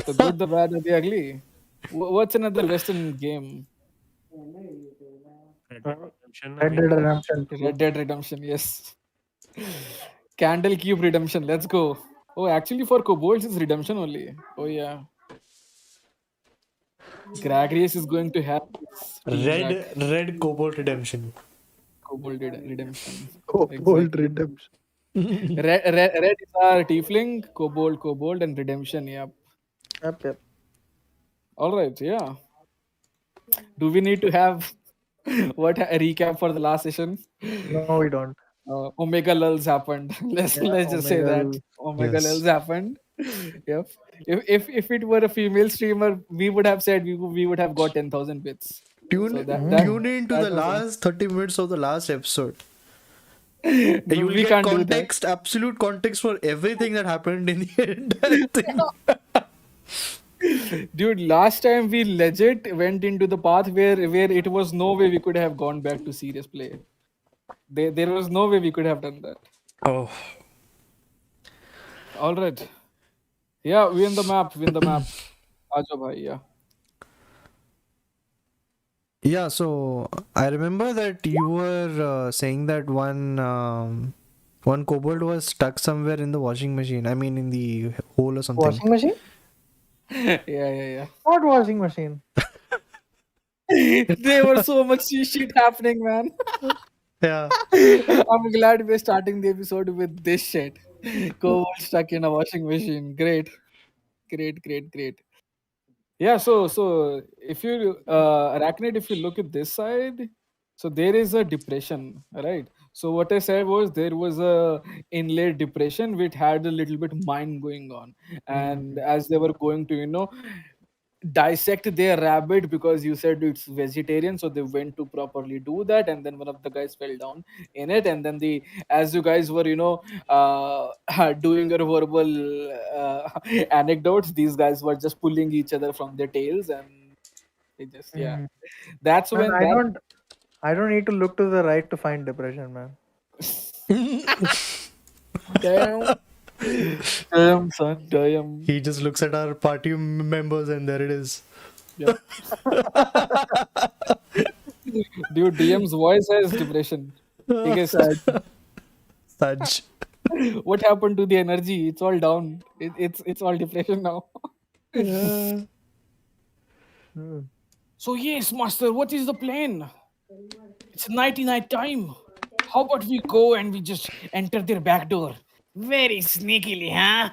The good, the bad, and the ugly. What's another Western game? Red Dead Uh, Redemption, I Red mean. Dead Redemption 2. Red Dead Redemption, yes. Candlekeep Redemption, let's go. Oh, actually, for Kobolds, it's Redemption only. Oh, yeah. Gagreus is going to have his team back. Red Cobalt Redemption. Redemption. Kobold Exactly. Redemption. Red is our Tiefling, Kobold, and Redemption. Yep. Yep. All right. Yeah. Do we need to have a recap for the last session? No, we don't. Omega lulls happened. Yeah, Let's just say that Omega. Omega lulls Yes. happened. Yep. If it were a female streamer, we would have said we would have got 10,000 bits. So Tune in to that the was last 30 minutes of the last episode. no, You will we get can't do that. context, absolute context for everything that happened in the entire thing. Dude, last time we legit went into the path where it was no way we could have gone back to serious play. There was no way we could have done that. Oh. All right. Yeah, win the map. Ajo bhai, yeah. Yeah, so I remember that you were saying that one kobold was stuck somewhere in the washing machine. I mean, in the hole or something. Washing machine? Yeah. What washing machine? There was so much shit happening, man. Yeah. I'm glad we're starting the episode with this shit. Koval stuck in a washing machine. Great. Yeah, so if you Araknyd, if you look at this side, so there is a depression, right? So what I said was there was a inlaid depression which had a little bit mine going on, and as they were going to dissect their rabbit because you said it's vegetarian, so they went to properly do that, and then one of the guys fell down in it, and then the as you guys were doing your verbal anecdotes, these guys were just pulling each other from their tails, and they just Mhm. that's Man, when that I don't need to look to the right to find depression, man. damn damn son damn. He just looks at our party members and there it is. Yep. Dude, DM's voice has depression. He gets sad. Such. What happened to the energy? It's all down. It's all depression now. Yeah. Hmm. So yes, master, what is the plan? It's night time. How about we go and we just enter their back door? Very sneakily, huh?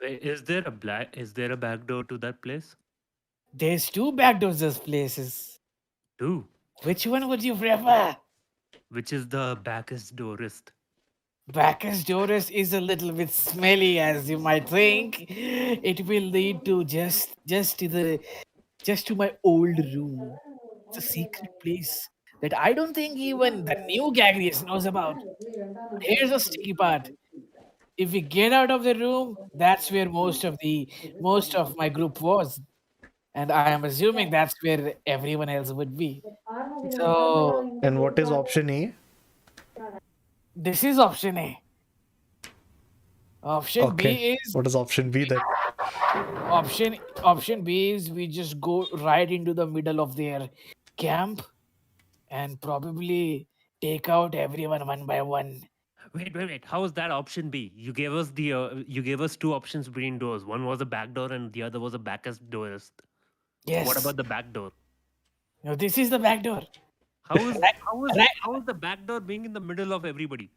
Wait, is there a back door to that place? There's two back doors those places. Two. Which one would you prefer? Which is the backest doorist? Bacchus Doris is a little bit smelly, as you might think. It will lead to just to my old room. It's a secret place that I don't think even the new Gagreus knows about. But here's the sticky part. If we get out of the room, that's where most of my group was. And I am assuming that's where everyone else would be. So And what is option A? this is option A. Option Okay. B is What is option B then? option B is we just go right into the middle of their camp and probably take out everyone one by one. Wait. How is that option B? You gave us two options between doors. One was a back door and the other was a backest doorist. Yes. What about the back door? No, this is the back door. How is Right- right- how is the back door being in the middle of everybody?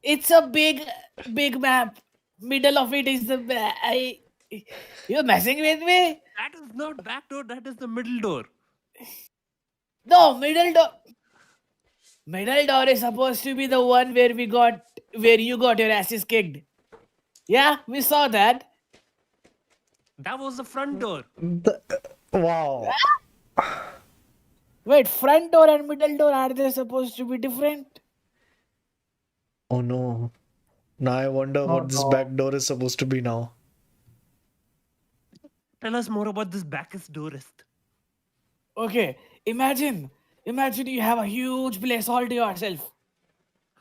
It's a big map. Middle of it is you're messing with me? That is not back door, that is the middle door. No, middle door. Middle door is supposed to be the one where you got your asses kicked. Yeah, we saw that. That was the front door. Wow. Wait, front door and middle door, are they supposed to be different? Oh no. Now I wonder what this no. back door is supposed to be now. Tell us more about this backest doorist. Okay, imagine you have a huge place all to yourself.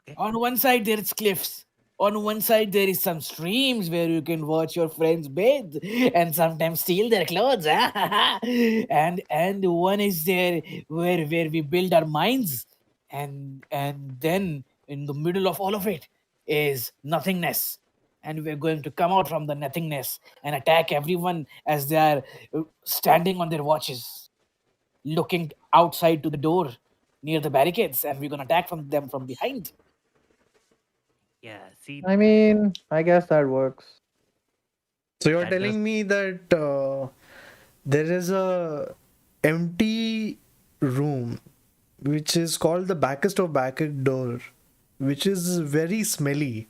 Okay. On one side there's cliffs. On one side, there is some streams where you can watch your friends bathe and sometimes steal their clothes. And one is there where we build our minds, and then in the middle of all of it is nothingness. And we're going to come out from the nothingness and attack everyone as they are standing on their watches, looking outside to the door near the barricades, and we're gonna attack from them from behind. Yeah, see, I mean, I guess that works. So you're that does. telling me that there is a empty room which is called the backest of backed door, which is very smelly.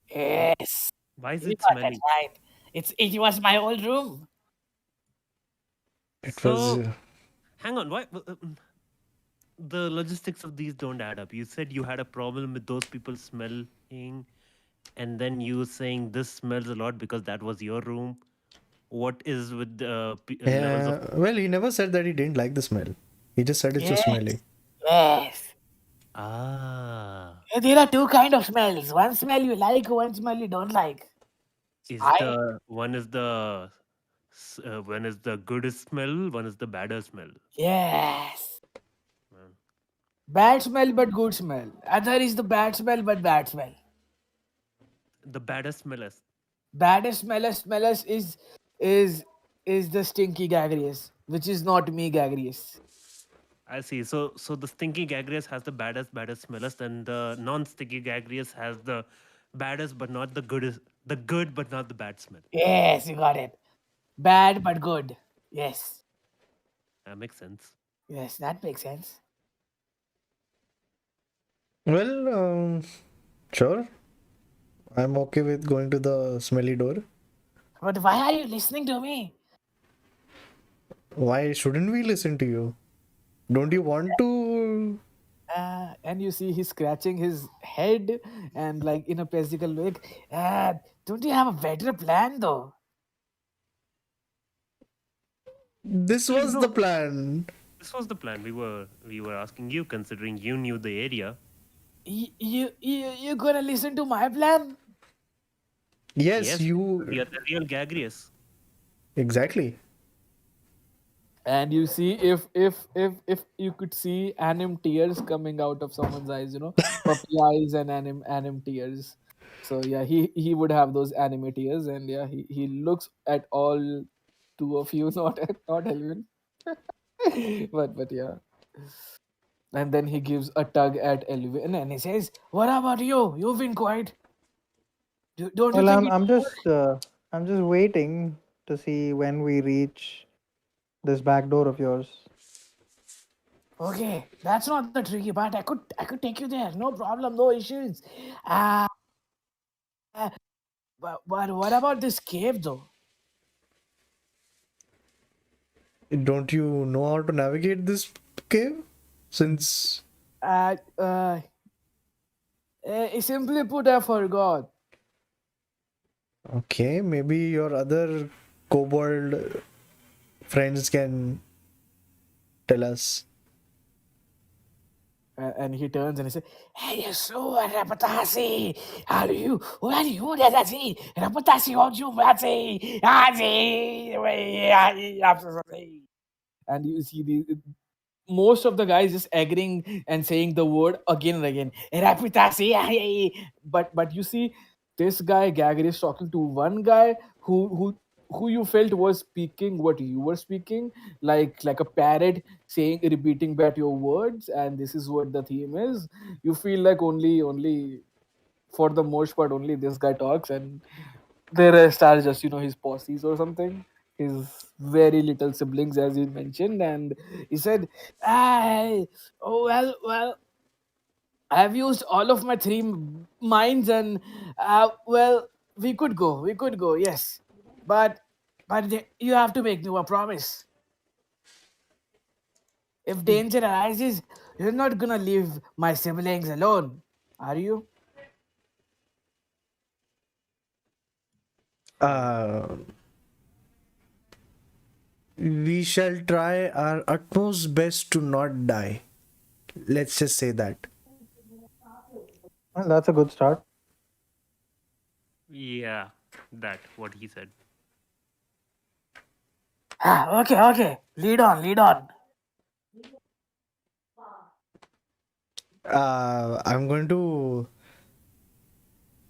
Yes, Why is you it got that smelly? right. It was my old room. It was So, hang on. Why? The logistics of these don't add up. You said you had a problem with those people smelling, and then you saying this smells a lot because that was your room. What is with the levels of? well, he never said that he didn't like the smell. He just said it's so Yes, smelly. yes. Ah, There are two kind of smells. One smell you like, one smell you don't like. is I the one is the one is the good smell, one is the badder smell. yes. Man. Bad smell but good smell. Other is the bad smell but bad smell. The baddest smellest. Baddest smellest is is the stinky Gagreus, which is not me Gagreus. I see. So the stinky Gagreus has the baddest smellest, and the non-sticky Gagreus has the baddest but not the goodest, the good but not the bad smell. Yes, you got it. Bad but good. Yes. That makes sense. Yes, that makes sense. Well, sure. I'm okay with going to the smelly door. But why are you listening to me? Why shouldn't we listen to you? Don't you want to? And you see he's scratching his head and like in a physical way. Don't you have a better plan though? This Wait, was the no. plan. This was the plan. We were asking you, considering you knew the area. You gonna listen to my plan? Yes, Yes, you. you're the real Gagreus. Exactly. And you see if you could see anim tears coming out of someone's eyes, puppy eyes and anim tears. So yeah, he would have those anime tears, and yeah, he looks at all two of you, not Elwyn. But yeah. And then he gives a tug at Elwyn and he says, What about you? You've been quiet. Don't you Well, think I'm it I'm will just I'm just waiting to see when we reach this back door of yours. work? Okay, that's not the tricky part. I could take you there. No problem, no issues. Uh, but what about this cave though? Don't you know how to navigate this cave? Since. Uh, uh, simply put, I forgot. Okay, maybe your other kobold friends can tell us. And he turns and he says, Hey, so Rapatasi, what are you, Rapatasi, Rapatasi, what you, Rapatasi, and you see the most of the guys just agreeing and saying the word again and again. Rapatasi, But you see this guy Gagger is talking to one guy who you felt was speaking what you were speaking, like a parrot saying repeating back your words, and this is what the theme is. You feel like only for the most part only this guy talks, and the rest are just his posses or something, his very little siblings as he mentioned. And he said, oh, well, I've used all of my three minds, and well, we could go, yes, but you have to make me a promise. If danger arises, you're not gonna leave my siblings alone, are you? Um, Uh, we shall try our utmost best to not die. Let's just say that. Well, that's a good start. Yeah, that what he said. Okay. Lead on. I'm going to.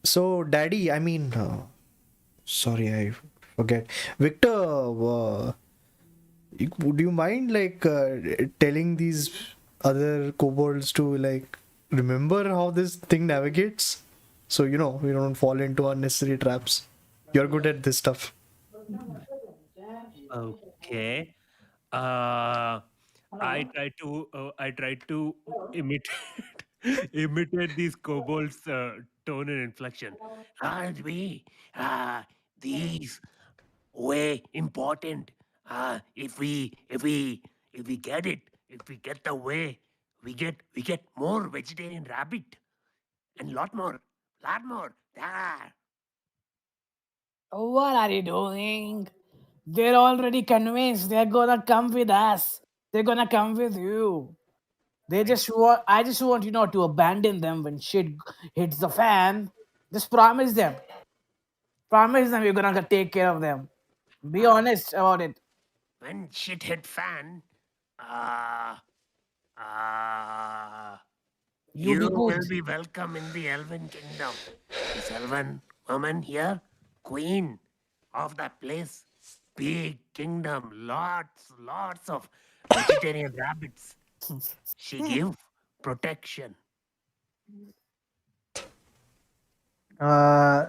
So, Daddy, I mean, sorry, I forget. Victor, would you mind like telling these other kobolds to like remember how this thing navigates? So, we don't fall into unnecessary traps. You're good at this stuff. Okay. Uh, I tried to imitate imitate these kobolds' tone and inflection. Aren't we? These way important. If we get it, if we get the way, we get more vegetarian rabbit and lot more. Ah. What are you doing? They're already convinced they're gonna come with us. They're gonna come with you. They I just want I just want you not to abandon them when shit hits the fan. Just promise them. Promise them you're gonna take care of them. Be uh, honest about it. when shit hit fan, uh, uh, You you be will good. be welcome in the Elven kingdom. This Elven woman here, queen of that place, big kingdom, lots of vegetarian rabbits. She give protection. Uh,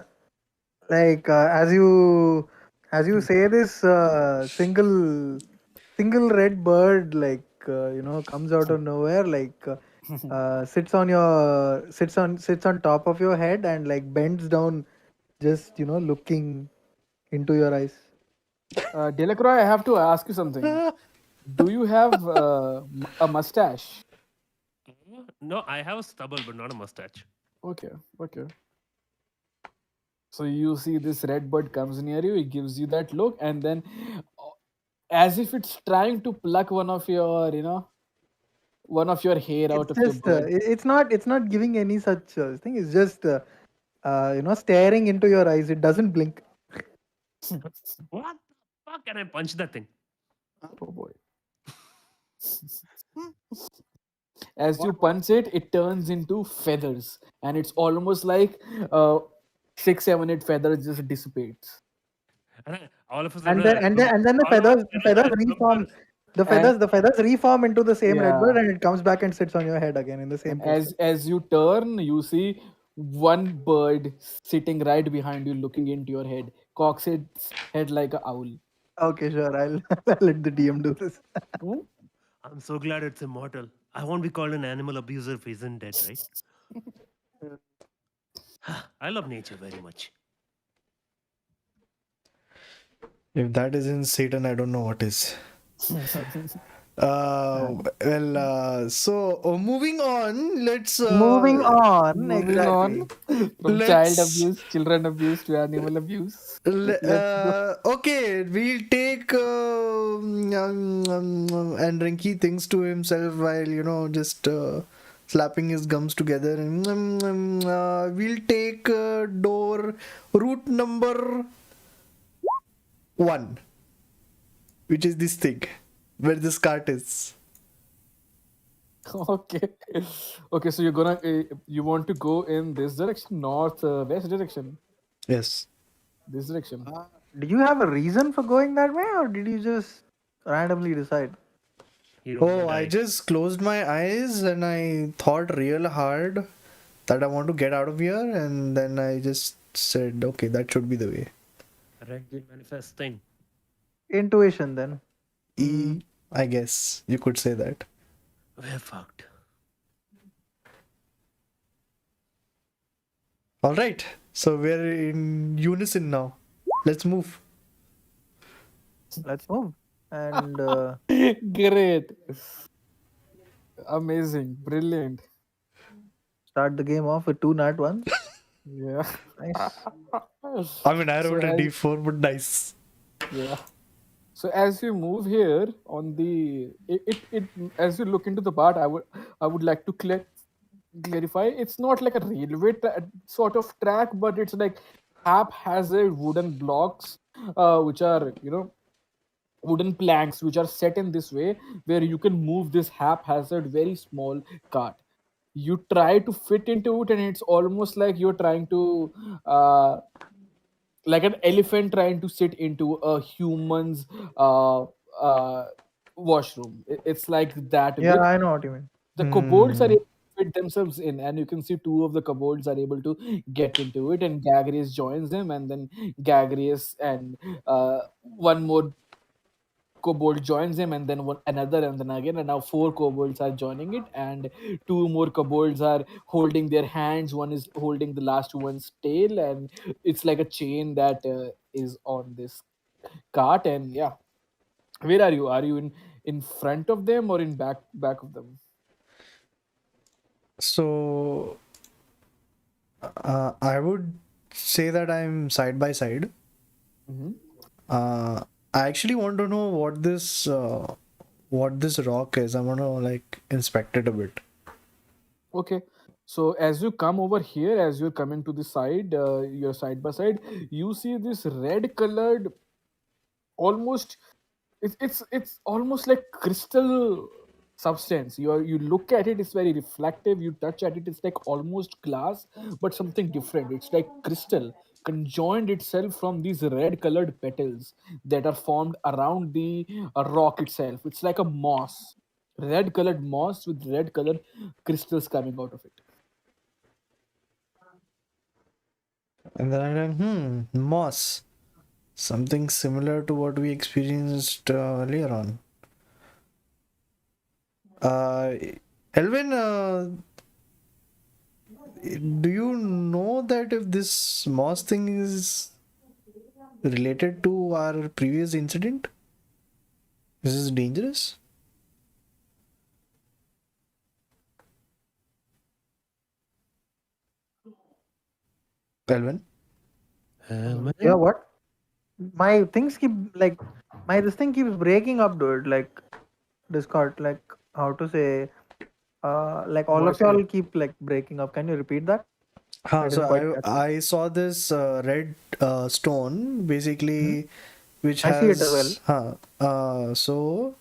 like as you say this, single red bird comes out of nowhere, sits on top of your head and like bends down, just looking into your eyes. Delacroix, I have to ask you something. Do you have a mustache? No, I have a stubble, but not a mustache. Okay, okay. So you see this red bird comes near you, it gives you that look, and then uh, as if it's trying to pluck one of your hair It's out of your just bird. it's not giving any such thing. It's just staring into your eyes. It doesn't blink. What the fuck? Can I punch that thing? Oh boy. As you punch it, it turns into feathers, and it's almost like 6, 7, 8 feathers just dissipates. And all of a And sudden, then the all of a feathers sudden, I reform. remember. And The feathers reform into the same red bird, yeah, and it comes back and sits on your head again in the same and posture. as you turn, you see one bird sitting right behind you, looking into your head, cocks its head like a owl. Okay, sure. I'll, I'll let the DM do this. Hmm? I'm so glad it's immortal. I won't be called an animal abuser if he isn't dead, right? I love nature very much. If that isn't Satan, I don't know what is. Moving on, Moving on, Moving on exactly. from child let's abuse, children abuse to animal abuse. Let's go. okay, we'll take and Renki thinks to himself while just slapping his gums together, and we'll take door route number 1, which is this thing where this cart is. Okay. Okay, so you want to go in this direction, north, west direction, Yes. this direction. Do you have a reason for going that way, or did you just randomly decide? You don't want to Oh, I die. just closed my eyes and I thought real hard that I want to get out of here, and then I just said, okay, that should be the way. Renki manifesting. Intuition, then. I guess you could say that. We're fucked. All right, so we're in unison now. Let's move. Let's move and Great. Amazing. Brilliant. start the game off with 2 nat ones. Yeah. Nice. I mean, I So rolled a as d4, but nice. yeah. So as you move here on the it as you look into the part, I would like to clarify, it's not like a sort of track, but it's like haphazard wooden blocks, which are, wooden planks which are set in this way where you can move this haphazard very small cart. You try to fit into it, and it's almost like you're trying to uh, like an elephant trying to sit into a human's uh, uh, washroom. It's like that Yeah, way. I know what you mean. The kobolds are Hmm. able to fit themselves in, and you can see two of the kobolds are able to get into it, and Gagreus joins them, and then Gagreus and one more kobold joins him, and then another, and then again, and now four kobolds are joining it, and two more kobolds are holding their hands. One is holding the last one's tail, and it's like a chain that is on this cart. And yeah, where are you? Are you in front of them or in back of them? So I would say that I'm side by side. Hmm. Uh, I actually want to know what this rock is. I want to like inspect it a bit. Okay. So as you come over here, as you're coming to the side, you're side by side, you see this red colored, almost, it's almost like crystal substance. You look at it, it's very reflective. You touch at it, it's like almost glass, but something different. It's like crystal conjoined itself from these red colored petals that are formed around the rock itself. It's like a moss, red colored moss with red colored crystals coming out of it. And then I'm like, moss. Something similar to what we experienced earlier on. Uh, Elwyn, do you know that if this moss thing is related to our previous incident? This is dangerous? Elvin? Yeah, Man. what? My things keep like my this thing keeps breaking up, dude. Like Discord, like how to say, like all of Voice crack. y'all keep like breaking up. Can you repeat that? I Huh, didn't quite so catch it. I saw this red stone Hmm? basically which I see it as well. has so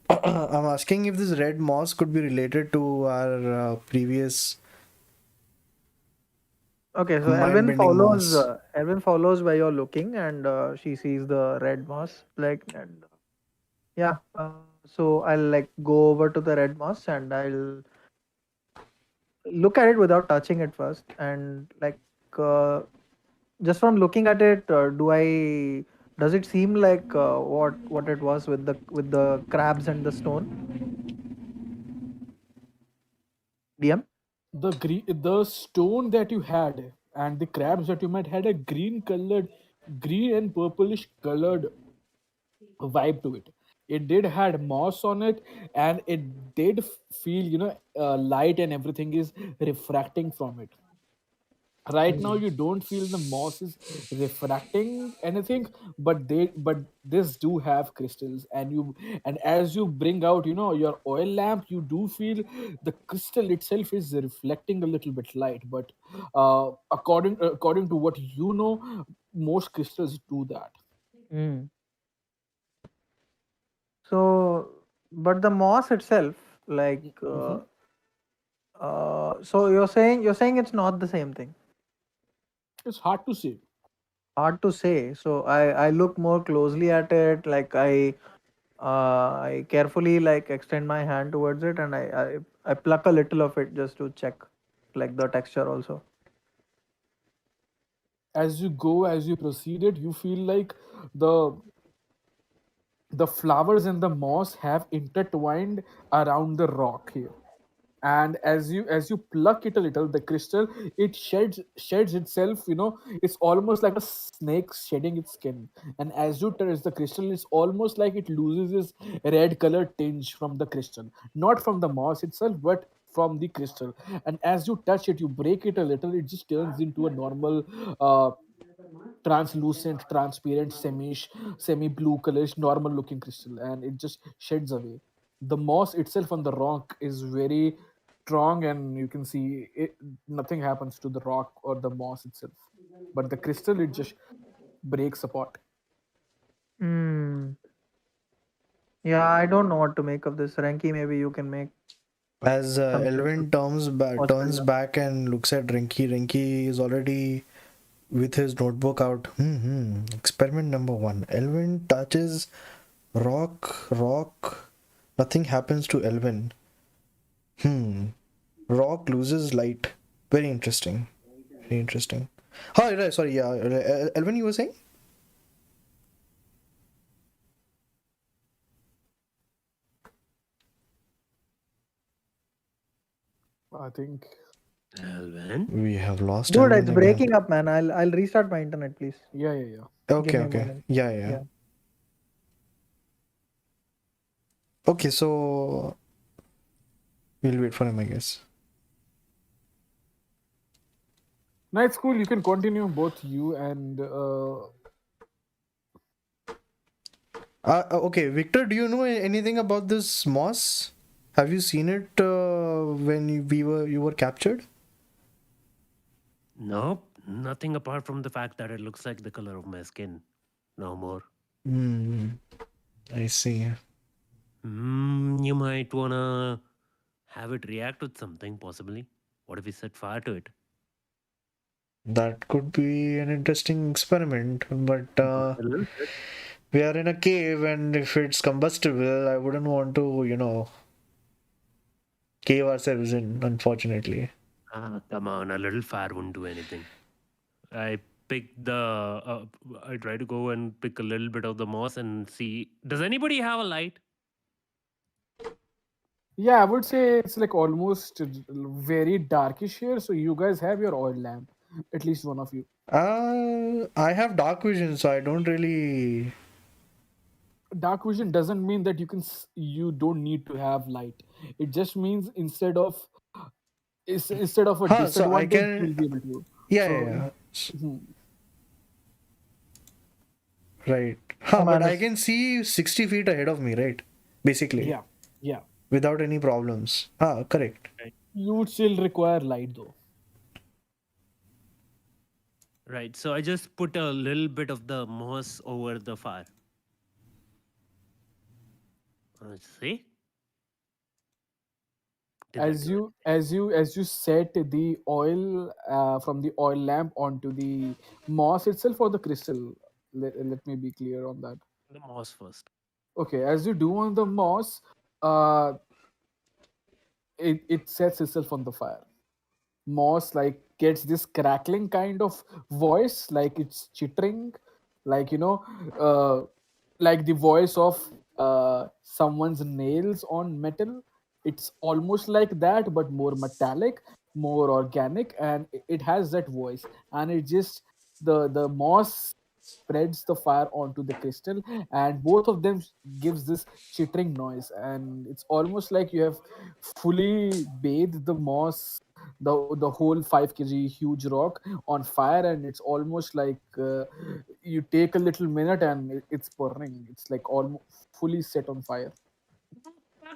I'm asking if this red moss could be related to our previous Okay, so mind-bending moss. Elvin follows where you're looking, and she sees the red moss. Like, and yeah, so I'll like go over to the red moss and I'll look at it without touching it first, and like uh, just from looking at it, does it seem like what it was with the crabs and the stone? DM. The stone that you had and the crabs that you might had a green and purplish colored vibe to it. It did had moss on it, and it did feel, light, and everything is refracting from it. Right now you don't feel the moss is refracting anything, but this do have crystals, and as you bring out, your oil lamp, you do feel the crystal itself is reflecting a little bit light. But according to what you know, most crystals do that. Mm. So, but the moss itself, like, Hmm. so you're saying it's not the same thing. It's hard to say. Hard to say. So I look more closely at it. Like I carefully like extend my hand towards it, and I pluck a little of it just to check like the texture also. As you proceeded, you feel like the the flowers and the moss have intertwined around the rock here, and as you pluck it a little, the crystal, it sheds itself, it's almost like a snake shedding its skin. And as you touch the crystal, it's almost like it loses its red color tinge from the crystal, not from the moss itself, but from the crystal. And as you touch it, you break it a little, it just turns into a normal translucent, transparent, semi blue colorish, normal looking crystal, and it just sheds away. The moss itself on the rock is very strong, and you can see it, nothing happens to the rock or the moss itself. But the crystal, it just breaks apart. Hmm. Yeah, I don't know what to make of this. Renki, maybe you can make As something Elwyn turns possible. back and looks at Renki, Renki is already with his notebook out. Experiment number 1. Elwyn touches rock. Nothing happens to Elwyn. Rock loses light. Very interesting. Very interesting. Oh, right, sorry, yeah. Elvin, you were saying? I think. Elwyn? We have lost Dude, Elvin it's again. breaking up, man. I'll restart my internet, please. Yeah. Give Okay, me a okay. moment. Yeah. Yeah. Okay, so we'll wait for him, I guess. No, it's cool. You can continue, both you and Okay, Victor, do you know anything about this moss? Have you seen it when you were captured? Nope. Nothing apart from the fact that it looks like the color of my skin. No more. I see. You might wanna have it react with something, possibly. What if we set fire to it? That could be an interesting experiment, but A little bit. we are in a cave, and if it's combustible, I wouldn't want to, cave ourselves in, unfortunately. Come on, a little fire wouldn't do anything. I pick the. I try to go and pick a little bit of the moss and see. Does anybody have a light? yeah, I would say it's like almost very darkish here. So you guys have your oil lamp, at least one of you. I have dark vision, so I don't really. Dark vision doesn't mean that you don't need to have light. It just means instead of a Huh, so I disadvantage, can. you'll be able to. Yeah. So mhm. Right. Oh Huh, but man, I it's can see 60 feet ahead of me, right? Basically, Yeah, without any problems. Correct. you would still require light though. Right. So I just put a little bit of the moss over the fire. See? Did that as do it? you set the oil from the oil lamp onto the moss itself or the crystal. Let me be clear on that. The moss first. Okay, as you do on the moss, uh it sets itself on the fire. Moss like gets this crackling kind of voice, like it's chittering, like uh like the voice of someone's nails on metal. It's almost like that, but more metallic, more organic, and it has that voice. And it just the moss spreads the fire onto the crystal, and both of them gives this chittering noise, and it's almost like you have fully bathed the moss, the whole 5 kg huge rock on fire, and it's almost like you take a little minute and it's burning. It's like almost fully set on fire.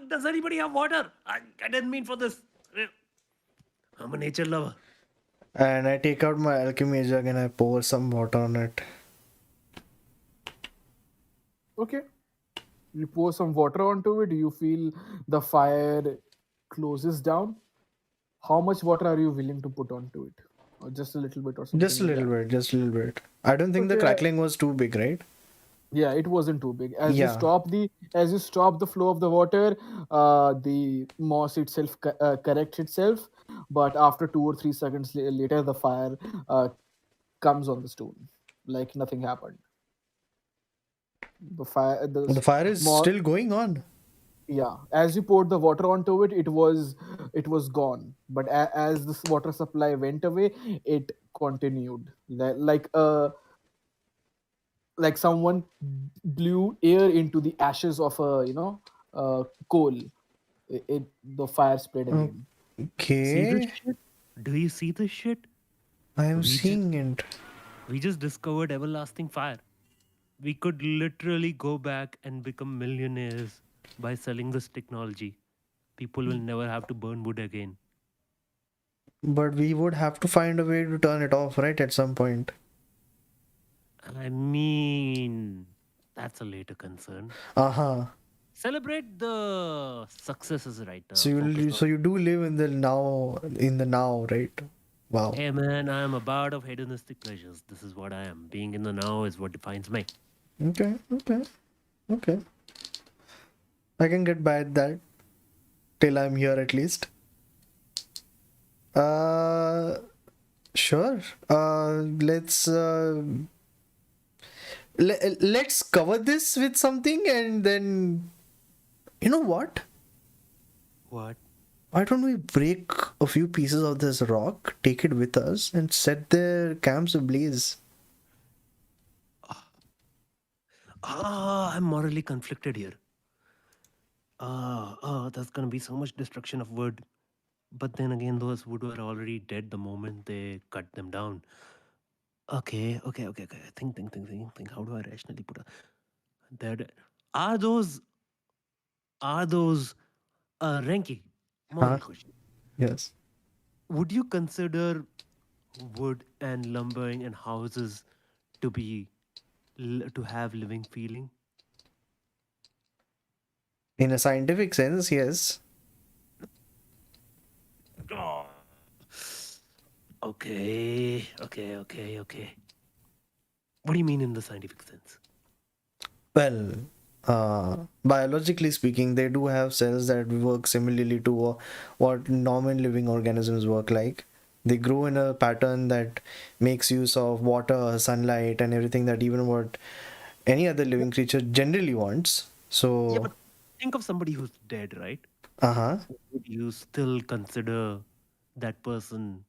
Does anybody have water? I didn't mean for this. I'm a nature lover. And I take out my alchemy jug and I pour some water on it. Okay, you pour some water onto it, you feel the fire closes down. How much water are you willing to put onto it? Or just a little bit or Just something a like little that? bit, just a little bit. I don't think the Okay, crackling was too big, right? yeah, it wasn't too big. Yeah. As you stop the flow of the water, the moss itself corrects itself, but after 2 or 3 seconds later, the fire comes on the stone like nothing happened. The fire the The fire is more still going on. Yeah, as you poured the water onto it, it was gone, but as this water supply went away, it continued like someone blew air into the ashes of a coal. The fire spread again. See this Okay. shit? Do you see this shit? I am We just seeing it. we just discovered everlasting fire. We could literally go back and become millionaires by selling this technology. People will never have to burn wood again. But we would have to find a way to turn it off, right, at some point. I mean, that's a later concern. Uh-huh. Celebrate the successes right now. So Focus you do live in the now, right? Wow. Hey man, I am a bard of hedonistic pleasures. This is what I am. Being in the now is what defines me. Okay, okay, okay. I can get by that till I'm here at least. Uh, sure. Let's cover this with something, and then you know what? What? Why don't we break a few pieces of this rock, take it with us, and set their camps ablaze? I'm morally conflicted here. There's gonna be so much destruction of wood. But then again, those wood were already dead the moment they cut them down. Okay. Think. How do I rationally put it? That are those Renki? Huh? Moral question. Yes. Would you consider wood and lumbering and houses to be to have living feeling? In a scientific sense, yes. Oh. Okay. What do you mean in the scientific sense? Well, biologically speaking, they do have cells that work similarly to what normal living organisms work like. They grow in a pattern that makes use of water, sunlight, and everything that even what any other living creature generally wants. Yeah, So, but think of somebody who's dead, right? uh-huh. Would you still consider that person,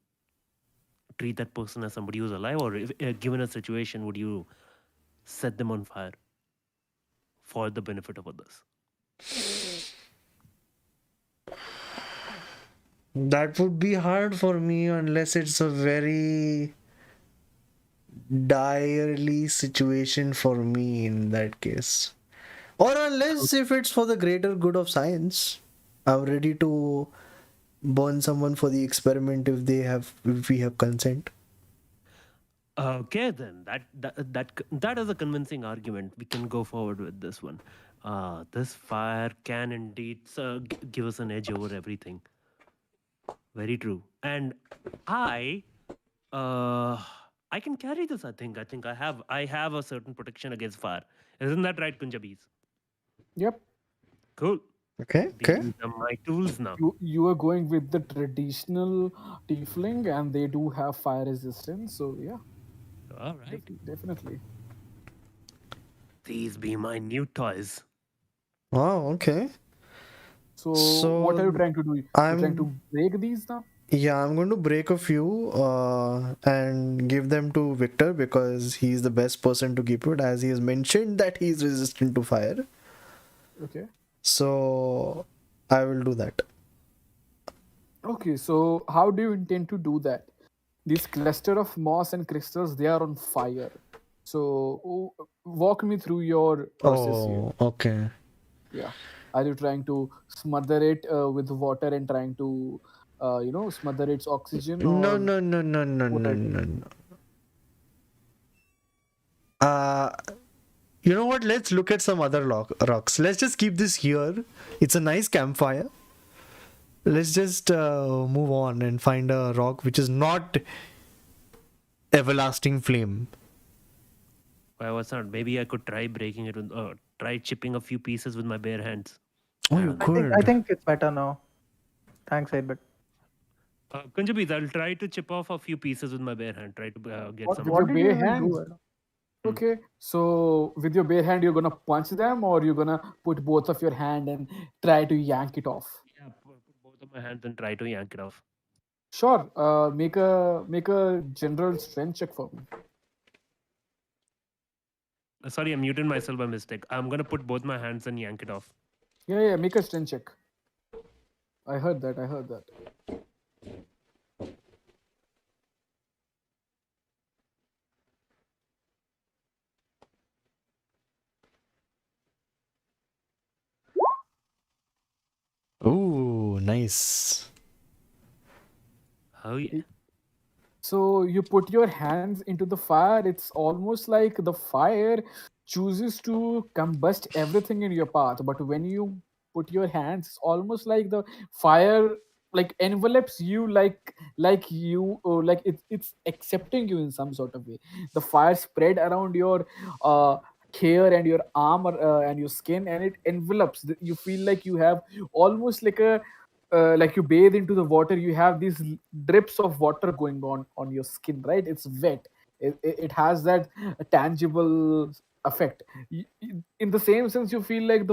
treat that person as somebody who's alive, or if, given a situation, would you set them on fire for the benefit of others? That would be hard for me unless it's a very direly situation for me in that case. Or unless if it's for the greater good of science, I'm ready to burn someone for the experiment if we have consent. Okay, then that is a convincing argument. We can go forward with this one. This fire can indeed give us an edge over everything. Very true. And I, uh, I can carry this. I think I have a certain protection against fire. Isn't that right, Kunjabes? Yep. Cool. Okay, okay. These are my tools now. You are going with the traditional tiefling, and they do have fire resistance. So yeah, All right. definitely. These be my new toys. Wow, okay. So what are you So trying to do? You're trying to I'm break these now? yeah, I'm going to break a few and give them to Victor because he's the best person to keep it, as he has mentioned that he's resistant to fire. Okay. So I will do that. Okay. So how do you intend to do that? This cluster of moss and crystals, they are on fire. So walk me through your process here. Oh, okay. Yeah. Are you trying to smother it with water and trying to, smother its oxygen, No, or no, no, no, no, what no, are you no, doing? no. Uh, you know what? Let's look at some other rocks. Let's just keep this here. It's a nice campfire. Let's just move on and find a rock which is not everlasting flame. Why was not? Maybe I could try breaking it with, try chipping a few pieces with my bare hands. Oh, I you don't know. I could. think it's better now. Thanks, Ed, but Kunjabis, I'll try to chip off a few pieces with my bare hand. Try to get some. With your what did you bare even hands? do? Ed? Okay. So with your bare hand, you're gonna punch them, or you're gonna put both of your hand and try to yank it off. Yeah, put both of my hands and try to yank it off. Sure. Make a general strength check for me. Sorry, I muted myself by mistake. I'm gonna put both my hands and yank it off. Yeah. Make a strength check. I heard that. Ooh. nice. Oh yeah. So you put your hands into the fire, it's almost like the fire chooses to combust everything in your path. But when you put your hands, it's almost like the fire like envelops you, like you like it's accepting you in some sort of way. The fire spread around your uh hair and your arm and your skin, and it envelops you feel like you have almost like a like you bathe into the water, you have these drips of water going on your skin, right? It's wet. It has that tangible effect. In the same sense, you feel like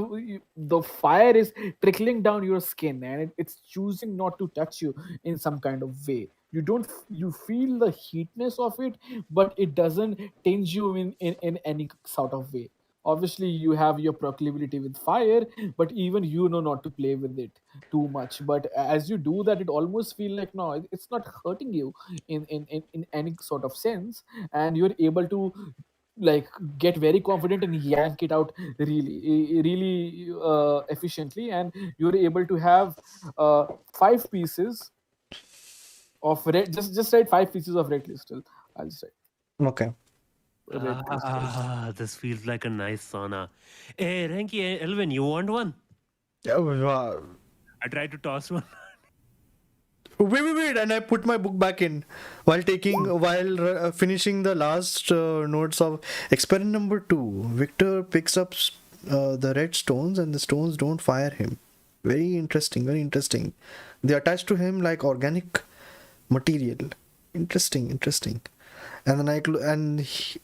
the fire is trickling down your skin, and it's choosing not to touch you in some kind of way. You don't you feel the heatness of it, but it doesn't tinge you in any sort of way. Obviously you have your proclivity with fire, but even you know not to play with it too much. But as you do that, it almost feel like no, it's not hurting you in any sort of sense, and you're able to like get very confident and yank it out really efficiently, and you're able to have uh, 5 pieces of red, just write 5 pieces of red crystal. I'll just Okay. write red crystals. This feels like a nice sauna. Hey, Renki, Elwyn, you want one? Yeah, I tried to toss one. wait, and I put my book back in while finishing the last notes of experiment number 2. Victor picks up the red stones, and the stones don't fire him. Very interesting, very interesting. They attach to him like organic material. Interesting. And then he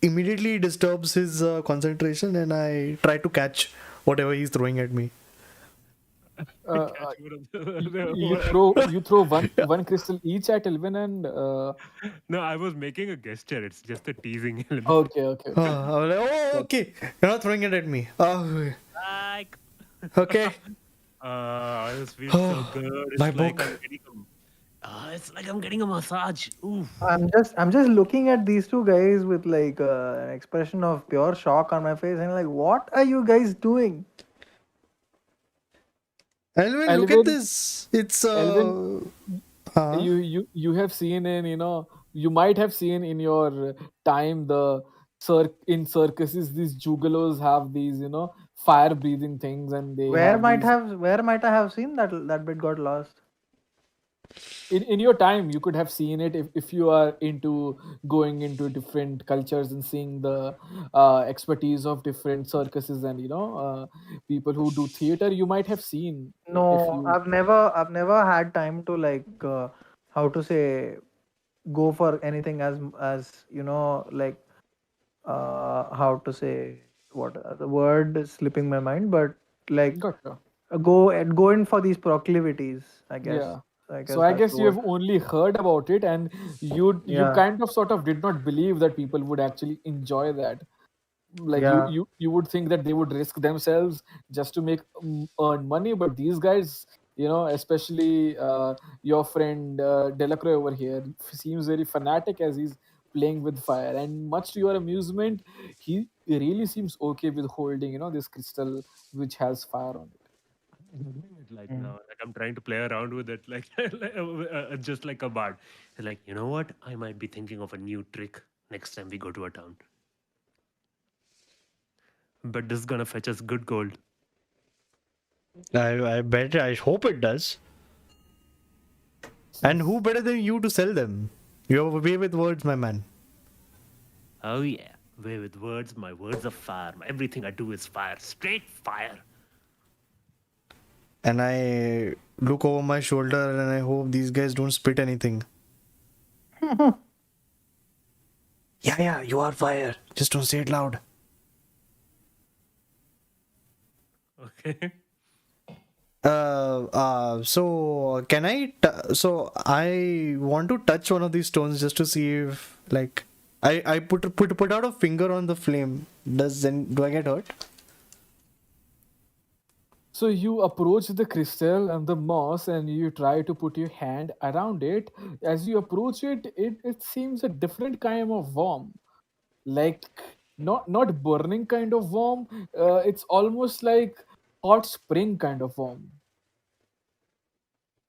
immediately disturbs his concentration, and I try to catch whatever he's throwing at me. uh, uh, Catch one of you throw one crystal each at Elvin, and No, I was making a gesture. It's just a teasing element. okay. I was like, oh, Got- okay. You're not throwing it at me. Oh, Like, okay. this feels so good. My It's like book. I'm getting it's like I'm getting a massage. Oof. I'm just looking at these two guys with like an expression of pure shock on my face, and like, what are you guys doing? Elvin, look at Elvin, this. It's Elvin, huh? you have seen in, you might have seen in your time the in circuses, these jugalos have these, fire breathing things, and they Where have might these. have where might I have seen that bit got lost? In your time you could have seen it if you are into going into different cultures and seeing the expertise of different circuses, and people who do theater, you might have seen if No, you I've never had time to like how to say go for anything as like how to say what the word is slipping my mind, but like gotcha. go in for these proclivities, I guess. Yeah. I So guess I that's the guess you word. have only heard about it, and you Yeah, kind of sort of did not believe that people would actually enjoy that. Like yeah. you would think that they would risk themselves just to make earn money, but these guys, especially your friend Delacroix over here, seems very fanatic as he's playing with fire, and much to your amusement, he really seems okay with holding this crystal which has fire on it. Like Mm. now, like I'm trying to play around with it, like, just like a bard. Like, you know what? I might be thinking of a new trick next time we go to a town. But this is gonna fetch us good gold. I bet. I hope it does. And who better than you to sell them? You have a way with words, my man. Oh yeah, way with words. My words are fire. Everything I do is fire. Straight fire. And I look over my shoulder, and I hope these guys don't spit anything. Yeah, you are fire. Just don't say it loud. Okay. So can so I want to touch one of these stones just to see if like I put out a finger on the flame. Do I get hurt? So you approach the crystal and the moss, and you try to put your hand around it. As you approach it, it seems a different kind of warm, like not burning kind of warm. It's almost like hot spring kind of warm.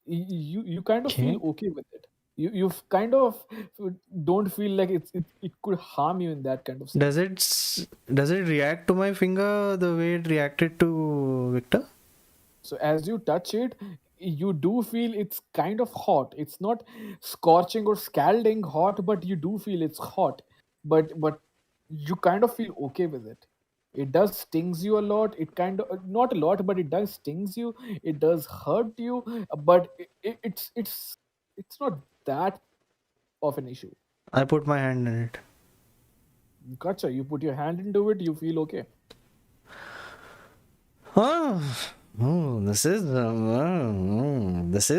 you kind of feel Okay. okay with it. You kind of don't feel like it could harm you in that kind of Does sense. does it react to my finger the way it reacted to Victor? So as you touch it, you do feel it's kind of hot. It's not scorching or scalding hot, but you do feel it's hot. But you kind of feel okay with it. It does stings you a lot. It kind of not a lot, but it does stings you. It does hurt you, but it's not that of an issue. I put my hand in it. Gotcha. You put your hand into it, you feel okay. Oh, oh, this is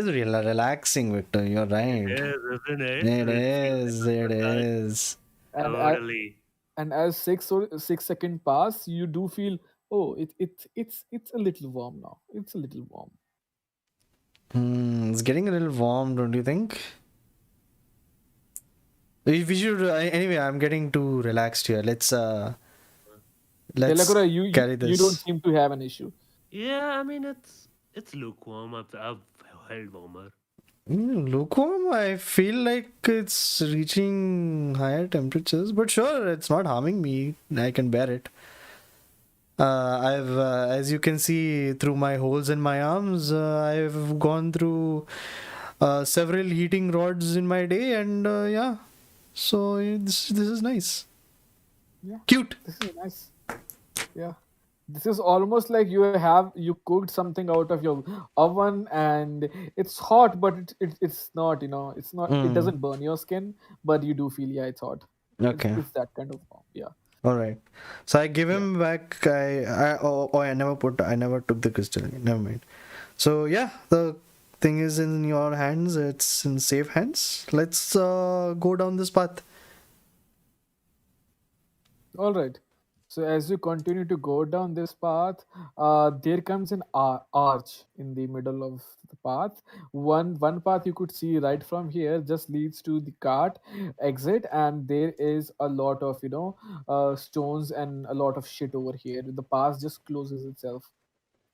real relaxing, Victor. You're right. Yes, isn't it? It It feels is. like a It massage. is. And Totally. and as 6 second pass, you do feel, oh, it's a little warm now. It's a little warm. It's getting a little warm, don't you think? We should. Anyway, I'm getting too relaxed here. Let's Delacroix, you carry you don't this. seem to have an issue. Yeah, I mean it's lukewarm. I've held warmer. Lukewarm, I feel like it's reaching higher temperatures, but sure, it's not harming me. I can bear it. As you can see through my holes in my arms, I've gone through several heating rods in my day, and yeah, so this is nice, Yeah, cute. this is nice. Yeah, this is almost like you cooked something out of your oven and it's hot, but it's not. It's not. It Mm, doesn't burn your skin, but you do feel, yeah, it's hot. It's okay, it's that kind of warm. Yeah, all right. So I give yeah. him back. I never took the crystal. Never mind. So yeah, the thing is in your hands. It's in safe hands. Let's go down this path. All right. So as you continue to go down this path, there comes an arch in the middle of the path. One path you could see right from here just leads to the cart exit, and there is a lot of stones and a lot of shit over here. The path just closes itself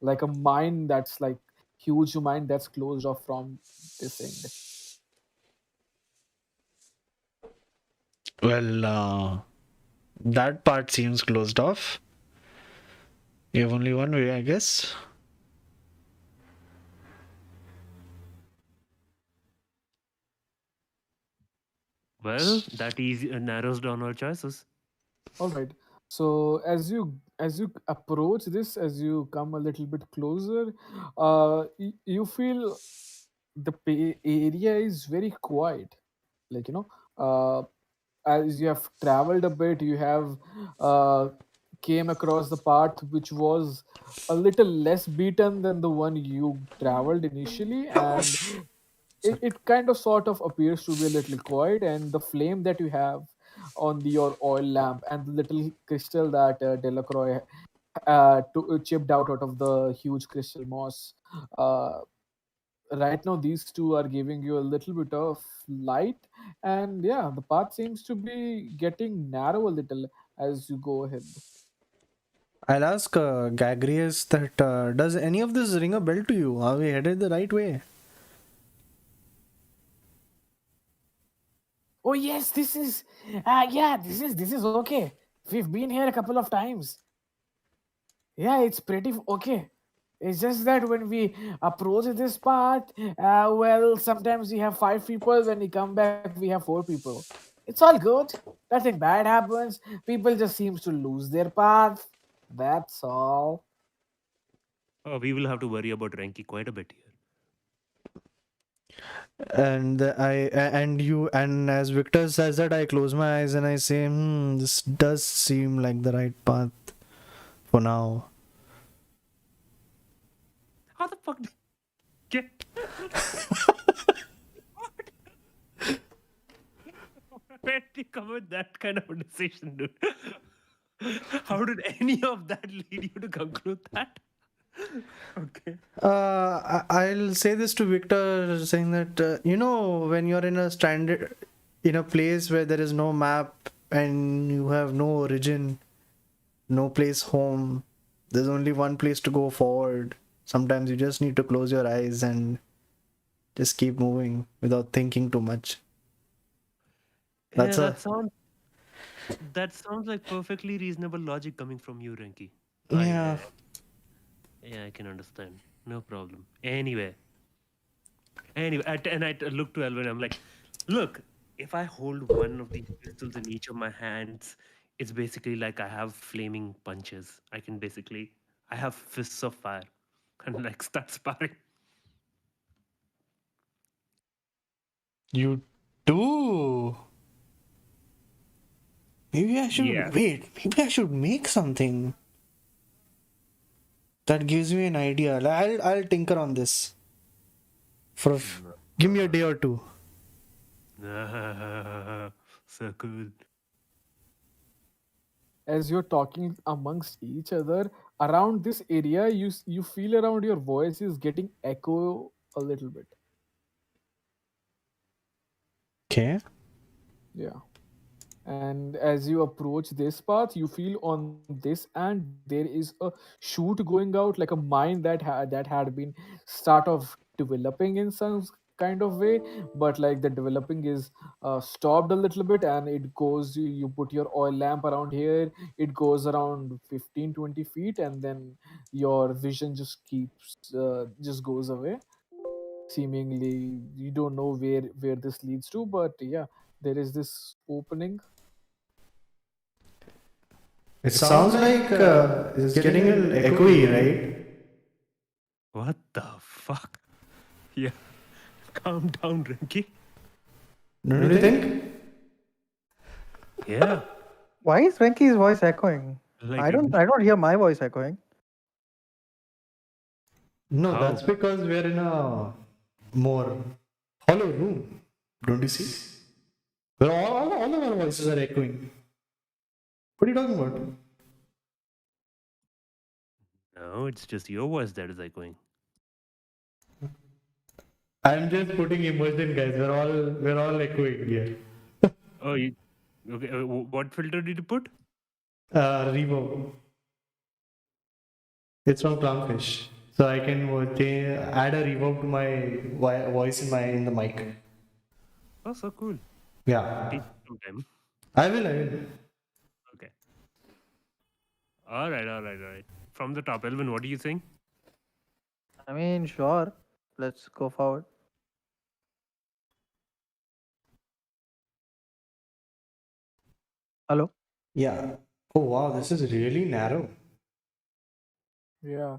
like a mine that's like huge mine that's closed off from this end. Well, that part seems closed off. You have only one way, I guess. Well, that easy narrows down our choices. All right. So as you approach this, as you come a little bit closer, you feel the area is very quiet. Like as you have traveled a bit, you have uh, came across the path which was a little less beaten than the one you traveled initially, and it kind of sort of appears to be a little quiet, and the flame that you have on your oil lamp and the little crystal that Delacroix chipped out of the huge crystal moss. Uh, right now, these two are giving you a little bit of light, and yeah, the path seems to be getting narrow a little as you go ahead. I'll ask Gagreus that does any of this ring a bell to you? Are we headed the right way? Oh yes, this is yeah, this is okay. We've been here a couple of times. Yeah, it's pretty okay. It's just that when we approach this path, well, sometimes we have 5 people. When we come back, we have 4 people. It's all good. Nothing bad happens. People just seems to lose their path. That's all. Oh, we will have to worry about Renki quite a bit here. And as Victor says that, I close my eyes and I say, this does seem like the right path for now. How the fuck did get? Where did you come with that kind of a decision, dude? How did any of that lead you to conclude that? Okay. I'll say this to Victor, saying that when you're in a place where there is no map and you have no origin, no place home, there's only one place to go forward. Sometimes you just need to close your eyes and just keep moving without thinking too much. Yeah, That's a that sounds like perfectly reasonable logic coming from you, Renki. yeah. Yeah, I can understand. No problem. Anyway, I look to Elwyn. I'm like, look, if I hold one of these pistols in each of my hands, it's basically like I have flaming punches. I have fists of fire, and like start sparring. You do. Maybe I Yeah. should wait. Maybe I should make something that gives me an idea. I'll tinker on this for give me a day or two. So cool. As you're talking amongst each other around this area, you feel around your voice is getting echo a little bit. Okay. Yeah. And as you approach this path, you feel on this end there is a shoot going out, like a mine that had been start of developing in some kind of way, but like the developing is stopped a little bit, and it goes, you put your oil lamp around here, it goes around 15-20 feet, and then your vision just goes away. Seemingly you don't know where this leads to, but yeah, there is this opening. It sounds like it's getting a little echoey, right? What the fuck? Yeah. Calm down, Renki. Don't you think? Yeah. Why is Renki's voice echoing? Like, I don't hear my voice echoing. No, how? that's because we're in a more hollow room. Don't you see? Where all of our voices are echoing. What are you talking about? No, it's just your voice that is echoing. I'm just putting immersion, guys. We're all echoing here. Oh, you, okay. What filter did you put? Reverb. It's from Clownfish, so I can add a reverb to my voice in the mic. Oh, so cool. Yeah, Teach me sometime. I will. I will. Okay. All right, all right, all right. From the top, Elvin, what do you think? I mean, sure. Let's go forward. Hello? Yeah. Oh wow, this is really narrow. Yeah.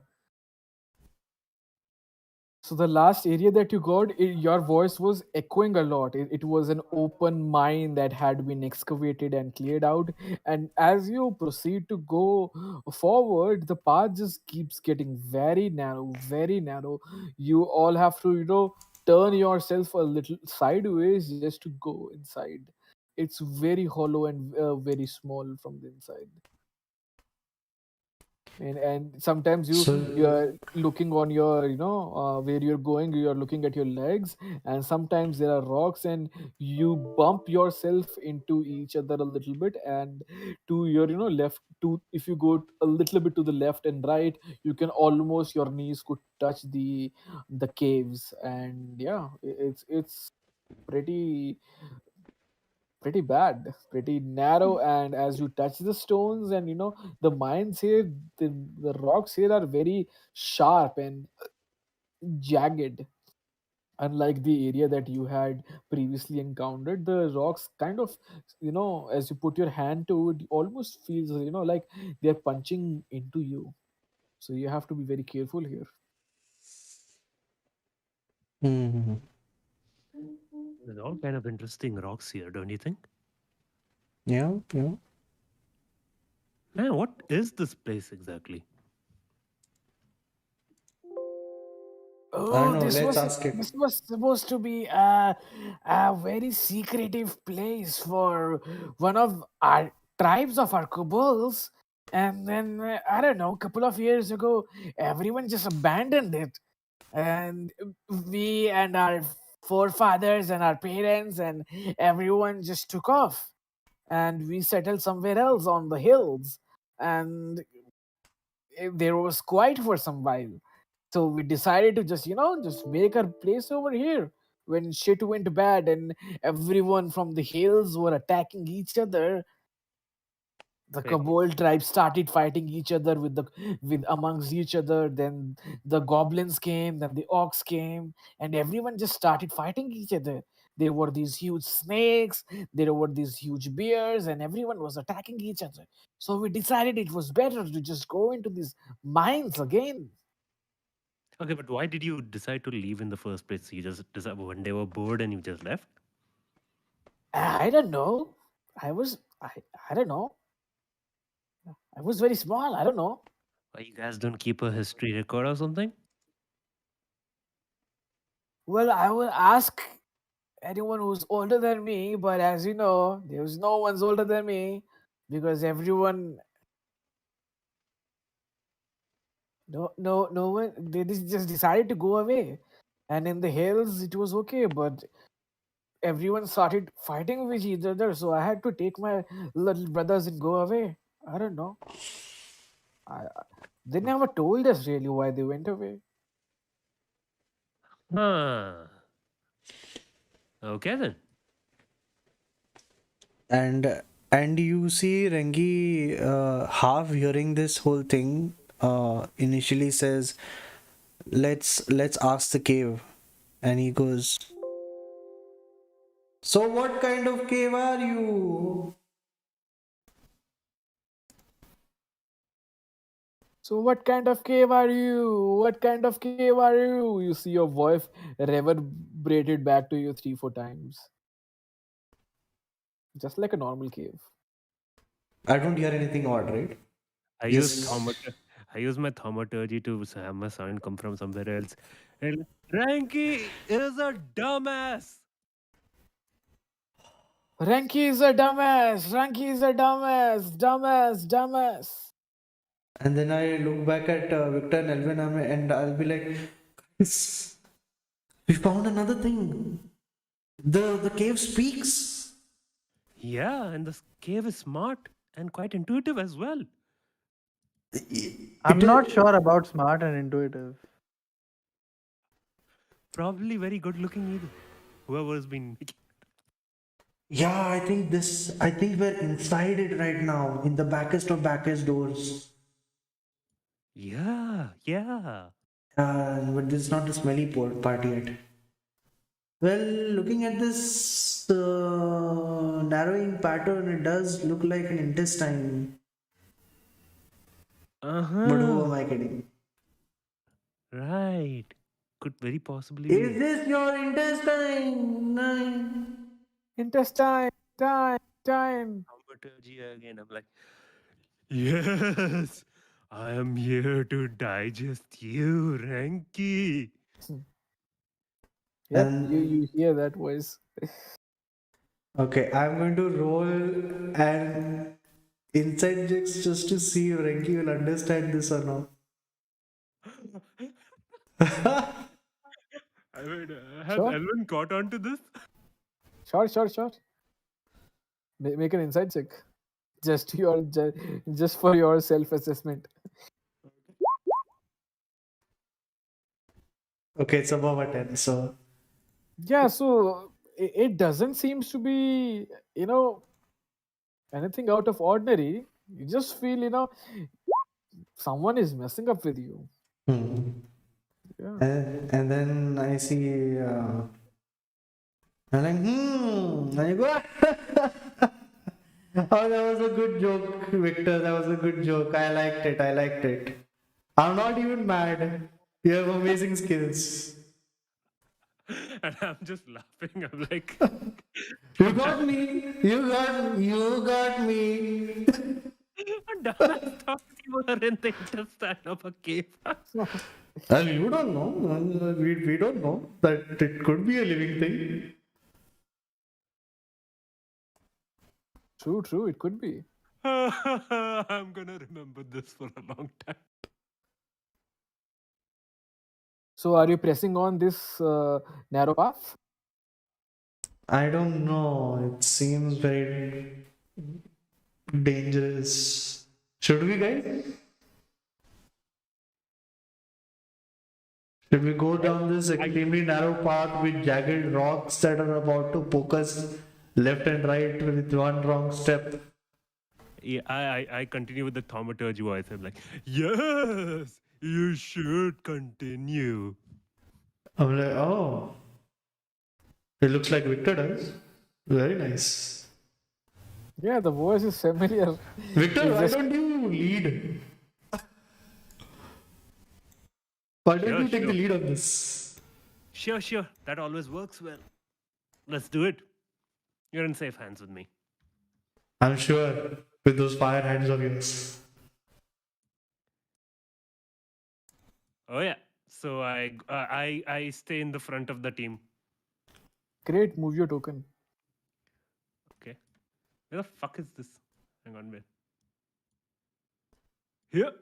So the last area that you got, your voice was echoing a lot. It was an open mine that had been excavated and cleared out. And as you proceed to go forward, the path just keeps getting very narrow, very narrow. You all have to, turn yourself a little sideways just to go inside. It's very hollow and very small from the inside. And sometimes So you're looking on your, where you're going, you're looking at your legs, and sometimes there are rocks, and you bump yourself into each other a little bit, and to your, left, to if you go a little bit to the left and right, you can almost, your knees could touch the caves. And yeah, it's pretty pretty bad, pretty narrow. And as you touch the stones, and the mines here, the rocks here are very sharp and jagged. Unlike the area that you had previously encountered, the rocks kind of, as you put your hand to it, almost feels, like they're punching into you. So you have to be very careful here. hmm. There's all kind of interesting rocks here, don't you think? Yeah, yeah. Man, what is this place exactly? I don't Oh, know. this Let's was ask it. this was supposed to be a very secretive place for one of our tribes of our kobolds. And then I don't know, a couple of years ago, everyone just abandoned it, and we and our forefathers and our parents and everyone just took off, and we settled somewhere else on the hills, and there was quiet for some while. So we decided to just make our place over here. When shit went bad and everyone from the hills were attacking each other, the Right. kobold tribe started fighting each other with amongst each other. Then the goblins came, then the orcs came, and everyone just started fighting each other. There were these huge snakes, there were these huge bears, and everyone was attacking each other. So we decided it was better to just go into these mines again. Okay, but why did you decide to leave in the first place? You just decided one day were bored and you just left? I don't know. I was I don't know. I was very small. I don't know. Why you guys don't keep a history record or something? Well, I will ask anyone who's older than me, but as you know, there's no one's older than me because everyone, no one, they just decided to go away. And in the hills, it was okay, but everyone started fighting with each other, so I had to take my little brothers and go away. I don't know. I, they never told us really why they went away. Huh. Okay then. And you see Rengi half hearing this whole thing initially says, let's ask the cave. And he goes, so what kind of cave are you? So what kind of cave are you? What kind of cave are you? You see your voice reverberated back to you 3 4 times, just like a normal cave. I don't hear anything odd, right? I use Just I use my thaumaturgy to have my sound come from somewhere else. And Ranky is a dumbass. Renki is a dumbass. Renki is a dumbass. Dumbass. Dumbass. and then I look back at Victor and Elwyn and I'll be like, guys, we found another thing. The cave speaks. Yeah, and this cave is smart and quite intuitive as well. I'm It not is, sure about smart and intuitive. Probably very good looking either. Whoever's been making. yeah, I think we're inside it right now, in the backest of backest doors. Yeah, yeah. But this is not the smelly part yet. Well, looking at this narrowing pattern, it does look like an intestine. But who am Uh-huh. I kidding? Right. Could very possibly Is be. this your intestine? Nine. Intestine. Time. Time. Thaumaturgy again. I'm like, yes, I am here to digest you, Ranky. Yep. You And you hear that voice. okay, I'm going to roll an inside checks just to see if Renki will understand this or not. I mean, has Sure. Elwyn caught on to this? Sure. Sure. Sure. Make an inside check. Just your just for your self assessment. Okay, it's above a 10, so Yeah. So it doesn't seems to be anything out of ordinary. You just feel someone is messing up with you. hmm. Yeah. And then I see I'm like, and you go, oh, that was a good joke, Victor. That was a good joke. I liked it. I liked it. I'm not even mad. You have amazing skills. And I'm just laughing. I'm like, You got me. You got me. a dumbass thought you were in the intestine of a cave. And you don't know. We don't know that it could be a living thing. True. True. It could be. I'm gonna remember this for a long time. So are you pressing on this narrow path? I don't know. It seems very dangerous. Should we, guys? Should we go down this extremely narrow path with jagged rocks that are about to poke us left and right with one wrong step? Yeah, I continue with the thaumaturgy voice. I'm like, yes, you should continue. I'm like, oh, it looks like Victor does. Very nice. Yeah, the voice is familiar. Victor, It's why just don't you lead? Why don't Sure, you take the sure. lead on this? Sure. That always works well. Let's do it. You're in safe hands with me. I'm sure with those fire hands of yours. Oh yeah. So I stay in the front of the team. great. Move your token. Okay. Where the fuck is this? Hang on, wait. Here.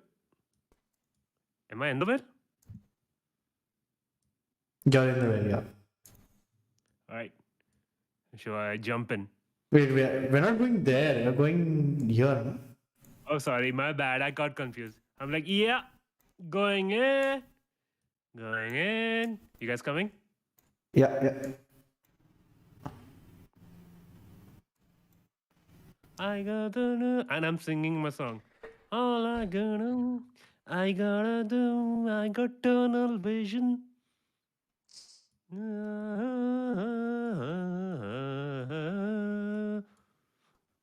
Am I in the bed? You're in the way, yeah. All right. Sure, I jump in. Wait, we're not going there. We're going here. No? Oh, sorry, my bad. I got confused. I'm like, yeah, going in, going in. You guys coming? Yeah. I gotta know, and I'm singing my song. All I gotta do, I got tunnel vision.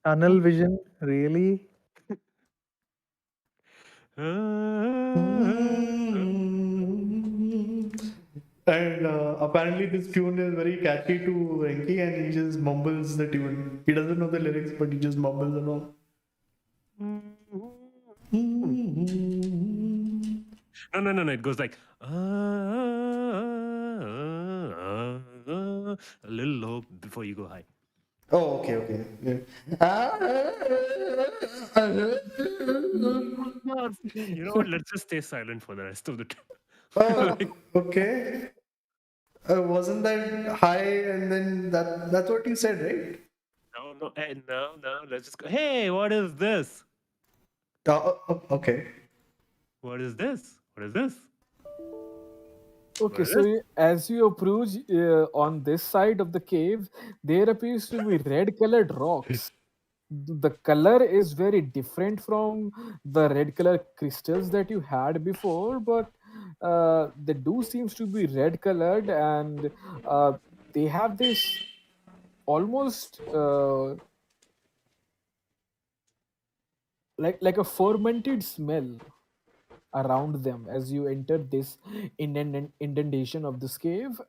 Tunnel vision, really? And apparently, this tune is very catchy to Renki, and he just mumbles the tune. He doesn't know the lyrics, but he just mumbles along. No. It goes like a little low before you go high. Oh, okay. You know what? Let's just stay silent for the rest of the time. Oh, okay. Wasn't that high? And then that's what you said, right? No. Let's just go. Hey, what is this? Okay. What is this? What is this? Okay, What is so this? as you approach on this side of the cave, there appears to be red colored rocks. The color is very different from the red color crystals that you had before, but they do seems to be red colored, and they have this almost like a fermented smell around them as you enter this indentation of this cave.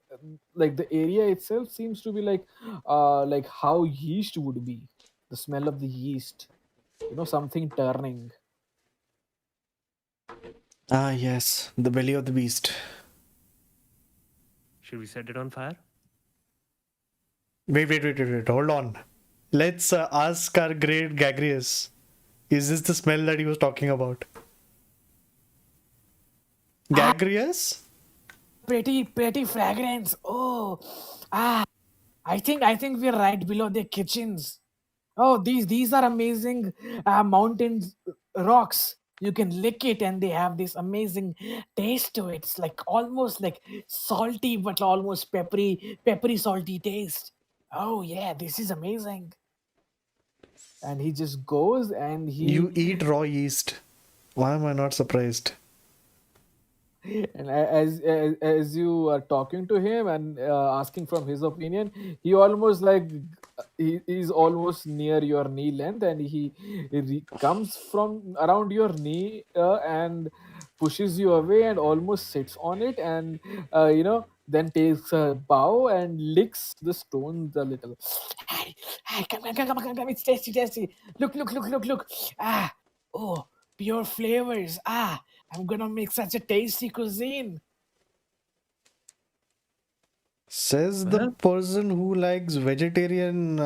Like the area itself seems to be like how yeast would be, the smell of the yeast, something turning. Ah, yes, the belly of the beast. Should we set it on fire? Wait. Hold on. Let's ask our great Gagreus. Is this the smell that he was talking about? Gagreus? Pretty fragrance. Oh, ah, I think we're right below the kitchens. Oh, these are amazing mountain rocks. You can lick it, and they have this amazing taste to it. It's like almost like salty, but almost peppery salty taste. Oh yeah, this is amazing. And he just goes and You eat raw yeast. Why am I not surprised? as you are talking to him and asking from his opinion, he almost like he's almost near your knee length, and he comes from around your knee and pushes you away and almost sits on it, and then takes a bow and licks the stones a little. Hey, come. It's tasty. Look. Ah, oh, pure flavors. Ah, I'm gonna make such a tasty cuisine. Says the Well, person who likes vegetarian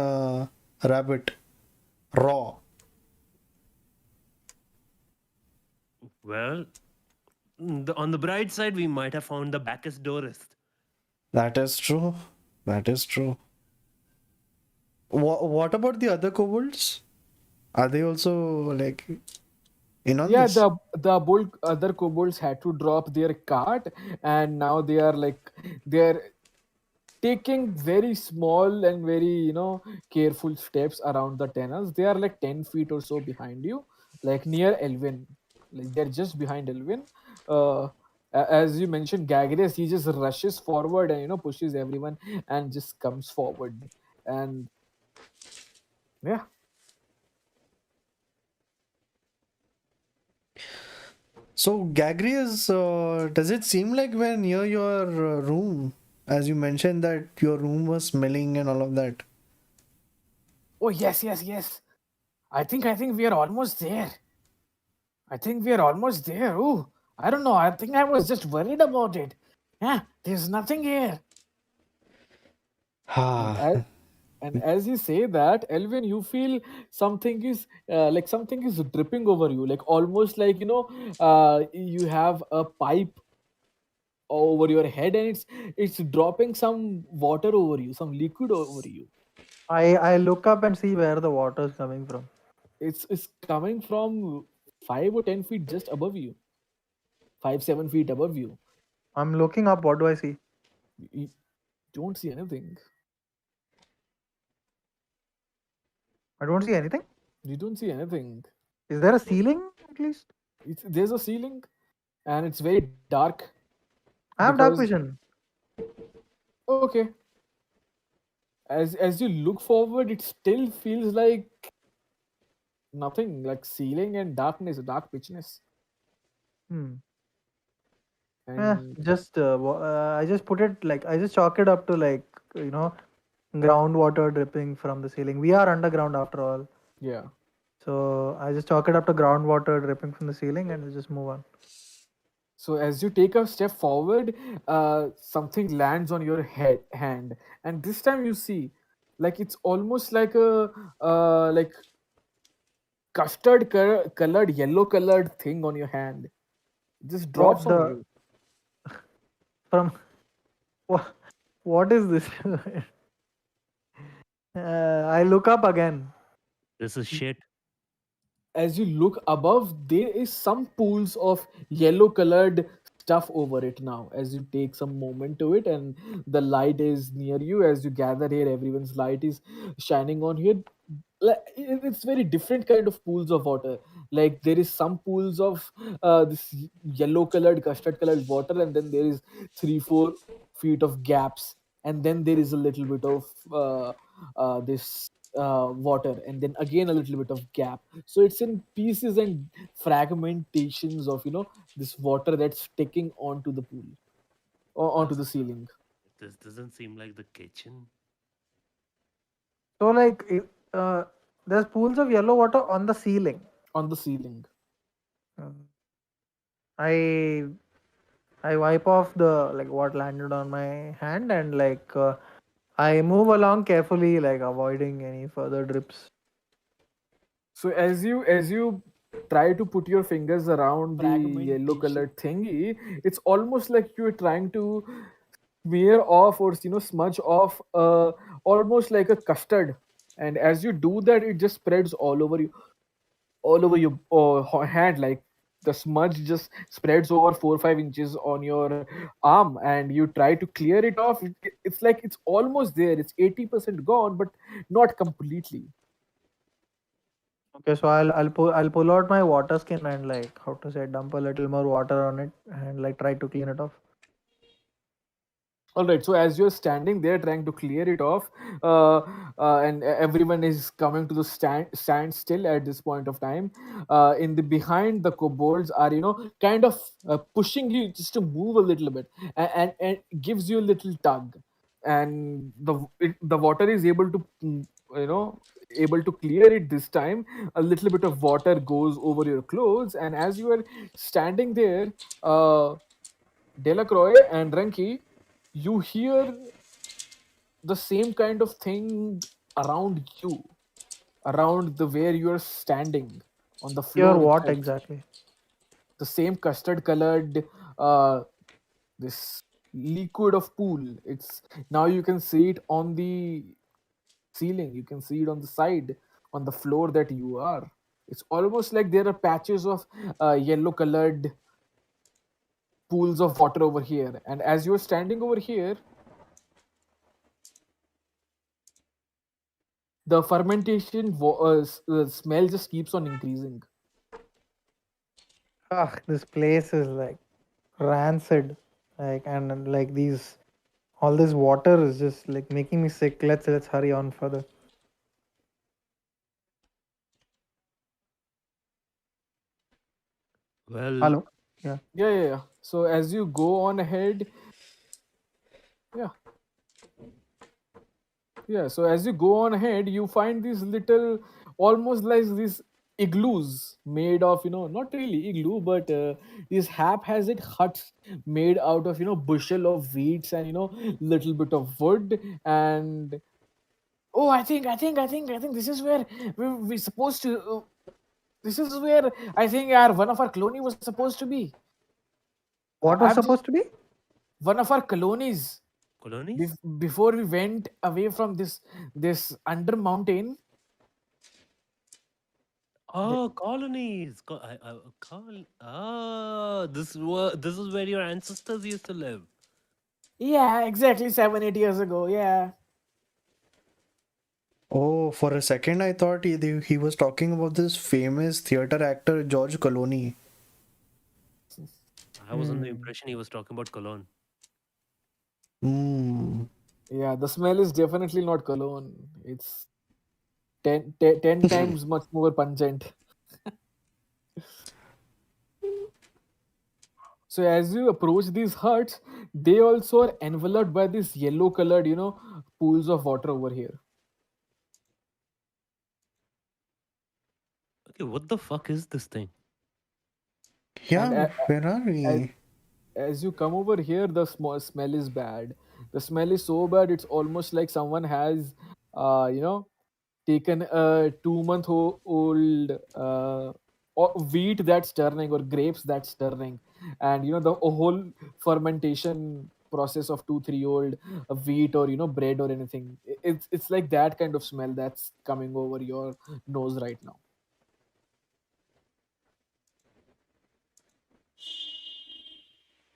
rabbit. Raw. well, on the bright side, we might have found the Bacchus Dorist. That is true. That is true. What about the other kobolds? Are they also like in on Yeah, this? the other kobolds had to drop their cart, and now they are like they're taking very small and very careful steps around the tunnels. They are like 10 feet or so behind you, like near Elwyn. Like they're just behind Elwyn. uh as you mentioned, Gagreus, he just rushes forward and pushes everyone and just comes forward. And yeah. So, Gagrius, does it seem like we're near your room? As you mentioned that your room was smelling and all of that. Oh yes, yes, yes. I think we are almost there. I think we are almost there. Oh, I don't know. I think I was just worried about it. Yeah, there's nothing here. and Ha. as, and as you say that, Elvin, you feel something is like something is dripping over you, like almost like you have a pipe over your head, and it's dropping some water over you, some liquid over you. I look up and see where the water is coming from. It's coming from 5 or 10 feet just above you, 5-7 feet above you. I'm looking up. What do I see? You don't see anything. I don't see anything. You don't see anything. Is there a ceiling at least? There's a ceiling, and it's very dark I have dark because vision. okay, as you look forward, it still feels like nothing, like ceiling and darkness, dark pitchness. Hmm. And I just put it like I just chalk it up to like you know groundwater dripping from the ceiling. We are underground after all, yeah. so I just chalk it up to groundwater dripping from the ceiling and we just move on. So as you take a step forward, something lands on your hand, and this time you see, like it's almost like a like colored, yellow colored thing on your hand. It just drops What on the you. from what? What is this? I look up again. This is shit. As you look above, there is some pools of yellow colored stuff over it now. As you take some moment to it, and the light is near you, as you gather here, everyone's light is shining on here. It's very different kind of pools of water. Like there is some pools of this yellow colored, custard colored water, and then there is 3-4 feet of gaps, and then there is a little bit of this water, and then again a little bit of gap. So it's in pieces and fragmentations of this water that's sticking onto the pool or onto the ceiling. This doesn't seem like the kitchen. So there's pools of yellow water on the ceiling. On the ceiling. Um, I I wipe off the like what landed on my hand and I move along carefully, like avoiding any further drips. So as you try to put your fingers around the yellow Fragmentation. colored thingy, it's almost like you're trying to smear off or smudge off almost like a custard. And as you do that, it just spreads all over your hand. Like the smudge just spreads over 4 or 5 inches on your arm, and you try to clear it off. It's like it's almost there, it's 80% gone, but not completely. Okay, so I'll pull out my water skin and like how to say dump a little more water on it and like try to clean it off. All right, so as you're standing there trying to clear it off, and everyone is coming to the stand still at this point of time. In the behind, the kobolds are kind of pushing you just to move a little bit, and gives you a little tug, and the water is able to you know able to clear it this time. A little bit of water goes over your clothes, and as you are standing there, Delacroix and Renki, you hear the same kind of thing around you, around the where you are standing on the Here, floor what itself. exactly? The same custard colored uh, this liquid of pool. It's now you can see it on the ceiling. You can see it on the side, on the floor that you are. It's almost like there are patches of yellow colored pools of water over here. And as you're standing over here, the fermentation smell just keeps on increasing. Ah, this place is like rancid. Like and like these all this water is just like making me sick. Let's hurry on further. Well, Hello. Yeah. Yeah, yeah, yeah. So as you go on ahead, yeah, yeah. So as you go on ahead, you find these little, almost like these igloos made of, not really igloo, but these haphazard huts made out of, bushel of wheats and, little bit of wood. And oh, I think this is where we supposed to. This is where I think our one of our colony was supposed to be. What was I've just supposed to be? one of our colonies colonies? before we went away from this under mountain. the- Oh, colonies. Oh, this is where your ancestors used to live. yeah, exactly 7 8 years ago. Yeah. Oh, for a second I thought he was talking about this famous theater actor George Clooney. I was under the Hmm. impression he was talking about Cologne. Hmm. Yeah, the smell is definitely not cologne. It's 10 times much more pungent. So as you approach these huts, they also are enveloped by this yellow colored, pools of water over here. Okay, what the fuck is this thing? And Yeah, where are as, we? as you come over here, the smell is bad. The smell is so bad, it's almost like someone has, taken a 2 month old wheat that's turning, or grapes that's turning, and the whole fermentation process of 2 3 old wheat, or bread or anything. It's like that kind of smell that's coming over your nose right now.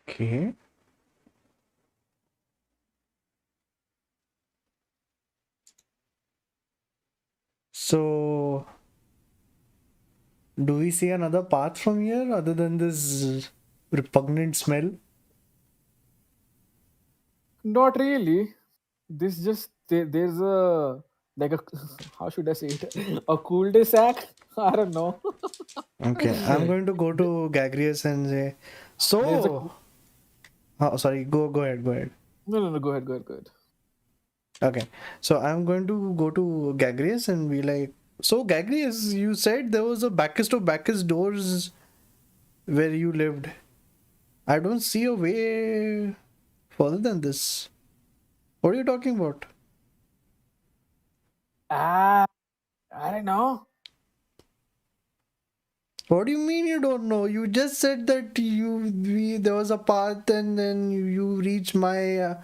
Okay. So, do we see another path from here other than this repugnant smell? Not really. This just there's a, like a, how should I say it, a cool day sack. I don't know. Okay, I'm going to go to Gagreus and say, There's a so, oh, sorry, go ahead, go ahead. no, go ahead, go ahead. Okay, so I'm going to go to Gagreus and be like, so Gagreus, you said there was a backest of backest doors where you lived. I don't see a way further than this. What are you talking about? Ah, I don't know. What do you mean you don't know? You just said that there was a path and then you reach my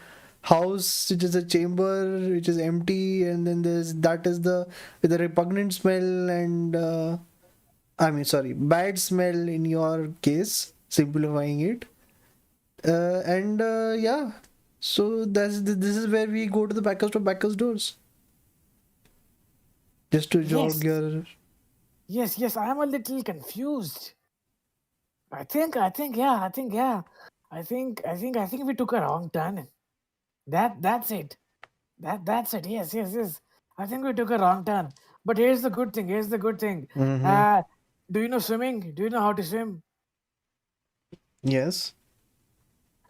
house, which is a chamber which is empty, and then that is the with the repugnant smell and I mean sorry, bad smell in your case, simplifying it. And yeah, so this is where we go to the backest of backest doors. Just to jog Yes, your yes. I am a little confused. Yeah. I think we took a wrong turn. That's it. That's it. Yes. I think we took a wrong turn. But here's the good thing. Here's the good thing. mm-hmm. Uh, do you know swimming? Do you know how to swim? Yes.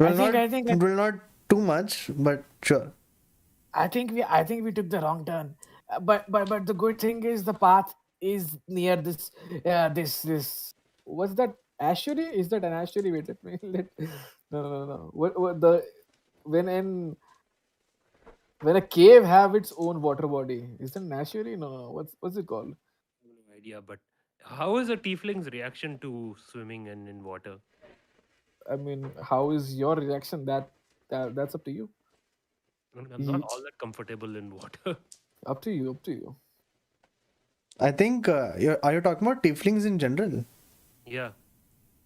I Well, think not I think well, not too much, but sure. I think we took the wrong turn. But the good thing is the path is near this what's that, ashery? Is that an ashery? Wait, let me let no. What the when an when a cave have its own water body, is it an ashery? No. What's it called? No idea, but how is a tiefling's reaction to swimming and in water? I mean, how is your reaction? That's up to you. I'm not You- all that comfortable in water. Up to you. Up to you. I think are you talking about tieflings in general? Yeah.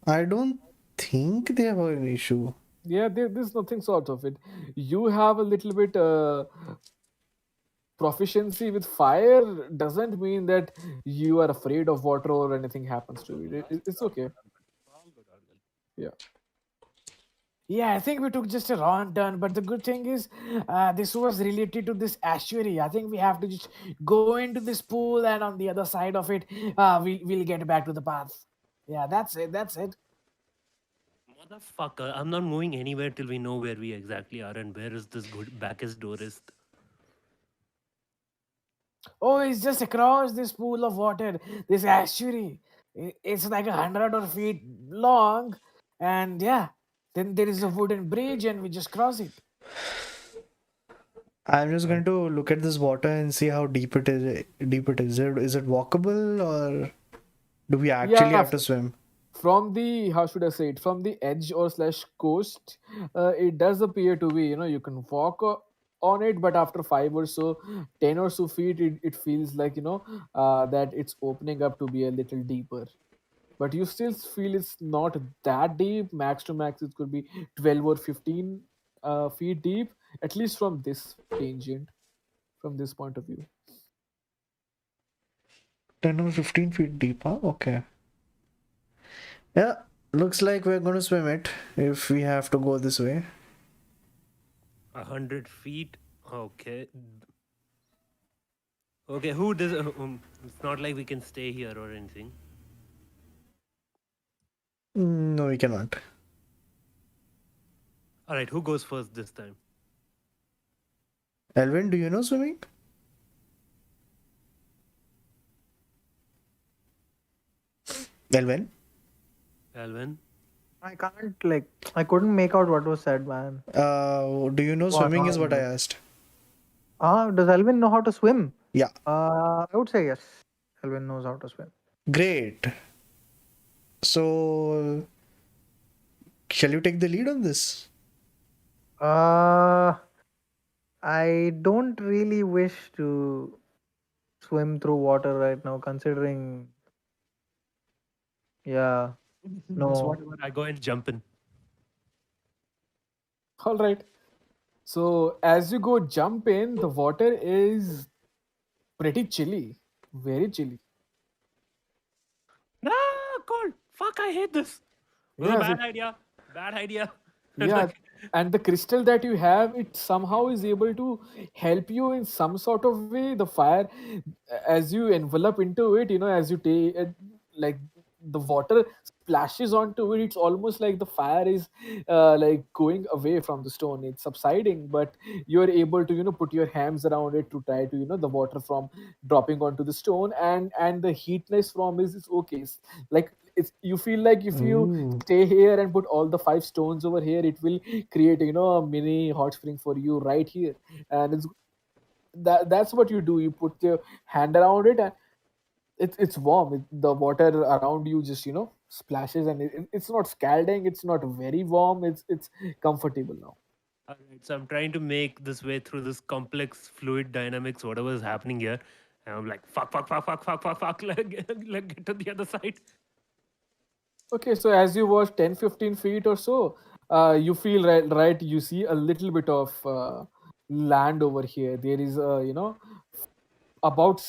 I don't think they have an issue. Yeah, there's nothing sort of it. You have a little bit proficiency with fire doesn't mean that you are afraid of water or anything happens to you. It's okay. Yeah. Yeah, I think we took just a wrong turn, but the good thing is, this was related to this estuary. I think we have to just go into this pool, and on the other side of it, we'll get back to the path. Yeah, that's it. That's it. Motherfucker, I'm not moving anywhere till we know where we exactly are and where is this good backest door is. Oh, it's just across this pool of water, this estuary. It's like 100 feet long, and yeah, then there is a wooden bridge, and we just cross it. I'm just Right. going to look at this water and see how deep it is. Deep it is. Is it walkable or do we actually Yeah, have to swim? from the, how should I say it, from the edge or slash coast, it does appear to be, you can walk on it, but after 5 or so, 10 or so feet, it feels like, that it's opening up to be a little deeper. But you still feel it's not that deep. Max to max, it could be 12 or 15 feet deep, at least from this tangent, from this point of view. 10 or 15 feet deep, huh? Okay. Yeah, looks like we're going to swim it if we have to go this way. 100 feet. Okay. Okay, who does it's not like we can stay here or anything. No, we cannot. Alright, who goes first this time? Elwyn, do you know swimming? Elwyn? Alvin? I can't like I couldn't make out what was said, man. Do you know What? swimming is What? what I asked. Does Elvin know how to swim? Yeah. I would say yes. Elvin knows how to swim. Great. So, shall you take the lead on this? Uh, I don't really wish to swim through water right now, considering. Yeah, Just no. whatever. I go and jump in. All right. So as you go jump in, the water is pretty chilly, very chilly. Ah, cold. Fuck, I hate this. It was a Yes, bad idea. Bad idea. yeah, and the crystal that you have, it somehow is able to help you in some sort of way. The fire, as you envelop into it, as you take it, like the water splashes onto it, it's almost like the fire is like going away from the stone. It's subsiding, but you're able to put your hands around it to try to the water from dropping onto the stone, and the heatness from is okay. Like it's, you feel like if you Ooh. stay here and put all the 5 stones over here, it will create a mini hot spring for you right here. And that's what you do. You put your hand around it, and it's warm. The water around you just splashes, and it's not scalding, it's not very warm, it's comfortable now. Alright, so I'm trying to make this way through this complex fluid dynamics, whatever is happening here. And I'm like, fuck, fuck, fuck, fuck, fuck, fuck, fuck. Like, get to the other side. Okay, so as you watch 10-15 feet or so, you feel right, you see a little bit of land over here. There is a about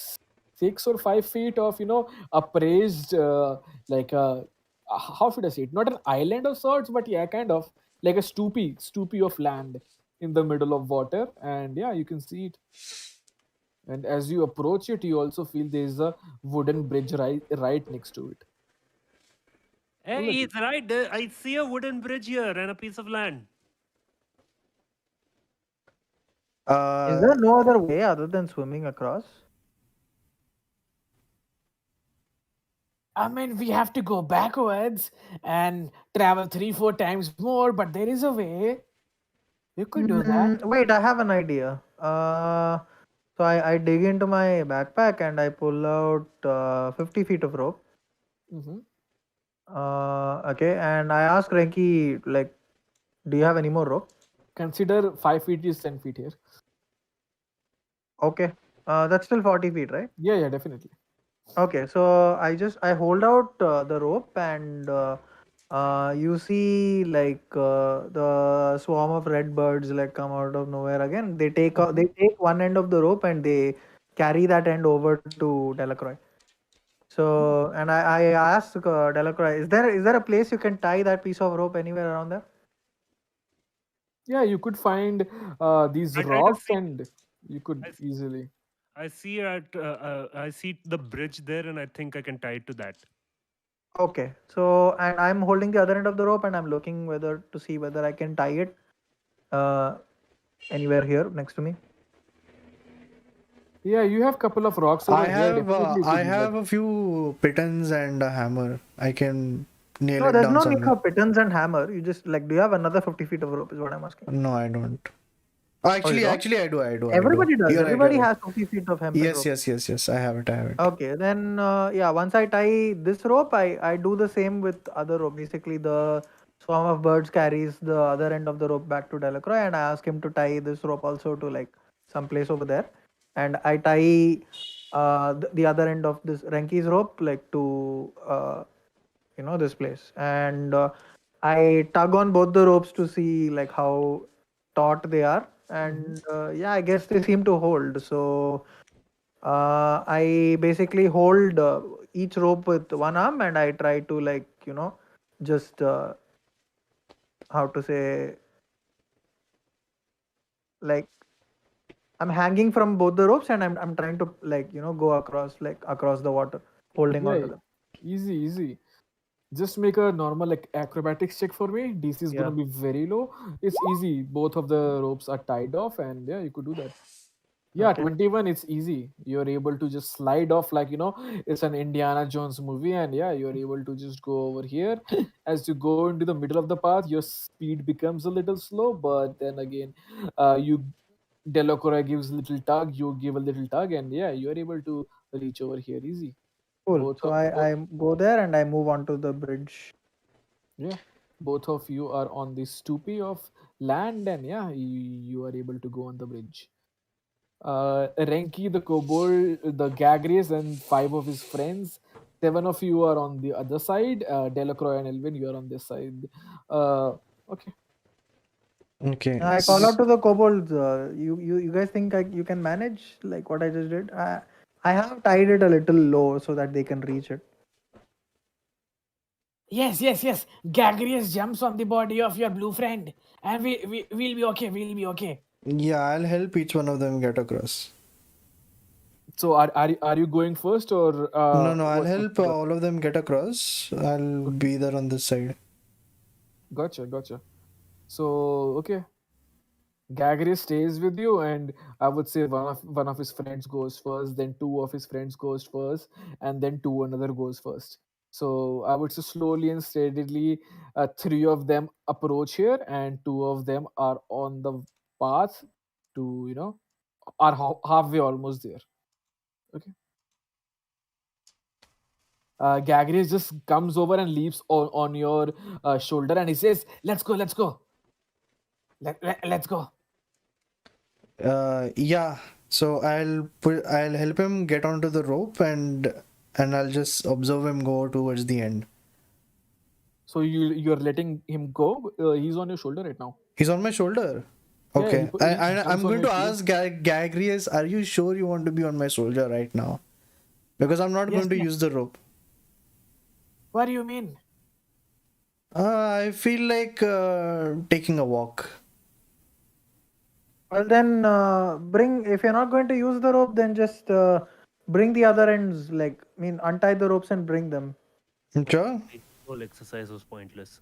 6 or 5 feet of upraised, like a, how should I say it, not an island of sorts, but yeah, kind of like a stoopy of land in the middle of water. And yeah, you can see it. And as you approach it, you also feel there's a wooden bridge right next to it. Hey, Look, he's right. There. I see a wooden bridge here and a piece of land. Is Uh, there no other way other than swimming across? I mean, we have to go backwards and travel 3-4 times more, but there is a way. You could do that. Wait, I have an idea. So I dig into my backpack and I pull out 50 feet of rope. hmm Okay, and I ask Renki, like, do you have any more rope? consider 5 feet is 10 feet here. Okay, that's still 40 feet, right? Yeah, yeah, definitely. Okay, so I hold out the rope, and you see like the swarm of red birds like come out of nowhere again. They Mhm. take one end of the rope and they carry that end over to Delacroix. So and I asked Delacroix, is there a place you can tie that piece of rope anywhere around there? Yeah, you could find these I just rocks see. and you could I, s- easily. I see the bridge there, and I think I can tie it to that. Okay, so and I'm holding the other end of the rope and I'm looking whether to see whether I can tie it uh, anywhere here next to me. Yeah, you have couple of rocks over here. Definitely you I could use that. have a few pitons and a hammer. I can nail No, it there's down no need somewhere. for pitons and hammer. You just like, do you have another 50 feet of rope? Is what I'm asking. No, I don't. Oh, you don't? Actually, I do. Everybody does. You're right, you're Everybody right. has 50 feet of hempen Yes, rope. yes, yes, yes. I have it. Okay, then yeah, once I tie this rope, I do the same with other rope. Basically, the swarm of birds carries the other end of the rope back to Delacroix, and I ask him to tie this rope also to like some place over there, and I tie the other end of this Renki's rope like to this place, and I tug on both the ropes to see like how taut they are, Mhm. and yeah, I guess they seem to hold. So I basically hold each rope with one arm, and I try to like just how to say, like, I'm hanging from both the ropes, and I'm trying to like go across the water, holding on Yeah, to them. easy, easy. Just make a normal like acrobatics check for me. DC is gonna Yeah. be very low. It's easy. Both of the ropes are tied off, and yeah, you could do that. Yeah, Okay. 21, it's easy. You're able to just slide off like, it's an Indiana Jones movie, and yeah, you're able to just go over here. As you go into the middle of the path, your speed becomes a little slow, but then again, you Delacroix gives a little tug, you give a little tug, and yeah, you're able to reach over here easy. Cool. Both So of both I go there and I move on to the bridge. Yeah, both of you are on the stoopy of land, and yeah, you are able to go on the bridge. Renki, the kobold, the Gagreus, and five of his friends. Seven of you are on the other side. Delacroix and Elwyn, you are on this side. Uh, okay. Okay. I call out to the kobolds. You guys think you can manage like what I just did? I have tied it a little low so that they can reach it. Yes, yes, yes. Gagreus jumps on the body of your blue friend, and we'll be okay. We'll be okay. Yeah, I'll help each one of them get across. So are you going first or No, I'll what's help the all of them get across. I'll okay? be there on this side. Gotcha, gotcha. So okay, Gagry stays with you, and I would say one of his friends goes first, then two of his friends goes first, and then two another goes first. So I would say slowly and steadily, three of them approach here, and two of them are on the path to are halfway almost there. Okay. Gagry just comes over and leaps on your shoulder, and he says, "Let's go, let's go, let's go." Yeah. So I'll help him get onto the rope and I'll just observe him go towards the end. So you're letting him go. He's on your shoulder right now. He's on my shoulder. Yeah, Okay. he jumps I'm on going your to shoulder. ask Gagreus, are you sure you want to be on my shoulder right now? Because I'm not Yes, going to yes. use the rope. What do you mean? I feel like taking a walk. Well, then bring. If you're not going to use the rope, then just bring the other ends. Like, I mean, untie the ropes and bring them. Sure. The whole exercise was pointless.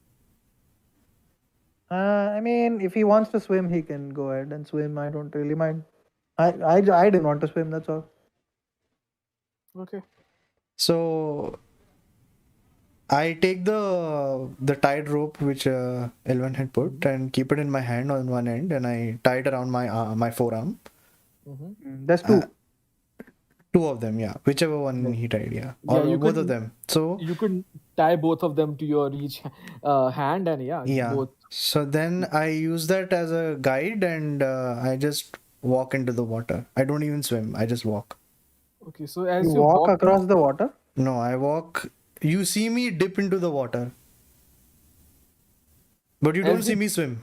I mean, if he wants to swim, he can go ahead and swim. I don't really mind. I didn't want to swim. That's all. Okay. So I take the tied rope which Elvin had put Mm-hmm. and keep it in my hand on one end, and I tie it around my forearm. Mm-hmm. That's Uh, two. two of them, yeah, whichever one Yeah. he tied, yeah, Yeah, or both of them. So you could tie both of them to your each hand, and yeah, yeah, both. so then I use that as a guide, and I just walk into the water. I don't even swim. I just walk. Okay, so You as you walk walk in, across the water. No, I walk. You see me dip into the water, but you don't as see you me swim.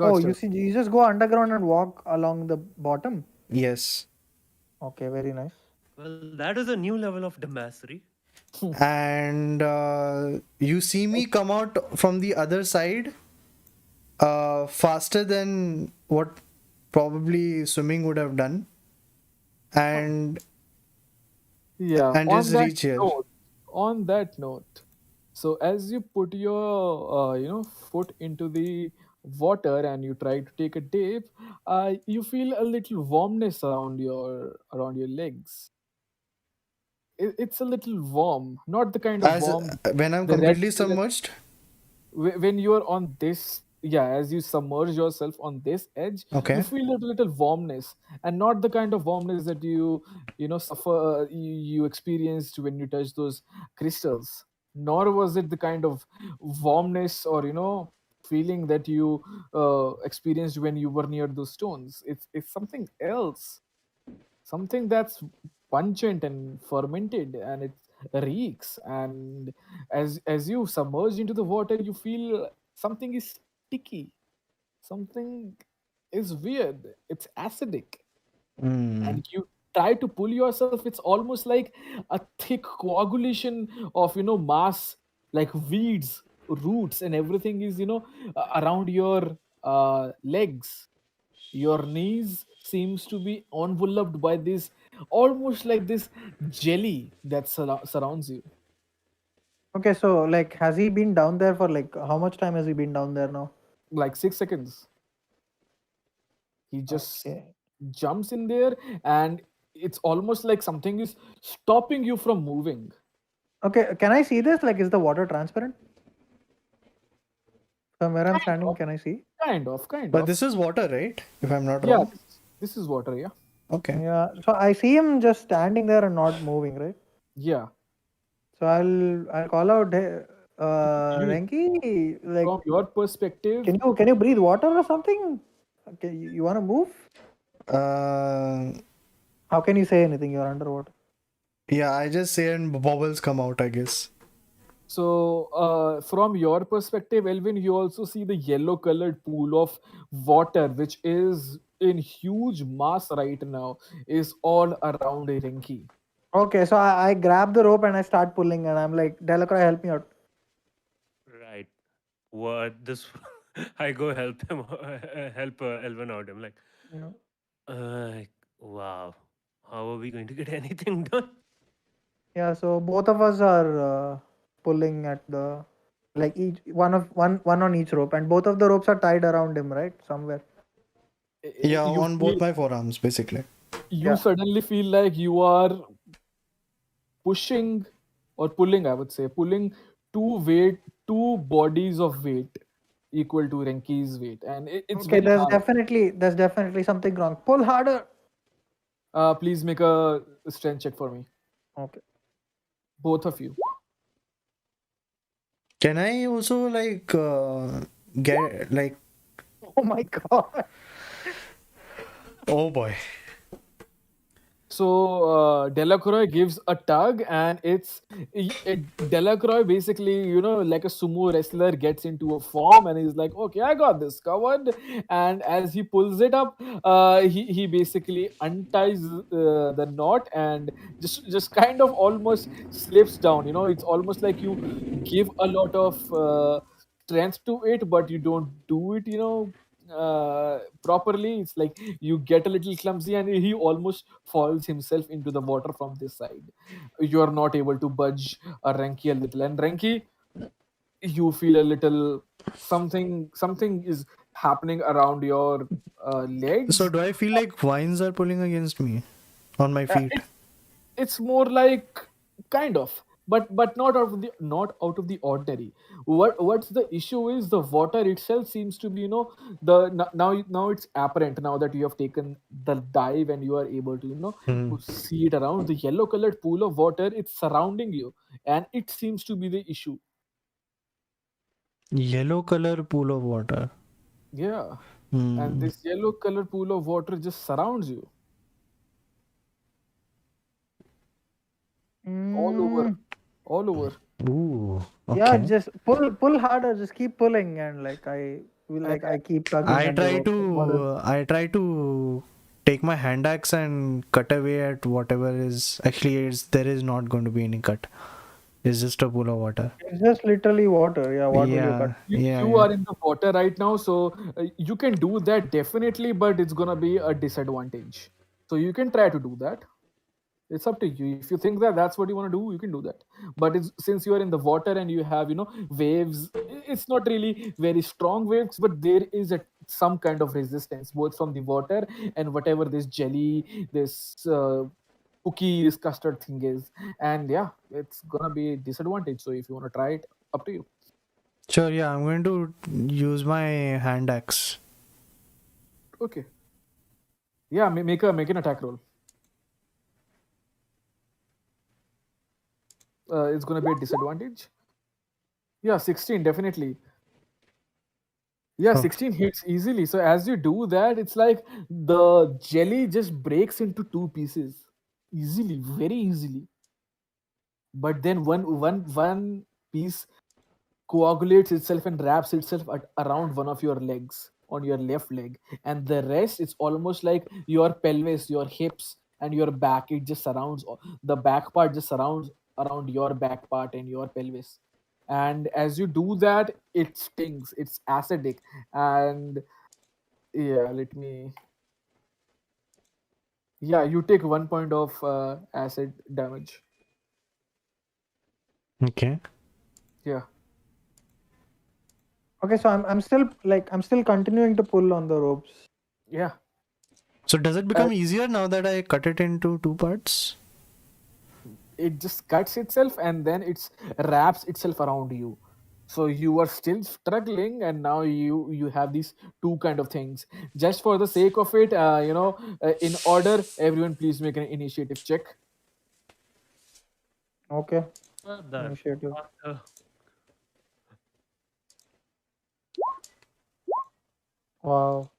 Oh, you gotcha. see, you just go underground and walk along the bottom. Yes. Okay, very nice. Well, that is a new level of mastery. And you see me come out from the other side faster than what probably swimming would have done, and Yeah, just reach here. on that note, so as you put your foot into the water and you try to take a dip, you feel a little warmness around your legs. It's a little warm, not the kind of As warm, when I'm the red completely flag submerged. when you are on this, yeah, as you submerge yourself on this edge, you Okay. feel a little warmness, and not the kind of warmness that you experienced when you touch those crystals, nor was it the kind of warmness or feeling that you experienced when you were near those stones. It's something else, something that's pungent and fermented, and it reeks. And as you submerge into the water, you feel something is sticky, something is weird, it's acidic, Hmm. and you try to pull yourself. It's almost like a thick coagulation of mass, like weeds, roots, and everything is around your legs. Your knees seems to be enveloped by this, almost like this jelly that surrounds you. Okay, so like, has he been down there for like how much time has he been down there now? Like 6 seconds, he just Okay. jumps in there, and it's almost like something is stopping you from moving. Okay, can I see this? Like, is the water transparent? From where I'm Kind standing, of, can I see? kind But of. this is water, right? If I'm not Yeah, wrong. this is water. Yeah, Okay. Yeah. So I see him just standing there and not moving, right? yeah. So I'll call out, hey, You, Renki, like, from your perspective, can you breathe water or something? Okay, you want to move? Uh, How can you say anything? You're underwater. yeah, I just say and bubbles come out, I guess. so from your perspective, Elvin, you also see the yellow colored pool of water, which is in huge mass right now, is all around Renki. Okay, so I grab the rope and I start pulling, and I'm like, Delacroix, help me out. Right. What this? I go help him, help Elwyn out. I'm like, You know. uh, wow. How are we going to get anything done? Yeah. So both of us are pulling at the, like, each one on each rope, and both of the ropes are tied around him, right? Somewhere. Yeah, You on both feel, my forearms, basically. you Yeah. suddenly feel like you are pushing or pulling, I would say, pulling two bodies of weight equal to Renki's weight, and it's Okay. very hard. There's definitely something wrong. Pull harder. Please make a strength check for me, Okay. both of you. Can I also get like, Oh my god. oh boy. So Delacroix gives a tug, and Delacroix basically, like a sumo wrestler, gets into a form, and he's like, "Okay, I got this covered." And as he pulls it up, he basically unties the knot and just kind of almost slips down. It's almost like you give a lot of strength to it, but you don't do it. Properly. It's like you get a little clumsy, and he almost falls himself into the water from this side. You are not able to budge Renki a little, and Renki, you feel a little something is happening around your So legs. do I feel like vines are pulling against me on my uh, feet? it's it's more like kind of, but not out of the ordinary. What's the issue is the water itself seems to be, now it's apparent, now that you have taken the dive and you are able to Hmm. see it around. The yellow colored pool of water, it's surrounding you, and it seems to be the issue. Yellow color pool of water. Yeah, and Hmm. this yellow colored pool of water just surrounds you. all over, Mm, all over. Ooh, yeah, okay. just pull harder. Just keep pulling, and And I keep tugging at the rope. Like, what is? I try to take my hand axe and cut away at whatever is actually there is not going to be any cut. It's just a pool of water. It's just literally water. Yeah, what will you cut? Yeah, yeah, you yeah. are in the water right now, so you can do that definitely, but it's gonna be a disadvantage. So you can try to do that. It's up to you. If you think that that's what you want to do, you can do that. But it's, since you are in the water and you have waves, it's not really very strong waves, but there is some kind of resistance both from the water and whatever this jelly, this cookie, this custard thing is. And yeah, it's gonna be a disadvantage. So if you want to try it, up to you. Sure, yeah, I'm going to use my hand axe. Okay. Yeah, make an attack roll. It's gonna be a disadvantage. Yeah, 16 definitely. Yeah, Oh, 16 hits easily. So as you do that, it's like the jelly just breaks into two pieces easily, very easily. But then one piece coagulates itself and wraps itself around one of your legs on your left leg, and the rest it's almost like your pelvis, your hips, and your back. It just surrounds the back part, just surrounds around your back part and your pelvis. And as you do that, it stings. It's acidic, and yeah, let me. Yeah, you take 1 point of acid damage. okay. Yeah, Okay, so I'm still continuing to pull on the ropes. yeah. So does it Uh, become easier now that I cut it into two parts? it just cuts itself and then it's wraps itself around you. So you are still struggling, and now you have these two kind of things. Just for the sake of it, in order, everyone please make an initiative check. Okay, That initiative. faster. Wow,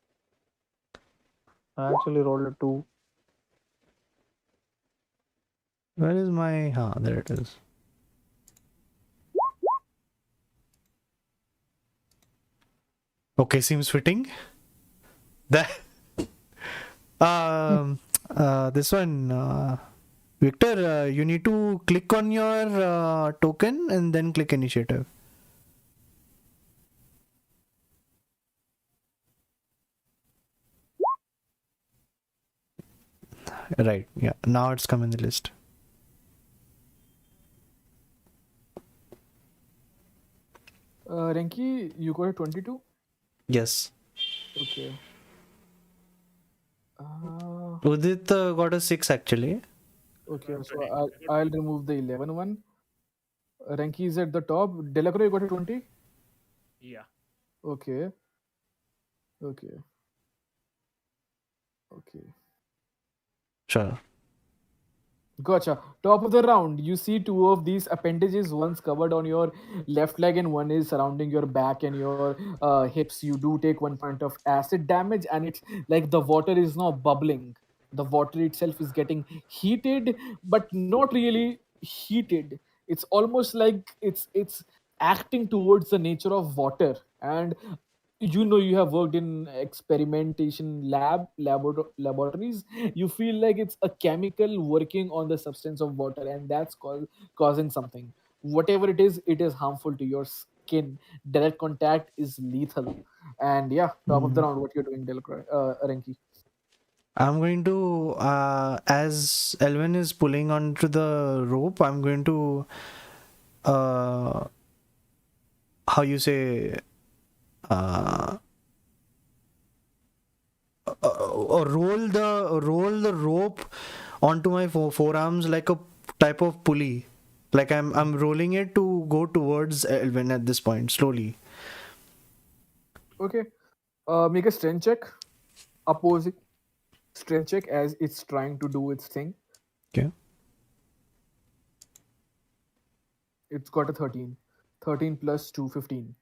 I actually rolled a 2. Where is my... there it is. Okay, seems fitting. That this one, Victor, you need to click on your token and then click initiative. Right, yeah. Now it's come in the list. Renki, you got a 22. Yes. Okay. Udit got a 6 actually. Okay, so 22. I'll remove the 11 one. Renki is at the top. Delacroix, you got a 20. Yeah. Okay, okay, okay. Sure. Gotcha. Top of the round, you see two of these appendages. One's covered on your left leg, and one is surrounding your back and your hips. You do take 1 point of acid damage, and it's like the water is now bubbling. The water itself is getting heated, but not really heated. It's almost like it's acting towards the nature of water. And you have worked in experimentation laboratories. You feel like it's a chemical working on the substance of water, and that's causing something. Whatever it is harmful to your skin. Direct contact is lethal. And yeah, top of the Mm. round, what you're doing, Delacroix, Renki. I'm going to, as Elwyn is pulling onto the rope, I'm going to, how you say, uh, roll the rope onto my forearms like a type of pulley. Like I'm rolling it to go towards Elwyn at this point slowly. Okay, make a strength check. Opposing strength check as it's trying to do its thing. Okay. It's got a 13. 13 plus 2, 15.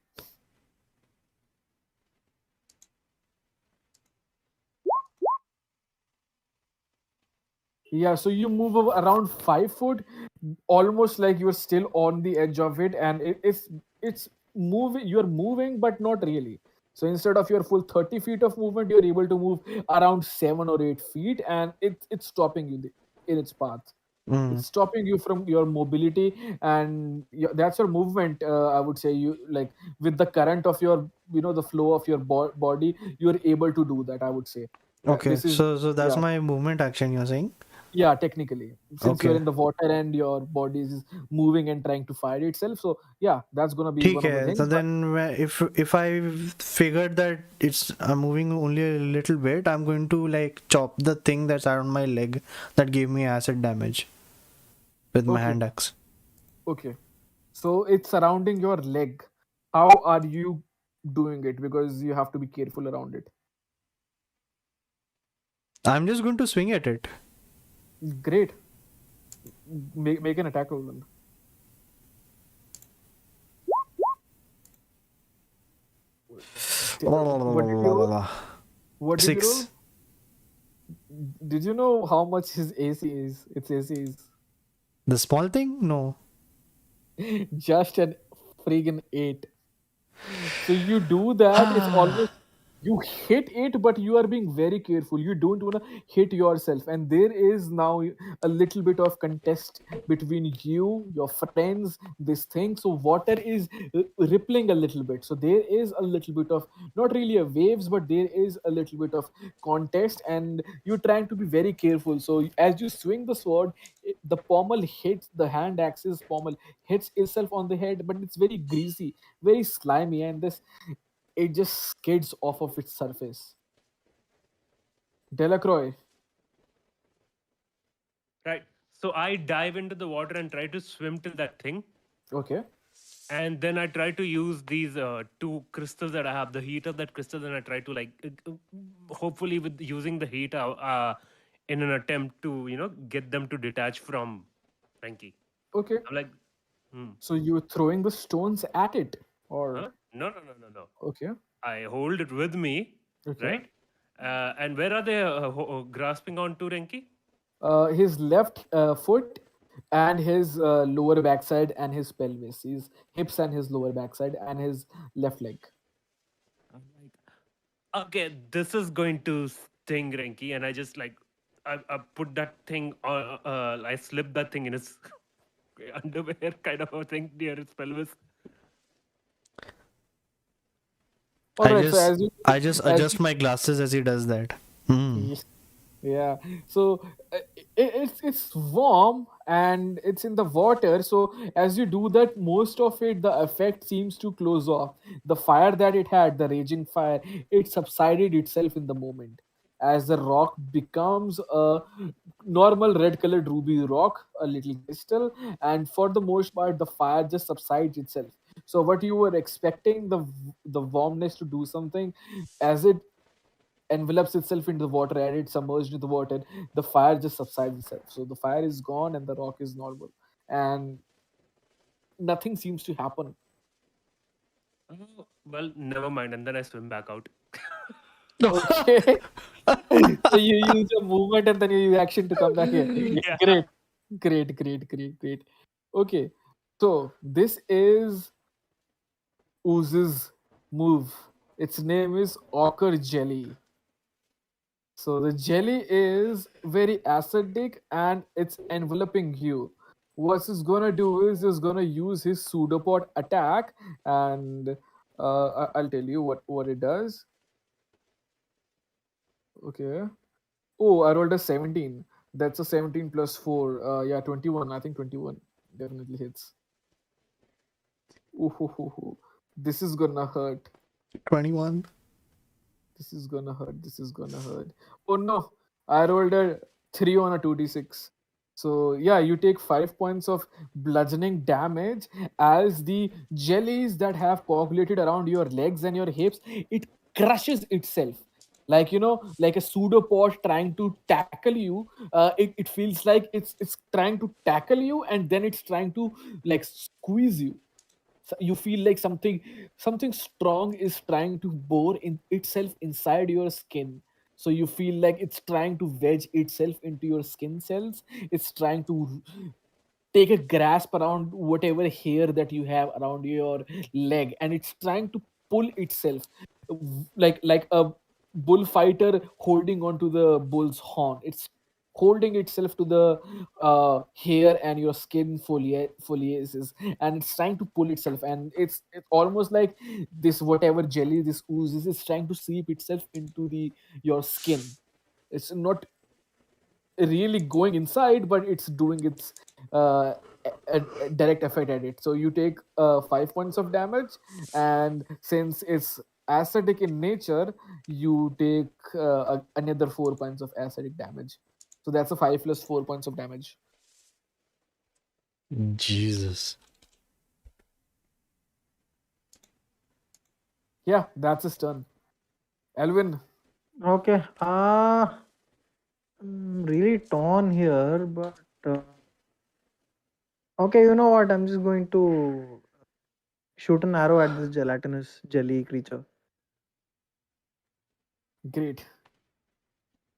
Yeah, so you move around 5 foot, almost like you're still on the edge of it, and it's moving. You're moving, but not really. So instead of your full 30 feet of movement, you're able to move around 7 or 8 feet, and it's stopping you in its path. Mm. It's stopping you from your mobility, and that's your movement. I would say you like with the current of your, the flow of your body, you're able to do that. I would say Okay, this is so that's yeah. my movement action you're saying? Yeah, technically, since you're Okay. in the water and your body is moving and trying to fight itself, so yeah, that's gonna be ठीक one of the है, so things. But then if I figured that it's I'm moving only a little bit, I'm going to like chop the thing that's around my leg that gave me acid damage with my okay, hand axe. okay, so it's surrounding your leg. How are you doing it? Because you have to be careful around it. I'm just going to swing at it. Great, make an attack roll then. What did you roll? What did you roll? Six. Did you know how much his AC is? Its AC is The small thing? No. just an friggin' 8. So you do that, it's almost you hit it, but you are being very careful. You don't want to hit yourself, and there is now a little bit of contest between you, your friends, this thing. So water is rippling a little bit. So there is a little bit of, not really a waves, but there is a little bit of contest, and you're trying to be very careful. So as you swing the sword, the pommel hits the hand axe's pommel hits itself on the head, but it's very greasy, very slimy, and this it just skids off of its surface. Delacroix. Right. So I dive into the water and try to swim till that thing. Okay. And then I try to use these two crystals that I have, the heat of that crystal, and I try to hopefully with using the heat in an attempt to get them to detach from Renki. Okay. I'm like, hmm, So you're throwing the stones at it, or huh? No, no, no, no, no. okay, I hold it with me, okay. right? And where are they grasping onto Renki? His left foot and his lower backside and his pelvis, his hips and his lower backside and his left leg. I'm like, okay, this is going to sting Renki, and I just I put that thing on. I slip that thing in his underwear, kind of a thing near his pelvis. All I right. So just I just as you adjust my glasses as he does that. Hmm. Yes. Yeah. So it's warm and it's in the water. So as you do that, most of it, the effect seems to close off. The fire that it had, the raging fire, it subsided itself in the moment. As the rock becomes a normal red colored ruby rock, a little crystal, and for the most part, the fire just subsides itself. So what you were expecting, the warmness to do something, as it envelops itself into the water and it's submerged in the water, the fire just subsides itself. So the fire is gone and the rock is normal. And nothing seems to happen. Oh, well, never mind. And then I swim back out. Okay. So you use your movement and then you use action to come back here. Yeah. Great. Great. Okay. So this is Ooze's move. Its name is Ochre Jelly. So the jelly is very acidic and it's enveloping you. What he's gonna do is he's gonna use his pseudopod attack, and I'll tell you what it does. Okay. Oh, I rolled a 17. That's a 17 plus 4. Yeah, 21. I think 21 definitely hits. Ooh, hoo, hoo, hoo. This is gonna hurt. 21. This is gonna hurt. This is gonna hurt. Oh no! I rolled a 3 on a 2d6. So yeah, you take 5 points of bludgeoning damage as the jellies that have coagulated around your legs and your hips, it crushes itself. Like like a pseudopod trying to tackle you. It feels like it's trying to tackle you and then it's trying to like squeeze you. You feel like something strong is trying to bore in itself inside your skin. So you feel like it's trying to wedge itself into your skin cells. It's trying to take a grasp around whatever hair that you have around your leg, and it's trying to pull itself, like a bullfighter holding onto the bull's horn. It's holding itself to the hair and your skin foliaces, and it's trying to pull itself, and it's almost like this whatever jelly this oozes is trying to seep itself into the your skin. It's not really going inside, but it's doing its uh, a direct effect at it. So you take 5 points of damage, and since it's acidic in nature, you take another 4 points of acidic damage. So that's a 5 plus 4 points of damage. Jesus. Yeah, that's his turn. Elwyn, Okay. I'm really torn here, but okay, you know what? I'm just going to shoot an arrow at this gelatinous jelly creature. great.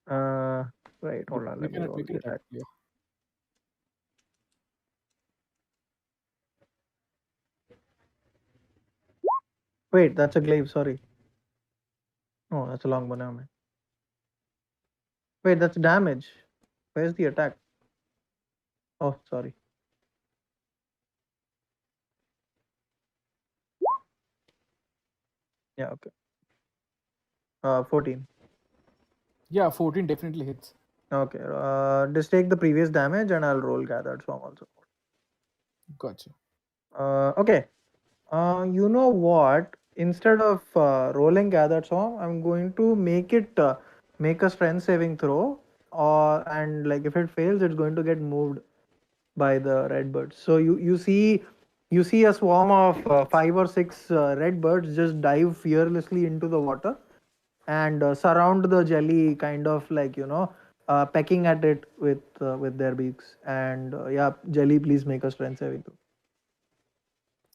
Uh, right. We, Hold on. we Let me can roll we the can attack. attack. Yeah, Wait, that's a glaive. Sorry. Oh, that's a long bow. Never mind. Wait, that's damage. Where's the attack? Oh, sorry. Yeah. Okay. 14. yeah. 14 definitely hits. Okay. Just take the previous damage, and I'll roll gathered swarm also. Gotcha. Okay. You know what? Instead of rolling gathered swarm, I'm going to make a strength saving throw, or and like if it fails, it's going to get moved by the red birds. So you see a swarm of 5 or 6 red birds just dive fearlessly into the water and surround the jelly, kind of like pecking at it with their beaks. And yeah, jelly, please make a strength saving throw.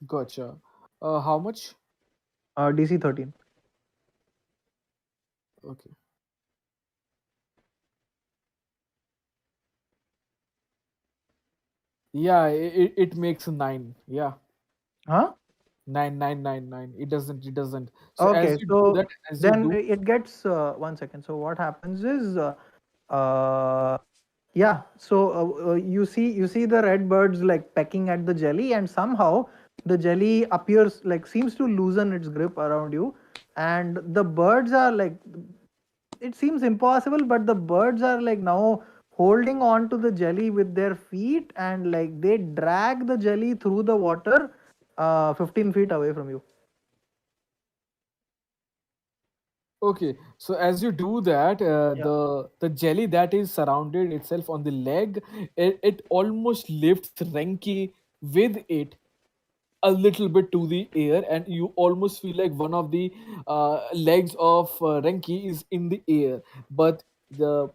Gotcha. How much? DC 13. Okay. Yeah, it makes a 9. Yeah. Huh? 9999. It doesn't. So as Okay, you do so that, as you then do. it gets 1 second. So what happens is, uh, yeah. So you see the red birds like pecking at the jelly, and somehow the jelly appears like seems to loosen its grip around you, and the birds are like, it seems impossible, but the birds are like now holding on to the jelly with their feet, and like they drag the jelly through the water 15 feet away from you. Okay, so as you do that, Yeah. the jelly that is surrounded itself on the leg, it almost lifts Renki with it a little bit to the air, and you almost feel like one of the legs of Renki is in the air, but the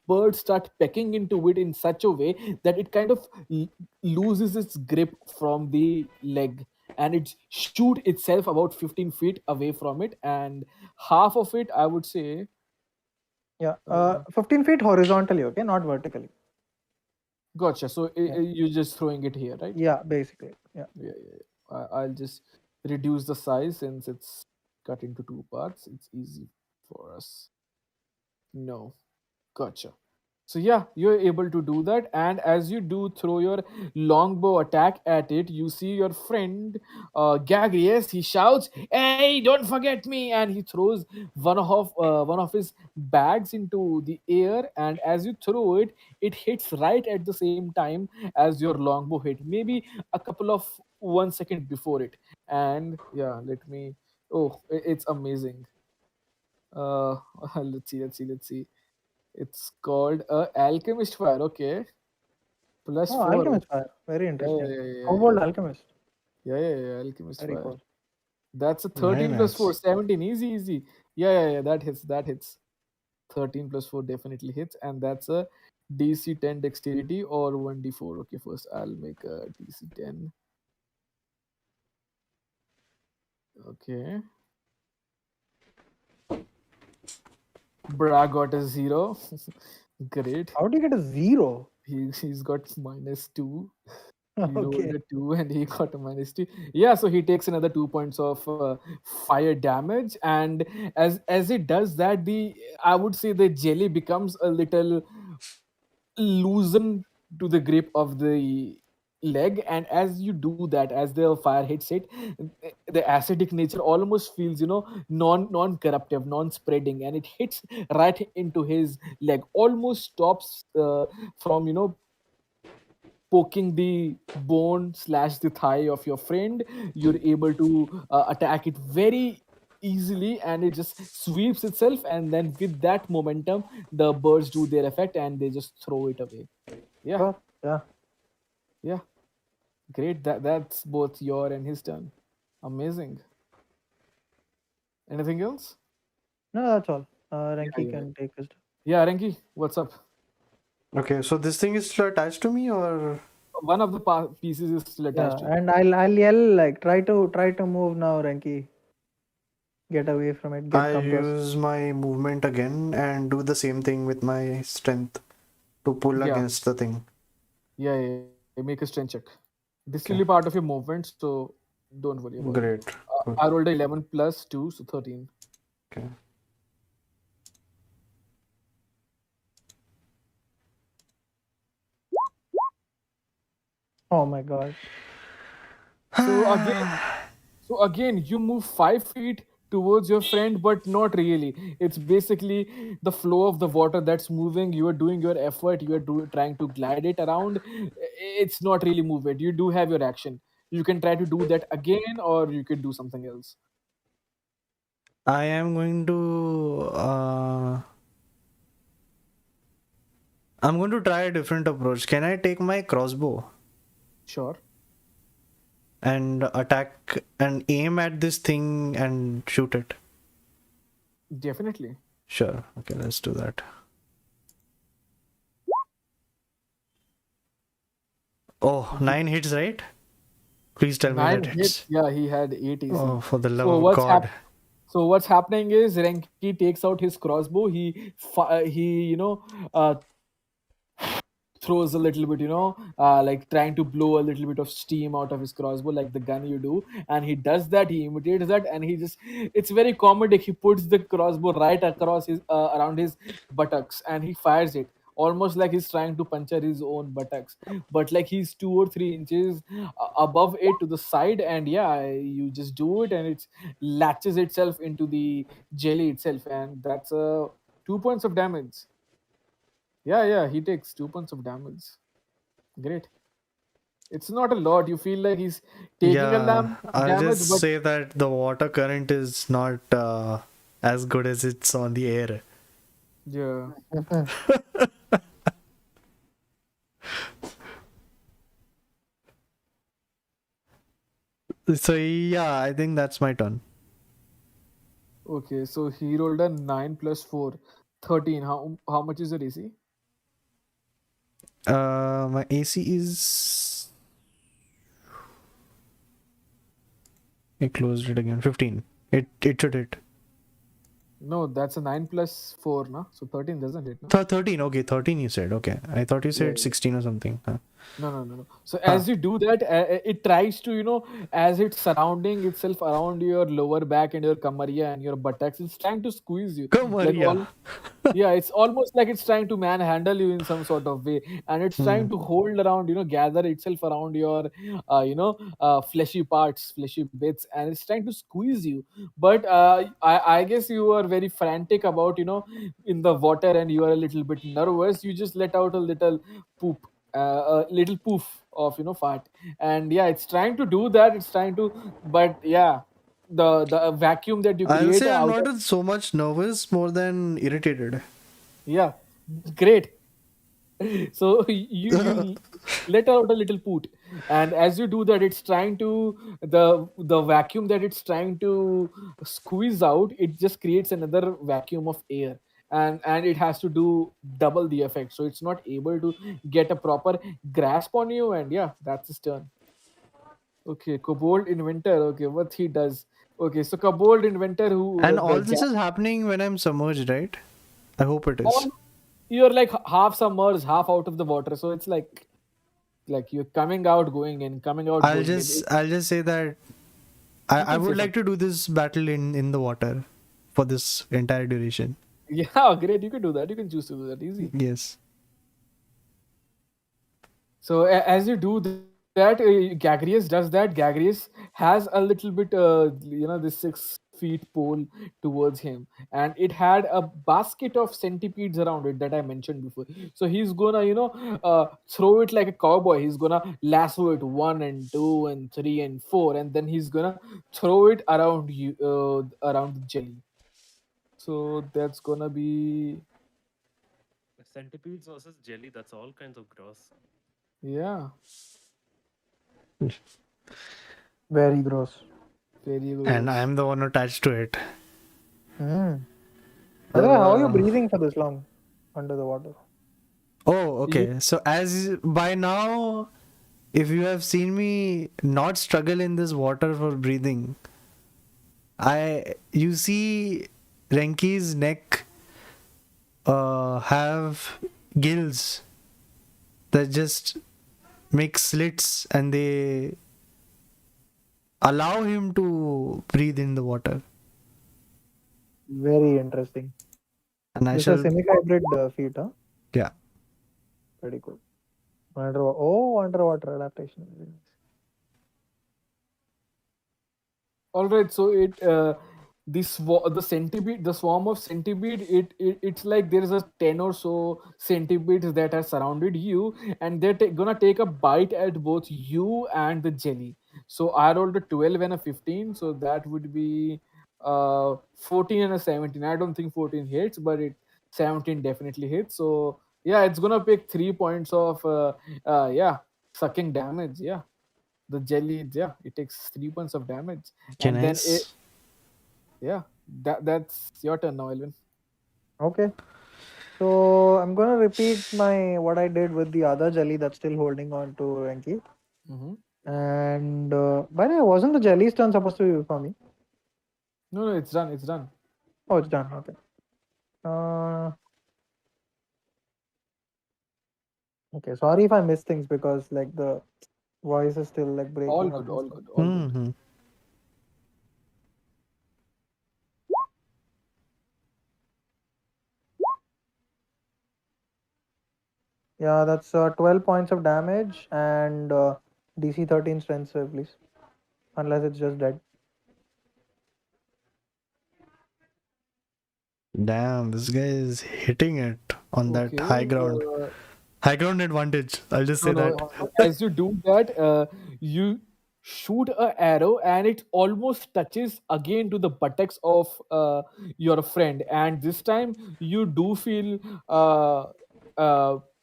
bird start pecking into it in such a way that it kind of loses its grip from the leg, and it shoot itself about 15 feet away from it, and half of it, I would say. Yeah, uh, 15 feet horizontally, okay, not vertically. Gotcha. So Yeah, you're just throwing it here, right? yeah, basically. Yeah. Yeah. I'll just reduce the size since it's cut into two parts. It's easy for us. No. Gotcha. So yeah, you're able to do that, and as you do throw your longbow attack at it, you see your friend Gagreus. He shouts, "Hey, don't forget me!" And he throws one of his bags into the air. And as you throw it, it hits right at the same time as your longbow hit, maybe a couple of 1 second before it. And yeah, let me. Oh, it's amazing. Uh, let's see. It's called Alchemist Fire. Okay, plus Oh, four. alchemist fire. Very Yeah, yeah, interesting. yeah, yeah, yeah, Kobold yeah. alchemist. Yeah. Alchemist Very Fire. cool. That's a Very 13 plus 4, nice. 17. Easy. Yeah. That hits. That hits. 13 plus 4 definitely hits, and that's a DC 10 dexterity or 1d4. Okay, first I'll make a DC 10. Okay. Bra got a 0. Great. How do you get a 0? He's got -2. He rolled Okay. a 2 and he got a -2. Yeah, so he takes another 2 points of fire damage, and as it does that, the I would say the jelly becomes a little loosen to the grip of the leg, and as you do that, as the fire hits it, the acidic nature almost feels, non corruptive, non spreading, and it hits right into his leg, almost stops from poking the bone slash the thigh of your friend. You're able to attack it very easily, and it just sweeps itself, and then with that momentum the birds do their effect and they just throw it away. Yeah, Sure. Yeah. yeah, great. That's both your and his turn. Amazing. Anything else? No, that's all. Yeah, Renki yeah, can take his turn. yeah. Renki, what's up? Okay, so this thing is still attached to me, or One of the pieces is still Yeah, attached to you. and I'll yell like try to move now, Renki. Get away from it. I Come to us. use my movement again and do the same thing with my strength to pull Yeah, against the thing. yeah, yeah. Make a strength check. This will be Okay, part of your movement, so don't worry about it. great. Good. I rolled a 11 plus 2, so 13. Okay. Oh my god. So again, you move 5 feet towards your friend, but not really. It's basically the flow of the water that's moving. You are doing your effort. You are trying to glide it around. It's not really movement. You do have your action. You can try to do that again, or you can do something else. I am going to I'm going to try a different approach. Can I take my crossbow Sure. and attack and aim at this thing and shoot it? Definitely. Sure. Okay, let's do that. Oh, 9 hits, right? Please tell me that 9 hits. hits. Yeah, he had 8 AC. Oh, for the love So of what's God. So what's happening is Renki takes out his crossbow. He throws a little bit, like trying to blow a little bit of steam out of his crossbow, like the gun you do. And he does that. He imitates that, and it's very comedic. He puts the crossbow right across his around his buttocks, and he fires it. Almost like he's trying to puncture his own buttocks, but like he's 2 or 3 inches above it to the side, and yeah, you just do it, and it latches itself into the jelly itself, and that's 2 points of damage. Yeah, yeah, he takes 2 points of damage. Great. It's not a lot. You feel like he's taking a Yeah, I'll damage, just but say that the water current is not as good as it's on the air. yeah. So yeah, I think that's my turn. Okay, so he rolled a 9 plus 4, 13. How much is your AC? My AC is. I closed it again. 15. It should hit. No, that's a 9 plus 4, no? So 13 doesn't hit, no? 13. Okay, 13 you said. Okay, I thought you Yeah, said yeah. 16 or something. Huh. No, no, no, no. So Huh. as you do that, it tries to, as it's surrounding itself around your lower back and your kamaria and your buttocks, it's trying to squeeze you. Come Like Maria. yeah, it's almost like it's trying to manhandle you in some sort of way, and it's trying to hold around, gather itself around your, fleshy parts, fleshy bits, and it's trying to squeeze you. But I guess you are very frantic about, in the water, and you are a little bit nervous. You just let out a little poop, a little poof of, fart, and yeah, it's trying to do that. It's trying to, but yeah, the vacuum that you I'll create say I'm out not of so much nervous, more than irritated. yeah, great. So you let out a little poot, and as you do that, it's trying to the vacuum that it's trying to squeeze out, it just creates another vacuum of air, and it has to do double the effect, so it's not able to get a proper grasp on you, and yeah, that's his turn. Okay, Kobold Inventor. Okay, what he does. Okay, so Kobold Inventor, who And all this is happening when I'm submerged, right? I hope it Or is. you're like half submerged, half out of the water. So it's like you're coming out, going in, coming out, I'll going in. just I'll just say that You I can say would like something. to do this battle in the water for this entire duration. Yeah, great. You can do that. You can choose to do that. Easy. Yes. So as you do that, Gagreus does that. Gagreus has a little bit, this 6 feet pole towards him, and it had a basket of centipedes around it that I mentioned before. So he's gonna, throw it like a cowboy. He's gonna lasso it one and two and three and four, and then he's gonna throw it around you, around the jelly. So that's gonna be, Centipedes versus jelly, that's all kinds of gross. yeah, Very gross. very And gross. I'm the one attached to it. Hmm. By the way, how are you Uh, breathing for this long under the water? oh, You okay. So as by now, if you have seen me not struggle in this water for breathing, you see Renki's neck have gills that just make slits and they allow him to breathe in the water. Very interesting. And I This is a shall, semi-hybrid feat, huh? yeah. Pretty cool. Underwater adaptation. Very nice. All right, so the centipede, the swarm of centipede, it's like there is a 10 or so centipedes that are surrounded you, and they're gonna take a bite at both you and the jelly. So I rolled a 12 and a 15, so that would be 14 and a 17. I don't think 14 hits, but 17 definitely hits. So yeah, it's gonna pick 3 points of yeah, sucking damage. Yeah, the jelly, yeah, it takes 3 points of damage. Okay, And then nice. yeah, that's your turn now, Elvin. Okay. So I'm gonna repeat my what I did with the other jelly that's still holding on to Renki. Hmm. And by the way, wasn't the jelly's turn supposed to be for me? No, it's done, it's done. Oh, it's done. Okay. Uh, okay. Sorry if I missed things because like the voice is still like All breaking up good, and all stuff. good, all good. Hmm. Yeah, that's 12 points of damage and DC 13 strength save, please. Unless it's just dead. Damn, this guy is hitting it on that Okay. high ground. High ground advantage. I'll just No, say no. that. As you do that, you shoot a arrow, and it almost touches again to the buttocks of your friend. And this time, you do feel,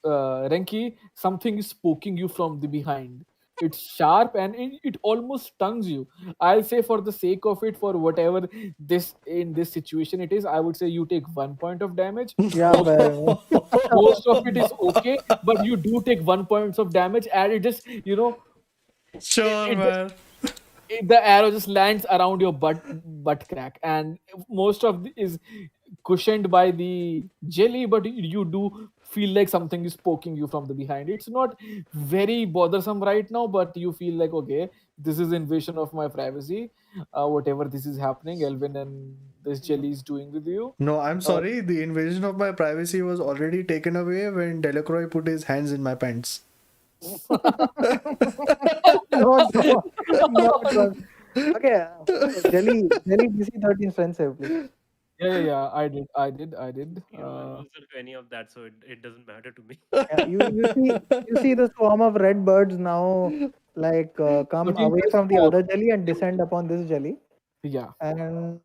Renki, something is poking you from the behind. It's sharp and it almost stings you. I'll say, for the sake of it, for whatever this in this situation it is, I would say you take 1 point of damage. Yeah, Most of fair enough. most of it is okay, but you do take 1 points of damage, and it just, it, Sure, it just man. the arrow just lands around your butt crack, and most of is cushioned by the jelly, but you do feel like something is poking you from the behind. It's not very bothersome right now, but you feel like, okay, this is invasion of my privacy. Whatever this is happening, Elvin and this jelly is doing with you. No, I'm uh, sorry. The invasion of my privacy was already taken away when Delacroix put his hands in my pants. No, no, no, it was. Okay, jelly DC 13 strength save, please. yeah, I did. You know, I'm loser to any of that, so it doesn't matter to me. Yeah, you see the swarm of red birds now like come 13 away plus from the 4. other jelly and descend upon this jelly. Yeah, And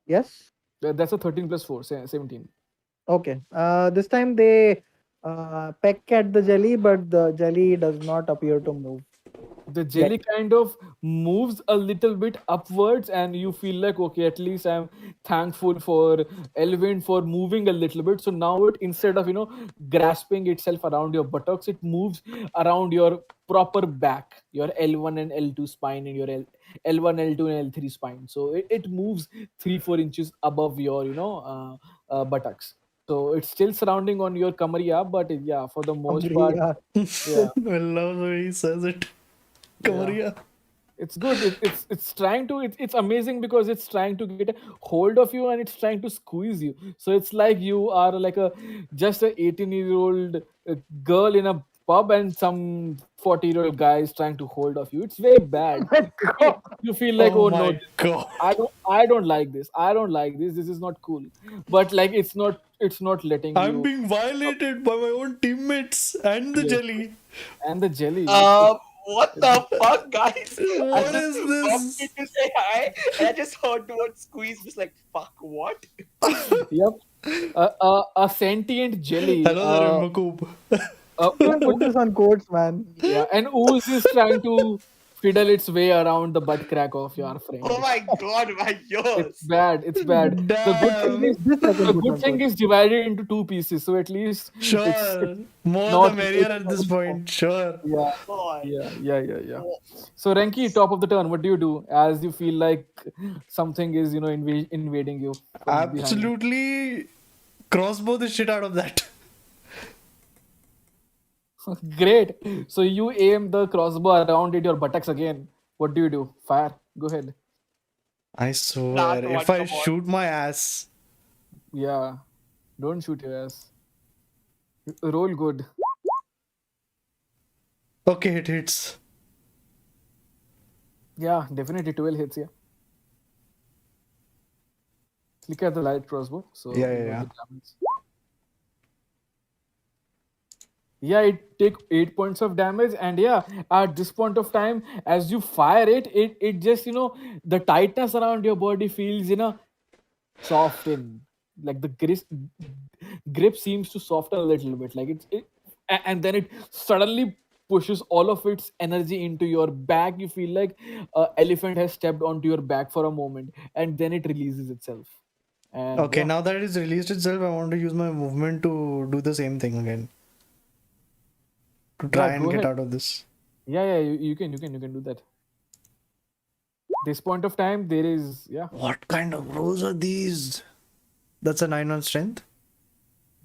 yes, that's a 13 plus 4, 17. okay. This time they peck at the jelly, but the jelly does not appear to move The yet. jelly kind of moves a little bit upwards, and you feel like, okay, at least I'm thankful for Elvin for moving a little bit. So now it, instead of grasping itself around your buttocks, it moves around your proper back, your L1 and L2 spine, and your L1, L2 and L3 spine. So it moves 3-4 inches above your buttocks. So it's still surrounding on your Kamaria, but yeah, for the most part, Hungry, yeah, I love the way he says it. Come yeah. here. It's good. It's trying to it's amazing because it's trying to get a hold of you and it's trying to squeeze you. So it's like you are like a just a 18-year-old girl in a pub and some 40-year-old guy is trying to hold of you. It's very bad. You feel like, Oh oh no, my god. I don't like this. I don't like this. This is not cool. But like it's not letting I'm you. being violated by my own teammates and the Yes. jelly. And the jelly. It's What the fuck, guys? I What just is popped in this? to say hi, and I just heard the word squeeze. Was like, fuck, what? yep. A sentient jelly. Hello there, Makoob. Don't put this on quotes, man. Yeah, and ooze is trying to fiddle its way around the butt crack of your friend. Oh my god, my It's ears! bad. It's bad. The good thing is Damn. This I can the put good on thing quotes. is divided into two pieces, so at least it's Sure. More the not. merrier at this point. Sure. Yeah, God. yeah. So Renki, top of the turn. What do you do as you feel like something is invading you from behind? Absolutely crossbow the shit out of that. Great. So you aim the crossbow around it your buttocks again. What do you do? Fire. Go ahead. I swear, Last one, if I come on. shoot my ass. Yeah. Don't shoot your ass. Roll good. Okay, it hits. Yeah, definitely 12 hits, yeah. Look at the light crossbow. So Yeah, you yeah, know yeah. the damage. Yeah, it take 8 points of damage, and yeah, at this point of time, as you fire it just the tightness around your body feels soften. Like the grip seems to soften a little bit. Like and then it suddenly pushes all of its energy into your back. You feel like elephant has stepped onto your back for a moment, and then it releases itself. And Okay, yeah, now that it's released itself, I want to use my movement to do the same thing again. To yeah, try and go get ahead. out of this. Yeah, you can do that. This point of time, there is What kind of rolls are these? That's a 9 on strength.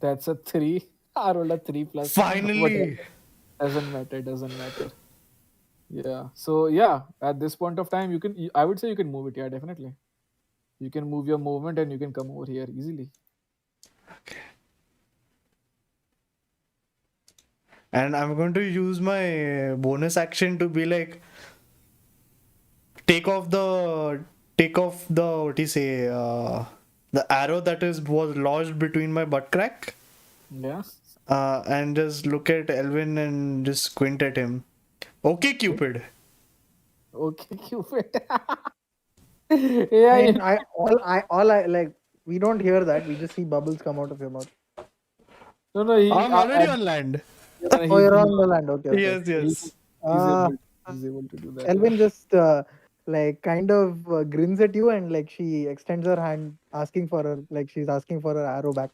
that's a 3. I rolled a 3 plus whatever. Finally! Doesn't matter. Yeah. So yeah, at this point of time, I would say you can move it. Yeah, definitely. You can move your movement and you can come over here easily. And I'm going to use my bonus action to be like, take off the what do you say, the arrow that was lodged between my butt crack, Yeah. and just look at Elwyn and just squint at him. Okay, Cupid. Okay, Cupid. I yeah, mean, all I like. We don't hear that. We just see bubbles come out of your mouth. No, he. I'm already on land. Yeah, Oh, you're on the land. Okay, okay. Yes, he's, yes. Uh, he's able to do that. Elvin just like kind of grins at you and like she extends her hand, asking for her, like she's asking for her arrow back.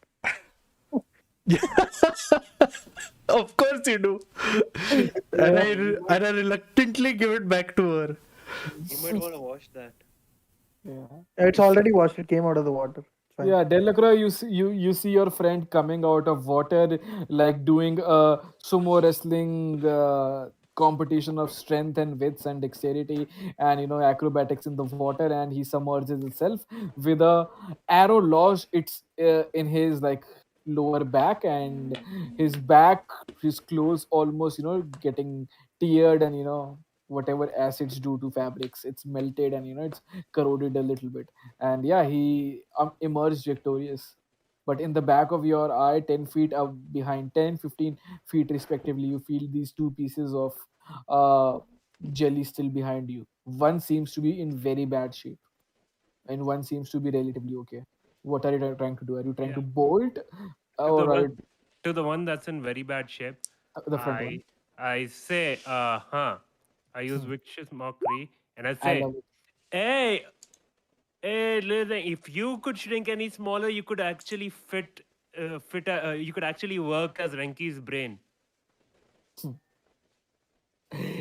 Of course you do. And I reluctantly give it back to her. You might want to watch that. Yeah. It's already washed. It came out of the water. It's fine. Yeah, Delacroix, you see your friend coming out of water, like doing a sumo wrestling competition of strength and wits and dexterity and acrobatics in the water, and he submerges himself with a arrow lodged it's in his like lower back, and his back, his clothes almost getting teared, and whatever acids do to fabrics, it's melted and it's corroded a little bit, and yeah, he emerged victorious. But in the back of your eye, 10 feet up behind, 10, 15 feet respectively, you feel these two pieces of uh, jelly still behind you. One seems to be in very bad shape, and one seems to be relatively okay. What are you trying to do? Are you trying to Yeah. bolt, To the or are one you to the one that's in very bad shape, the front one? I say, I use Hmm. vicious mockery, and I I say, love it. hey, hey, listen, if you could shrink any smaller, you could actually you could actually work as Renki's brain.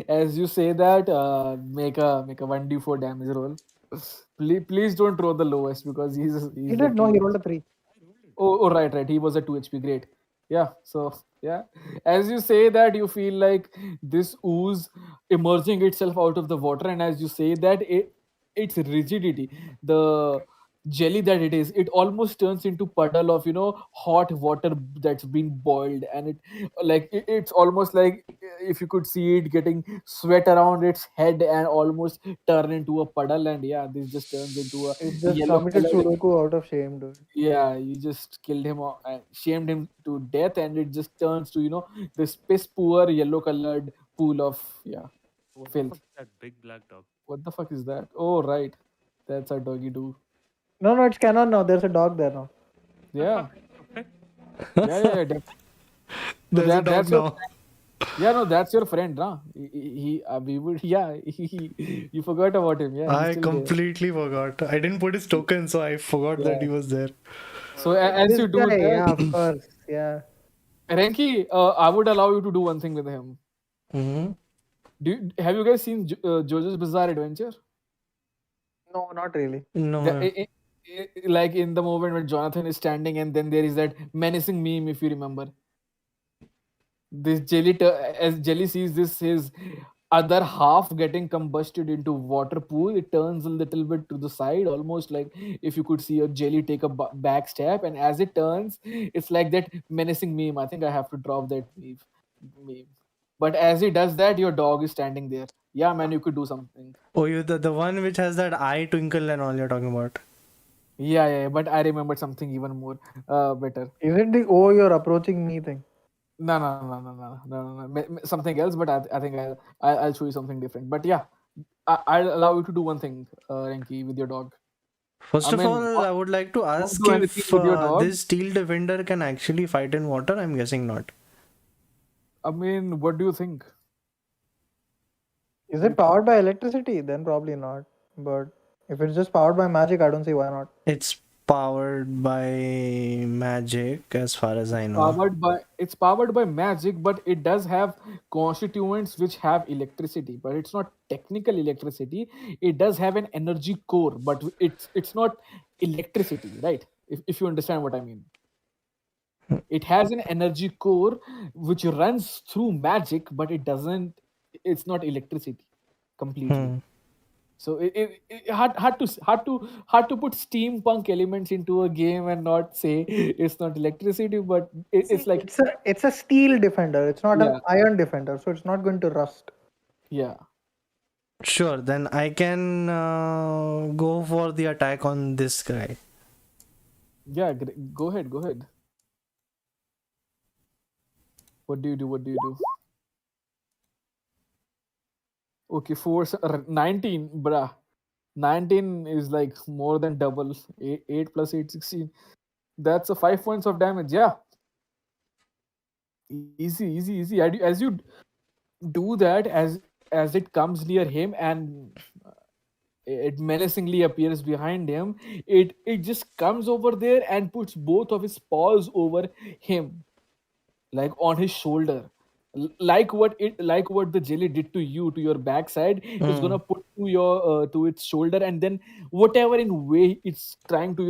As you say that, make a 1d4 damage roll. Please don't roll the lowest because he's He the did no. He king. rolled a 3. Oh, right. He was a 2 HP. Great. Yeah. So, yeah. As you say that, you feel like this ooze emerging itself out of the water, and as you say that, its rigidity, the jelly that it is, it almost turns into puddle of hot water that's been boiled, and it's almost like if you could see it getting sweat around its head and almost turn into a puddle, and yeah, this just turns into a It just yellow committed colored. Sudoku out of shame, dude. Yeah, you just killed him and shamed him to death, and it just turns to this piss poor yellow colored pool of, yeah, What the fuck filth. is that big black dog? What the fuck is that? Oh, right, that's our doggy do. No, no, it's canon now. There's a dog there now. The Yeah, fuck? Okay. yeah. So There's a dog that's your now. yeah, no, that's your friend, nah. We would yeah. You forgot about him. Yeah, he's I still there. completely forgot. I didn't put his token, so I forgot that Yeah. he was there. So as This you do guy, that, yeah, of course. Yeah. Renki, I would allow you to do one thing with him. Hmm. Have you guys seen JoJo's Bizarre Adventure? No, not really. The, No. like in the moment when Jonathan is standing, and then there is that menacing meme, if you remember. This as Jelly sees this his other half getting combusted into water pool, it turns a little bit to the side, almost like if you could see a Jelly take a back step, and as it turns, it's like that menacing meme. I think I have to drop that meme. But as he does that, your dog is standing there. Yeah, man, you could do something. Oh, you the one which has that eye twinkle and all you're talking about. Yeah. But I remembered something even more better. Is it the oh you're approaching me thing? No. Something else, but I think I'll show you something different. But yeah, I'll allow you to do one thing, Renki, with your dog. I First of mean, all, I would like to don't ask do anything if with your dog. this steel defender can actually fight in water. I'm guessing not. I mean, what do you think? Is it powered by electricity? Then probably not. But if it's just powered by magic, I don't see why not. It's powered by magic, as far as I know. It's powered by magic, but it does have constituents which have electricity, but it's not technical electricity. It does have an energy core, but it's not electricity, right? If you understand what I mean. It has an energy core which runs through magic, but it's not electricity completely. Hmm. So it hard to put steampunk elements into a game and not say it's not electricity, but it's See, like, it's a steel defender. It's not an yeah, iron defender, so it's not going to rust. yeah. Sure, then I can go for the attack on this guy. Yeah, go ahead. What do you do? What do you do? Okay, 19, bruh. 19 is like more than double. 8 plus 8, 16. That's a 5 points of damage. Yeah, easy. As you do that, as it comes near him and it menacingly appears behind him, it just comes over there and puts both of his paws over him, like on his shoulder. Like what the jelly did to you, to your backside, it's Hmm. gonna put to your to its shoulder, and then whatever in way it's trying to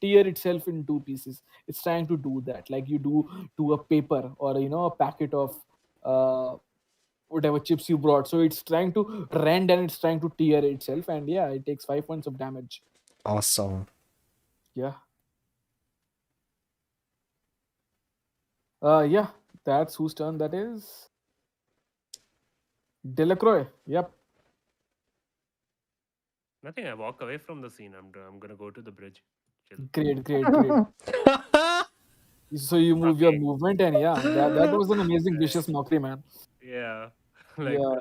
tear itself in two pieces. It's trying to do that like you do to a paper or a packet of uh whatever chips you brought. So it's trying to rend and it's trying to tear itself, and yeah, it takes 5 points of damage. Awesome. Yeah. Yeah, that's whose turn that is. Delacroix. Yep. Nothing. I walk away from the scene. I'm gonna go to the bridge. Chill. Great. So you move your Okay. movement, and yeah, that was an amazing vicious mockery, man. Yeah. Like Yeah.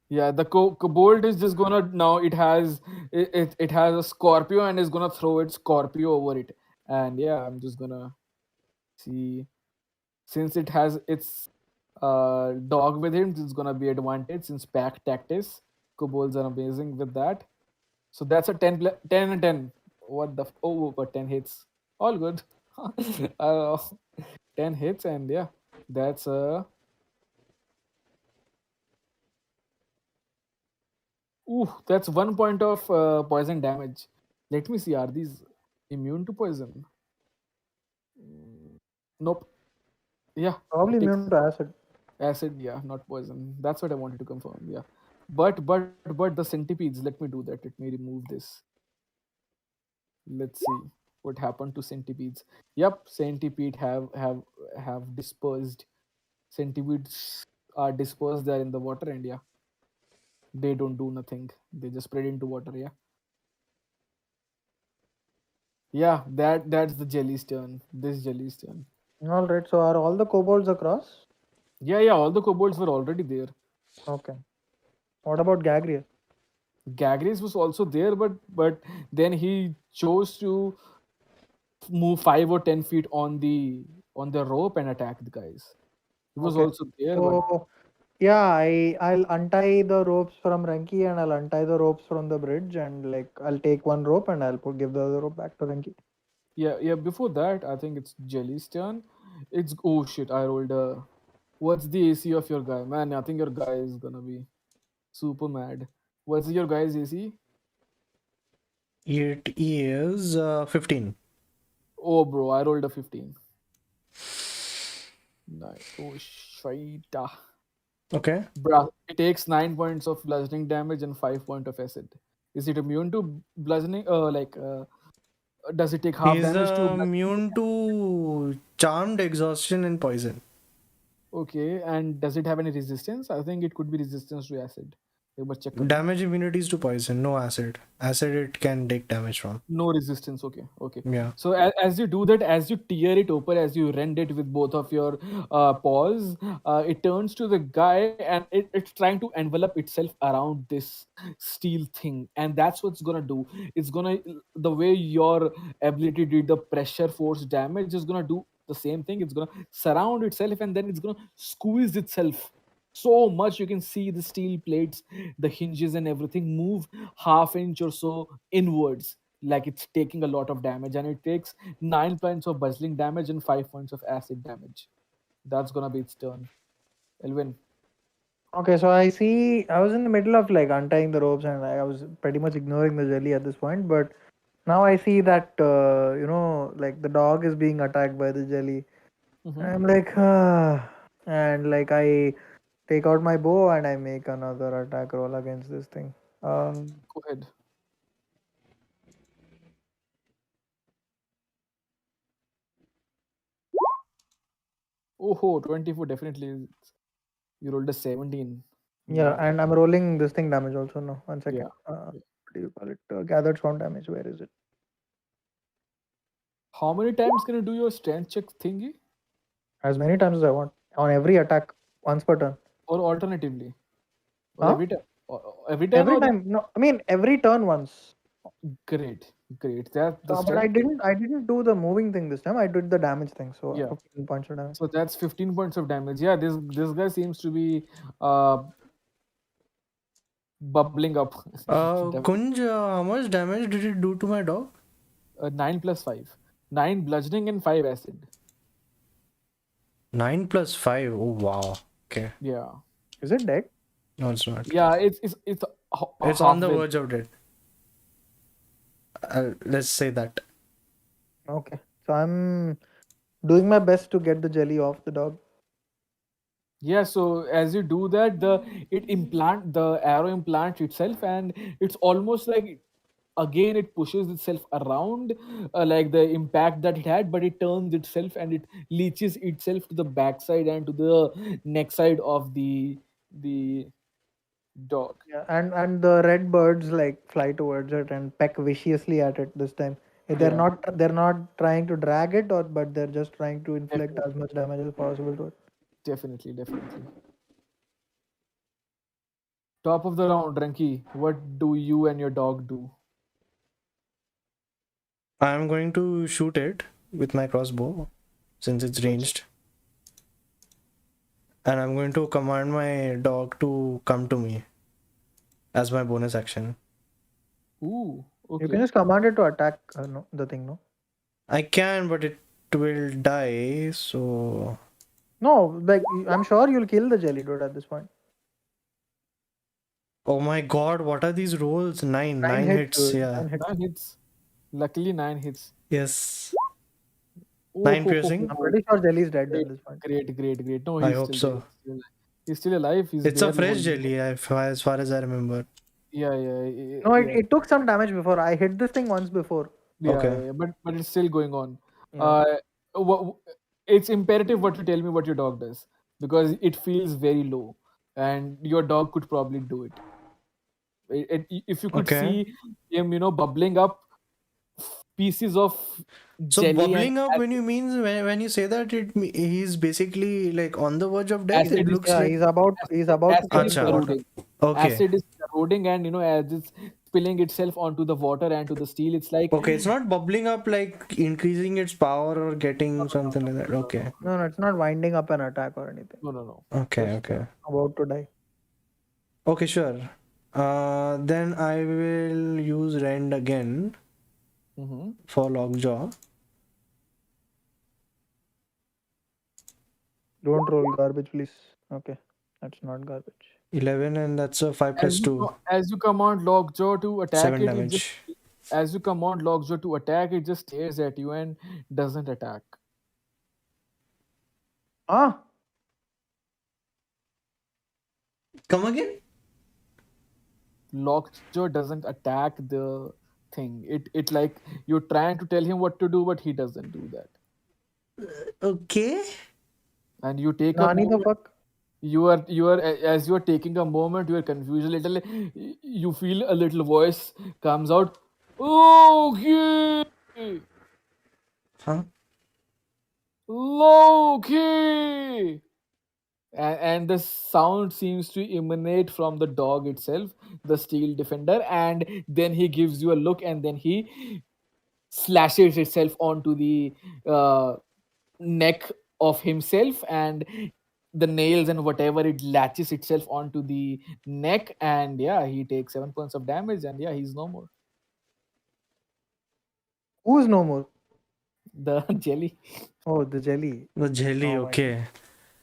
Yeah, the kobold is just gonna now. It has a Scorpio and is gonna throw its Scorpio over it. And yeah, I'm just gonna see, since it has its dog with him, it's gonna be advantage since pack tactics. Kobolds are amazing with that. So that's a 10 and 10. What the but 10 hits. All good. uh, 10 hits, and yeah, that's that's 1 point of poison damage. Let me see, are these Immune to poison? Mm, Nope. Yeah, Probably it takes immune to acid. acid. Yeah, not poison. That's what I wanted to confirm. Yeah, but the centipedes. Let me do that. Let me remove this. Let's see what happened to centipedes. Yep, centipede have dispersed. Centipedes are dispersed there in the water, and yeah, they don't do nothing. They just spread into water. Yeah, yeah. That's the jelly's turn. This jelly's turn. All right. So are all the kobolds across? Yeah, yeah. All the kobolds were already there. Okay. What about Gagreus? Gagreus was also there, but then he chose to move 5 or 10 feet on the rope and attack the guys. He was Okay. also there, but So yeah, I'll untie the ropes from Renki and I'll untie the ropes from the bridge and like I'll take one rope and I'll give the other rope back to Renki. yeah, yeah. Before that, I think it's Jelly's turn. It's oh shit! I rolled a. What's the AC of your guy, man? I think your guy is gonna be super mad. What's your guy's AC? It is 15. Oh, bro, I rolled a 15. Nice. Oh shit. Okay. Bruh, it takes 9 points of bludgeoning damage and 5 points of acid. Is it immune to bludgeoning? Does it take half He's damage to bludgeoning? immune to charmed, exhaustion, and poison. Okay, and does it have any resistance? I think it could be resistance to acid. एक बार check करना. Damage immunities to poison, no acid. Acid it can take damage from. No resistance. Okay, okay. Yeah. So as you do that, as you tear it open, as you rend it with both of your paws, it turns to the guy and it's trying to envelop itself around this steel thing, and that's what's gonna do. It's gonna the way your ability did the pressure force damage is gonna do the same thing. It's gonna surround itself and then it's gonna squeeze itself so much you can see the steel plates, the hinges and everything move half inch or so inwards, like it's taking a lot of damage, and it takes 9 points of buzzling damage and 5 points of acid damage. That's gonna be its turn. Elwyn. Okay, so I see I was in the middle of like untying the ropes and I was pretty much ignoring the jelly at this point, but now I see that like the dog is being attacked by the jelly. Mm-hmm. I'm like and like I take out my bow and I make another attack roll against this thing. Go ahead. Oh, 24 definitely. You rolled a 17. Yeah, Nice. and I'm rolling this thing damage also now. 1 second. Yeah. Yeah. What do you call it? Gathered sound damage. Where is it? How many times can you do your strength check thingy? As many times as I want. On every attack, once per turn. Or alternatively? Or Huh? every time? Every turn Every or time. No, I mean every turn once. great. Great. That the So, but I strength. didn't. I didn't do the moving thing this time. I did the damage thing. So Yeah. 15 points of damage. So that's 15 points of damage. Yeah, this guy seems to be uh bubbling up. Kunj, how much damage did it do to my dog? 9 plus 5. 9 bludgeoning and 5 acid. 9 plus 5. Oh, wow. Okay. Yeah. Is it dead? No, it's not. Yeah, it's It's on the halfway. verge of death. Let's say that. Okay. So I'm doing my best to get the jelly off the dog. Yeah, so as you do that, the arrow implants itself, and it's almost like again it pushes itself around, like the impact that it had, but it turns itself and it leaches itself to the backside and to the neck side of the dog. Yeah, and the red birds like fly towards it and peck viciously at it this time. Yeah, They're not trying to drag it or but they're just trying to inflict definitely, as much damage as possible to it. definitely, definitely. Top of the round, Renki. What do you and your dog do? I'm going to shoot it with my crossbow since it's Gotcha. ranged. And I'm going to command my dog to come to me as my bonus action. Ooh, You can okay. just command it to attack no, the thing, no? I can, but it will die, so... No, like I'm sure you'll kill the jelly dude at this point. Oh my god, what are these rolls? 9. 9 9 hits, hits, dude. yeah. 9 hits. 9 hits. Luckily, 9 hits. Yes. Oh, 9 ho, ho, piercing. ho, I'm ho. pretty sure Jelly's dead at Great, this point. great. No, I he's hope still there. so. He's still alive. He's It's a barely fresh holding. jelly, as far as I remember. Yeah, No, yeah. it took some damage before. I hit this thing once before. Okay. But it's still going on. Yeah. Wha- it's imperative what you tell me what your dog does because it feels very low, and your dog could probably do it. If you could Okay. see him, bubbling up pieces of So jelly and bubbling up when acid, you means when you say that he's basically like on the verge of death. acid It is looks Yeah, like he's about to acid fall is into the Acha. water. corroding. Okay. Acid is corroding, and as it's spilling itself onto the water and to the steel, it's like Okay, it's not bubbling up like increasing its power or getting something like that. Okay. No, it's not winding up an attack or anything. no. Okay, Just okay. About to die. Okay, sure. Then I will use Rend again mhm. for Lockjaw. Don't roll garbage, please. Okay, that's not garbage. 11 and that's a 5 plus 2. As you command Lockjaw to attack 7 it, it just damage. as you command Lockjaw to attack, it just stares at you and doesn't attack. Ah, Come again? Lockjaw doesn't attack the thing. It like you're trying to tell him what to do, but he doesn't do that. Okay. And you take a Nani the moment. fuck? As you are taking a moment, you are confused a little. You feel a little voice comes out. Okay, Huh? Loki. And the sound seems to emanate from the dog itself, the steel defender, and then he gives you a look, and then he slashes itself onto the uh, neck of himself, and the nails and whatever it latches itself onto the neck, and yeah, he takes 7 points of damage, and yeah, he's no more. Who's no more? The jelly. Oh, the jelly. The jelly, Oh my God. okay.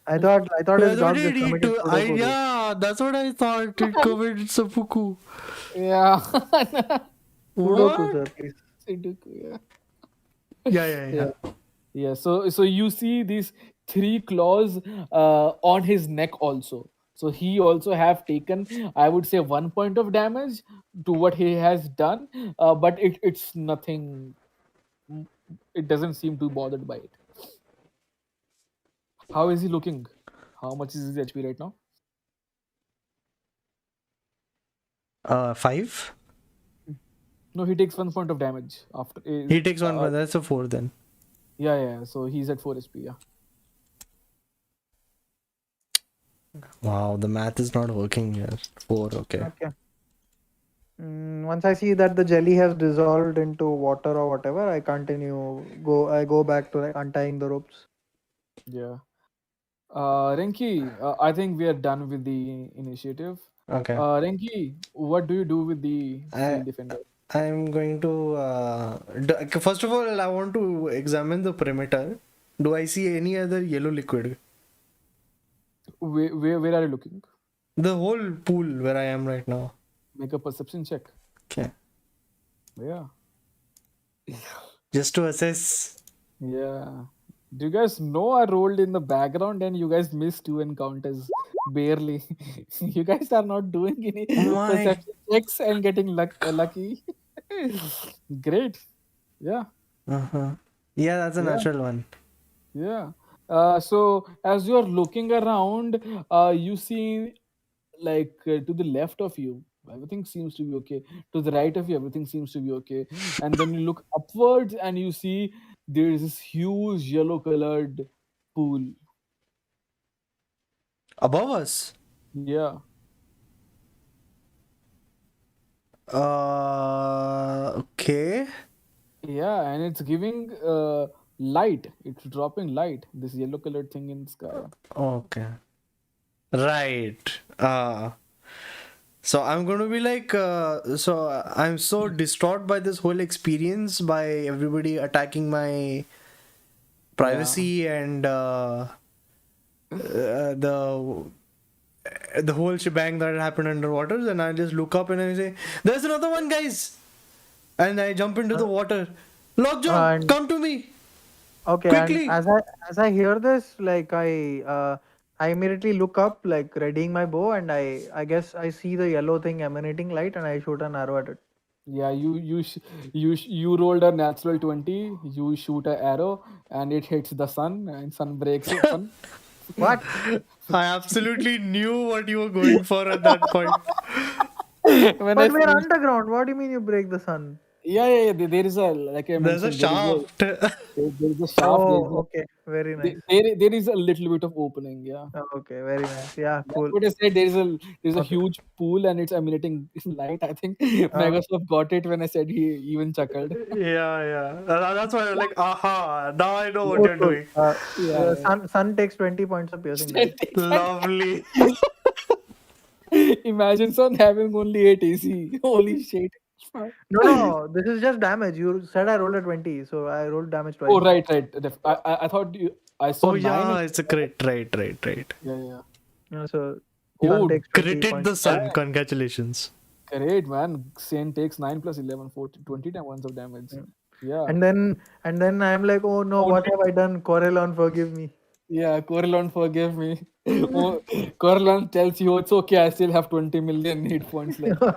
I thought his That's what dog it just eat committed to. sudoku. Yeah, that's what I thought. It committed seppuku. Yeah. Sudoku, sir, What? please. Yeah. Yeah. Yeah, so you see these three claws on his neck also. So he also have taken, I would say, 1 point of damage to what he has done, but it's nothing. mm, It doesn't seem too bothered by it. How is he looking? How much is his HP right now? 5. No, he takes 1 point of damage after. He takes 1, but that's a 4 then. Yeah. So he's at 4 HP. Yeah. Wow, the math is not working here. 4, okay. Okay. Once I see that the jelly has dissolved into water or whatever, I continue. I go back to like untying the ropes. Yeah. Renki, I think we are done with the initiative. Okay. Renki, what do you do with the steel I defender? I'm going to first of all I want to examine the perimeter. Do I see any other yellow liquid? Where are you looking? The whole pool where I am right now. Make a perception check. Okay. Yeah. Just to assess. Yeah. Do you guys know I rolled in the background and you guys missed 2 encounters? Barely. You guys are not doing any My perception checks and getting lucky. Great. Yeah. uh-huh. Yeah, that's a Yeah. natural one. Yeah. So as you are looking around, you see like to the left of you, everything seems to be okay. To the right of you, everything seems to be okay. And then you look upwards and you see there is this huge yellow colored pool. Above us. Yeah. Okay. Yeah, and it's giving light. It's dropping light. This yellow colored thing in the sky. Okay. Right. So I'm going to be like, I'm so distraught by this whole experience, by everybody attacking my privacy and the whole shebang that happened underwater. And I just look up and I say, "There's another one, guys!" And I jump into the water. Lockjaw, And come to me okay, and quickly. as I hear this, like I immediately look up, like readying my bow, and I guess I see the yellow thing emanating light, and I shoot an arrow at it. Yeah, you rolled a natural 20. You shoot a arrow, and it hits the sun, and sun breaks open. What? I absolutely knew what you were going for at that point. When I But we're finished, underground. What do you mean you break the sun? yeah. There is a, like I There's a mentioned, there is a shaft. there is a shaft. Oh, okay. Very nice. There is a little bit of opening. Yeah, Oh, okay, very nice. Yeah, that's cool. what I said. There is a Okay. huge pool, and it's emanating light. I think Uh, Megaswap got it when I said he even chuckled. Yeah. That's why I'm like, aha, now I know what cool, you're cool. doing. Yeah, Sun takes 20 points of piercing yeah. damage. Lovely. Imagine son having only 8 AC. Holy shit. No, this is just damage. You said I rolled a 20, so I rolled damage twice. Oh, right. I thought I saw Oh, 9. yeah, it's a crit. Right. Yeah. So Sun Oh, takes 20 Critted points the of damn. damage. sun. Congratulations. Great, man. Sane takes 9 plus 11, 40, 20 points of damage. Yeah. Yeah. And then I'm like, oh no, Oh, what have I done? Corellon, forgive me. yeah, Corelon, forgive me. Oh, Corelon tells you it's okay, I still have 20 million hit points left. Oh,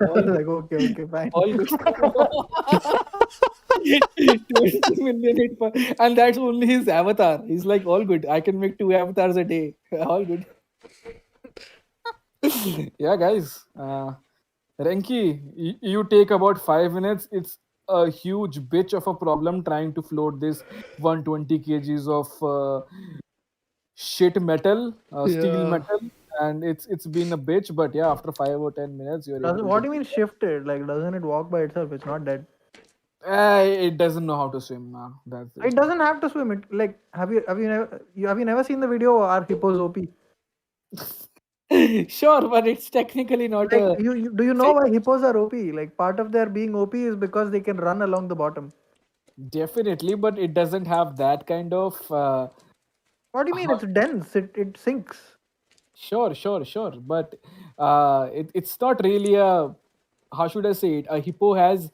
I all was good. like, okay, fine. All good. 20 million hit points. And that's only his avatar. He's like, all good. I can make 2 avatars a day. All good. Yeah, guys. Renki, you take about 5 minutes. It's a huge bitch of a problem trying to float this 120 kgs of shit metal, steel Yeah. metal, and it's been a bitch. But yeah, after 5 or 10 minutes, you're able Doesn't to what lift do you it. mean shifted? Like, doesn't it walk by itself? It's not dead. It doesn't know how to swim now. That's the It issue. doesn't have to swim. It like have you never seen the video Our Hippos OP? Sure, but it's technically not Like a you do you know thing. why hippos are OP? Like part of their being OP is because they can run along the bottom. Definitely, but it doesn't have that kind of. What do you mean? How, It's dense. It sinks. sure. But it's not really a, how should I say it? A hippo has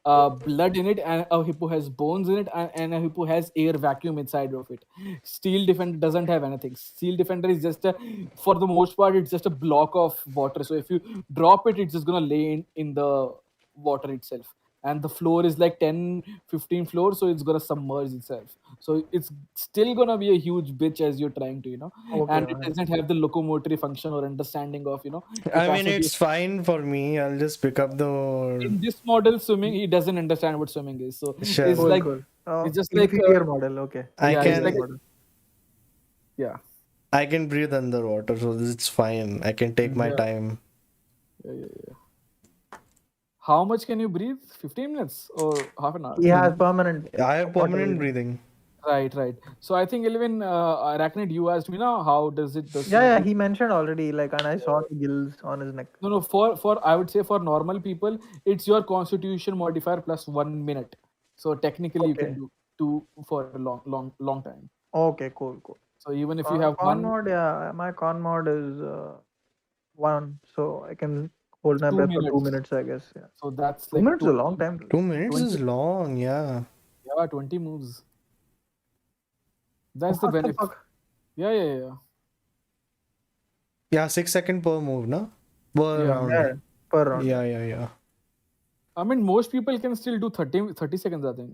blood in it, and a hippo has bones in it, and a hippo has air vacuum inside of it. Steel Defender doesn't have anything. Steel Defender is just a, for the most part, it's just a block of water. So if you drop it, it's just gonna lay in the water itself. And the floor is like 10, 15 floors, so it's gonna submerge itself. So it's still gonna be a huge bitch as you're trying to, Okay, and it fine. doesn't have the locomotory function or understanding of, I mean, capacity. it's fine for me. I'll just pick up the In this model, swimming, he doesn't understand what swimming is. So it's shell. Cool, like, cool. it's just like, Inferior model. Okay, I yeah, it's inferior like, can model. yeah, I can breathe underwater, so it's fine. I can take my yeah, time. yeah. How much can you breathe? 15 minutes or half an hour? He has permanent I have water permanent breathing. breathing. Right. So I think, Elvin, Arachnid, you asked me now, how does it the Yeah, he mentioned already. Like, and I saw the gills on his neck. No, for I would say for normal people, it's your constitution modifier plus 1 minute. So technically, you can Okay. do two for a long time. Okay, cool. So even if you Con, have con mod, yeah, my con mod is 1, so I can hold my two breath for 2 minutes, minutes, I guess. Yeah, so that's 2 like minutes is a long time. 2 minutes 20, is long, yeah. yeah, 20 moves. That's the What the benefit. fuck? Yeah. Yeah, 6 second per move, no? Per Yeah. round. Yeah, per round. Yeah. I mean, most people can still do 30 seconds, I think,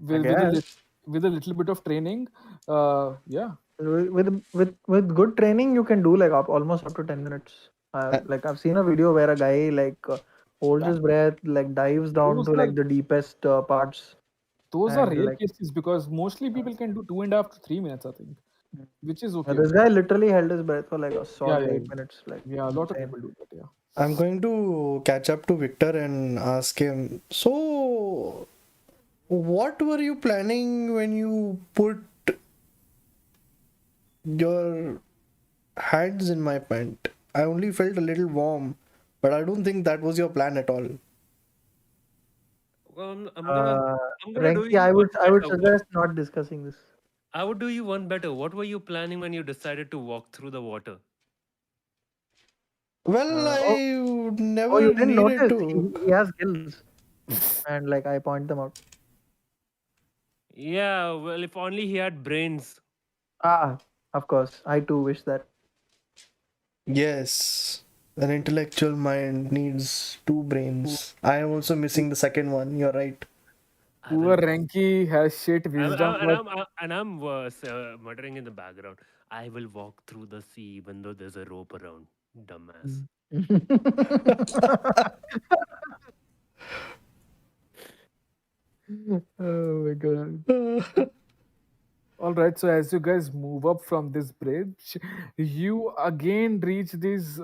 I with a guess. with a little bit of training. Yeah. With good training, you can do like almost up to 10 minutes. Uh, Like I've seen a video where a guy like holds That his breath, like dives down those to are like the deepest parts, those are and rare like cases because mostly people can do 2.5 to 3 minutes, I think, which is okay. this guy literally held his breath for like a Yeah, solid yeah, 8 minutes. Like yeah. A lot of insane. people do that. Yeah. I'm going to catch up to Victor and ask him. So, what were you planning when you put your hands in my pant? I only felt a little warm, but I don't think that was your plan at all. Well, Uh, I'm gonna do Renki, you I one would better. suggest not discussing this. I would do you one better. What were you planning when you decided to walk through the water? Well, Oh, I you never didn't needed notice? to. He has gills. and like I point them out. Yeah, well, if only he had brains. Ah, of course, I too wish that. Yes, an intellectual mind needs two brains. I am also missing the second one. You're right. I Poor will. Renki has shit wisdom, but And I'm muttering in the background. I will walk through the sea even though there's a rope around. Dumbass. Mm. Oh my god. all right. So as you guys move up from this bridge, you again reach these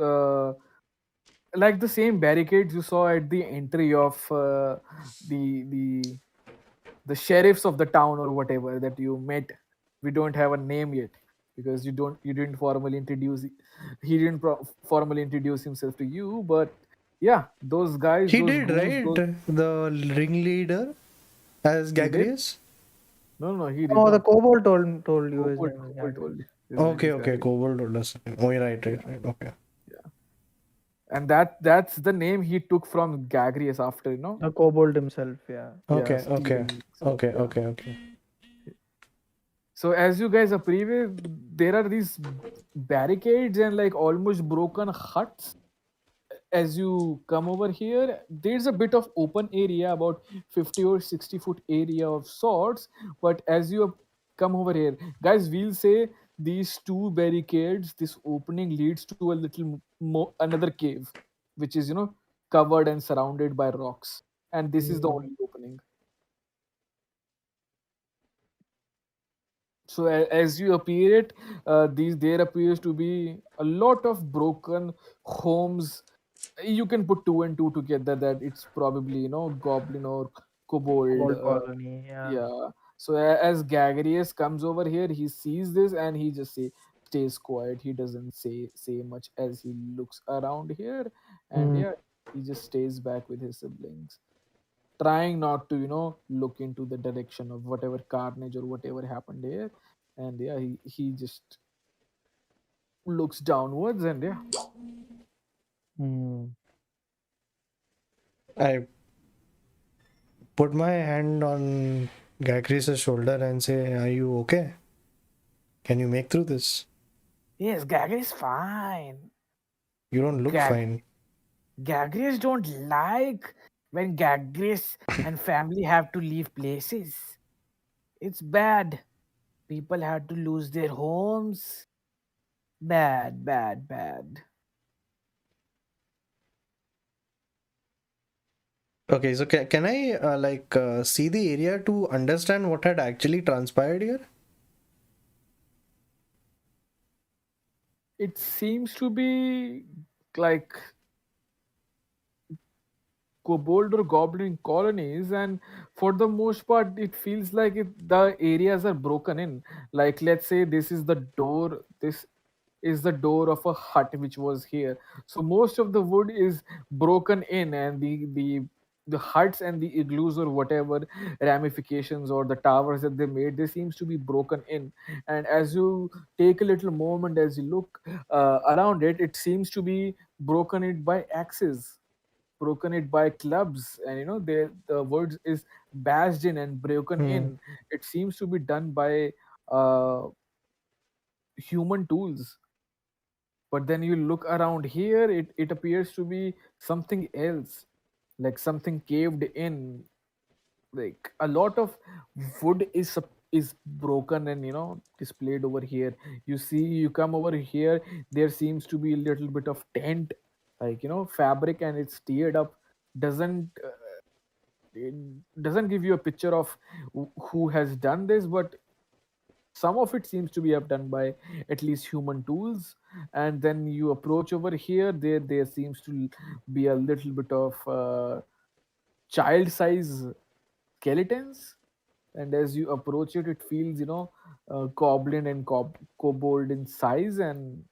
like the same barricades you saw at the entry of the the the sheriffs of the town or whatever that you met. We don't have a name yet because you didn't formally introduce he didn't formally introduce himself to you, but yeah, those guys, He those did, goons, right? those The ringleader as he did. Gagreus? No, he did Oh, the not. kobold told you his name is Kobold told Gagreus. you his name Okay, is okay, Gary. Kobold told us. Oh, right, Yeah, right, right. Okay. yeah. And that's the name he took from Gagreus after, The kobold himself, yeah. yeah, Okay, okay, stealing stuff. okay, Yeah. okay, okay. So as you guys are privy, there are these barricades and like almost broken huts. As you come over here, there's a bit of open area, about 50 or 60-foot area of sorts. But as you come over here, guys, we'll say these two barricades, this opening leads to a little another cave, which is covered and surrounded by rocks. And this is the Mm. only opening. So as you appear it, these there appears to be a lot of broken homes. You can put two and two together that it's probably goblin or kobold. Kobold colony, yeah. Yeah. So as Gagarius comes over here, he sees this and he just stays quiet. He doesn't say much as he looks around here, and Mm. yeah, he just stays back with his siblings, trying not to look into the direction of whatever carnage or whatever happened here. And yeah, he just looks downwards, and yeah. Mm. I put my hand on Gagreus' shoulder and say, "Are you okay? Can you make through this? Yes, Gagre is fine. You don't look Gag fine." Gagres don't like when Gagres and family have to leave places. It's bad. People had to lose their homes. Bad, bad, bad. Okay, so can I see the area to understand what had actually transpired here? It seems to be like kobold or goblin colonies, and for the most part it feels like the areas are broken in. Like, let's say this is the door, this is the door of a hut which was here. So most of the wood is broken in, and the huts and the igloos or whatever ramifications or the towers that they made, they seems to be broken in. And as you take a little moment, as you look around it, it seems to be broken it by axes, broken it by clubs, and the words is bashed in and broken Hmm. in. It seems to be done by uh, human tools. But then you look around here, it appears to be something else, like something caved in. Like a lot of wood is broken and displayed over here. You see, you come over here, there seems to be a little bit of tent, like fabric, and it's tiered up. Doesn't it doesn't give you a picture of who has done this, but some of it seems to be up done by at least human tools. And then you approach over here, there seems to be a little bit of child size skeletons. And as you approach it, it feels goblin and kobold in size, and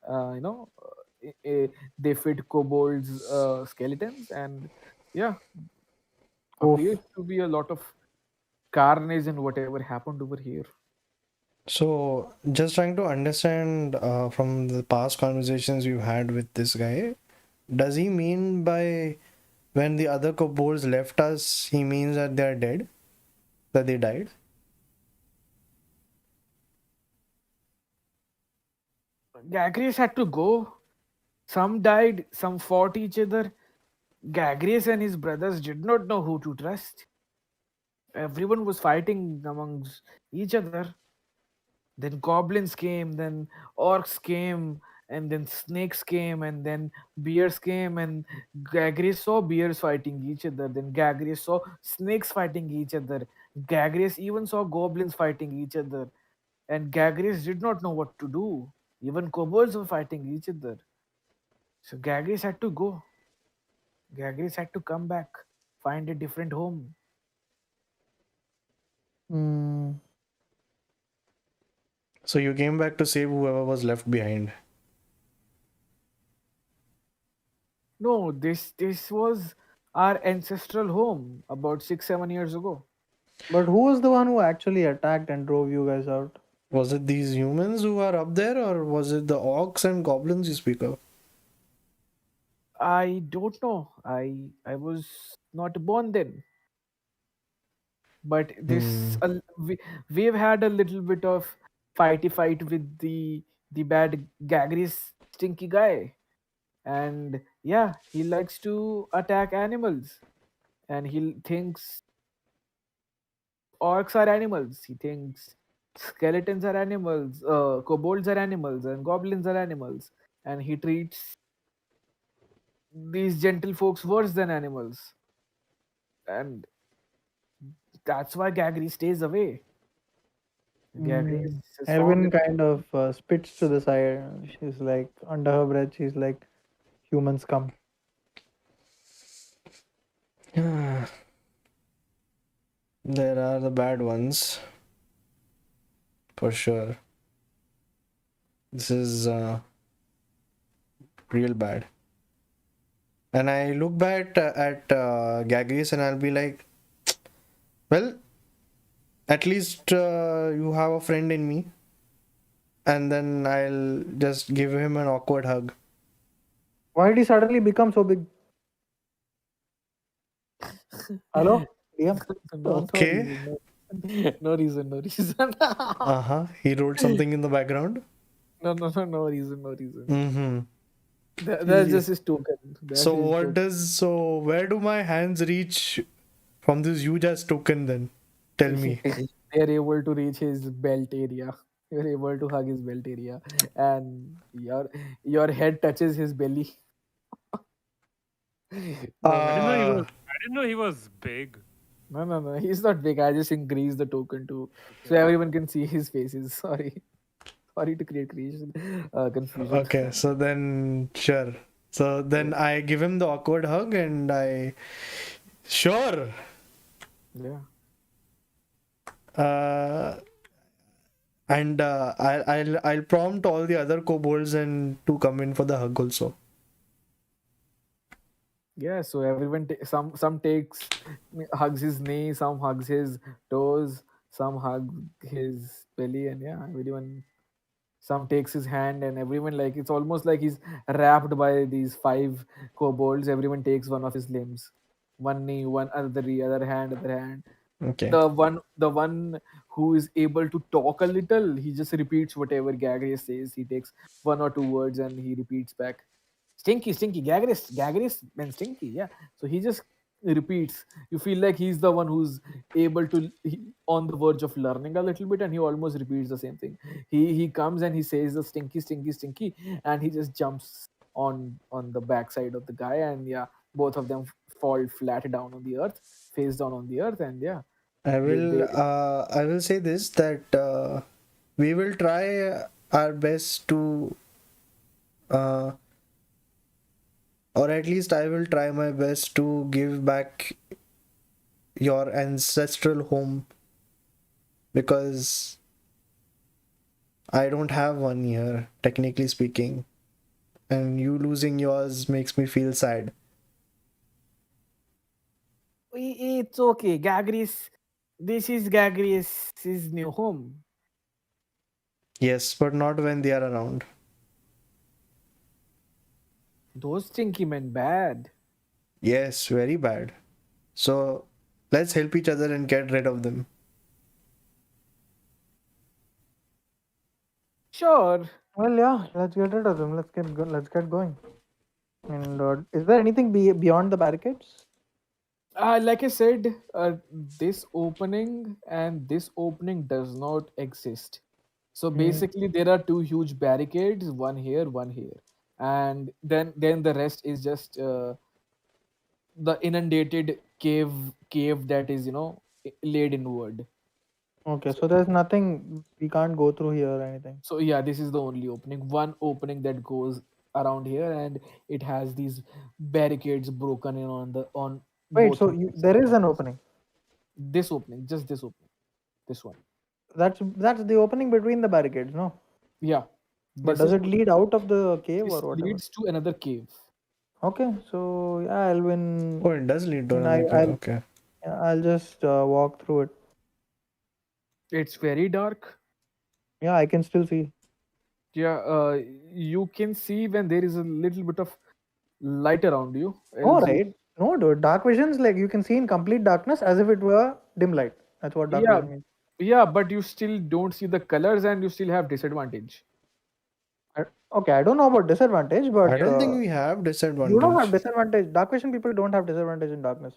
they fit kobolds skeletons. And yeah, appears Oof. to be a lot of carnage and whatever happened over here. So, just trying to understand from the past conversations you had with this guy, does he mean by when the other kobolds left us, he means that they're dead? That they died? Gagreus had to go. Some died, some fought each other. Gagreus and his brothers did not know who to trust. Everyone was fighting amongst each other. Then goblins came, then orcs came, and then snakes came, and then bears came, and Gagreus saw bears fighting each other. Then Gagreus saw snakes fighting each other. Gagreus even saw goblins fighting each other. And Gagreus did not know what to do. Even kobolds were fighting each other. So Gagreus had to go. Gagreus had to come back, find a different home. Hmm. So you came back to save whoever was left behind. No, this was our ancestral home about 6 7 years ago. But who was the one who actually attacked and drove you guys out? Was it these humans who are up there, or was it the orcs and goblins you speak of? I don't know. I was not born then. But Hmm. we've had a little bit of fighty fight with the bad Gagris stinky guy. And yeah, he likes to attack animals. And he thinks orcs are animals. He thinks skeletons are animals, kobolds are animals, and goblins are animals. And he treats these gentle folks worse than animals. And that's why Gagri stays away. Gagri Hmm. is found Elwyn in the kind of spits to the side. She's like, under her breath, she's like, humans come. There are the bad ones, for sure. This is real bad. And I look back at Gagreus and I'll be like, well, at least you have a friend in me. And then I'll just give him an awkward hug. Why did he suddenly become so big? Hello? DM? no, no Okay. reason, no reason, no reason. Uh-huh. He wrote something in the background. No reason, no reason. Mm-hmm. That's just his token. That's his token. So where do my hands reach from this huge ass token then? Tell me. They're able to reach his belt area. You're able to hug his belt area, and your head touches his belly. No, I no, didn't no, know he Uh, was. I didn't know he was big. no. He's not big. I just increased the token to so everyone can see his faces. Sorry to create creation, confusion. okay, so then sure. So then I give him the awkward hug and I sure. Yeah. Uh, and I'll prompt all the other kobolds and to come in for the hug also. Yeah, so everyone some takes hugs his knee, some hugs his toes, some hug his belly, and yeah, everyone some takes his hand, and everyone like it's almost like he's wrapped by these five kobolds. Everyone takes one of his limbs, one knee, one other, the other hand, other hand. Okay. The one who is able to talk a little, he just repeats whatever Gagrius says. He takes one or two words and he repeats back. Stinky, Gagrius, and Stinky. Yeah. So he just repeats. You feel like he's the one who's able to on the verge of learning a little bit, and he almost repeats the same thing. He comes and he says the stinky, and he just jumps on the backside of the guy, and yeah, both of them fall flat down on the earth, face down on the earth, and yeah, they I will say this that we will try our best to uh, or at least I will try my best to give back your ancestral home because I don't have one here, technically speaking, and you losing yours makes me feel sad. it's okay. Gagris, this is Gagrius' new home. Yes, but not when they are around. Those stinky men bad. Yes, very bad. So let's help each other and get rid of them. Sure. Well, yeah, let's get rid of them. Let's get going. And is there anything beyond the barricades? Like I said, this opening and this opening does not exist. So Mm, basically, there are two huge barricades, one here, and then the rest is just the inundated cave that is laid in wood. okay, So so there's nothing we can't go through here or anything. so yeah, this is the only opening, one opening that goes around here, and it has these barricades broken in on Wait, both so there is sides. an opening. This opening, just this opening, this one. That's the opening between the barricades, no? Yeah, But this does is it lead out of the cave or this whatever? leads to another cave. Okay, so yeah, Oh, it does lead to And another cave. I'll Okay. yeah, I'll just walk through it. It's very dark. Yeah, I can still see. Yeah, you can see when there is a little bit of light around you. No, Else, right? No, dude. Dark vision's like you can see in complete darkness as if it were dim light. That's what dark yeah, vision means. yeah, but you still don't see the colors, and you still have disadvantage. Okay, I don't know about disadvantage, I but Yeah, don't think we have you don't have disadvantage. disadvantage. Dark vision people don't have disadvantage in darkness.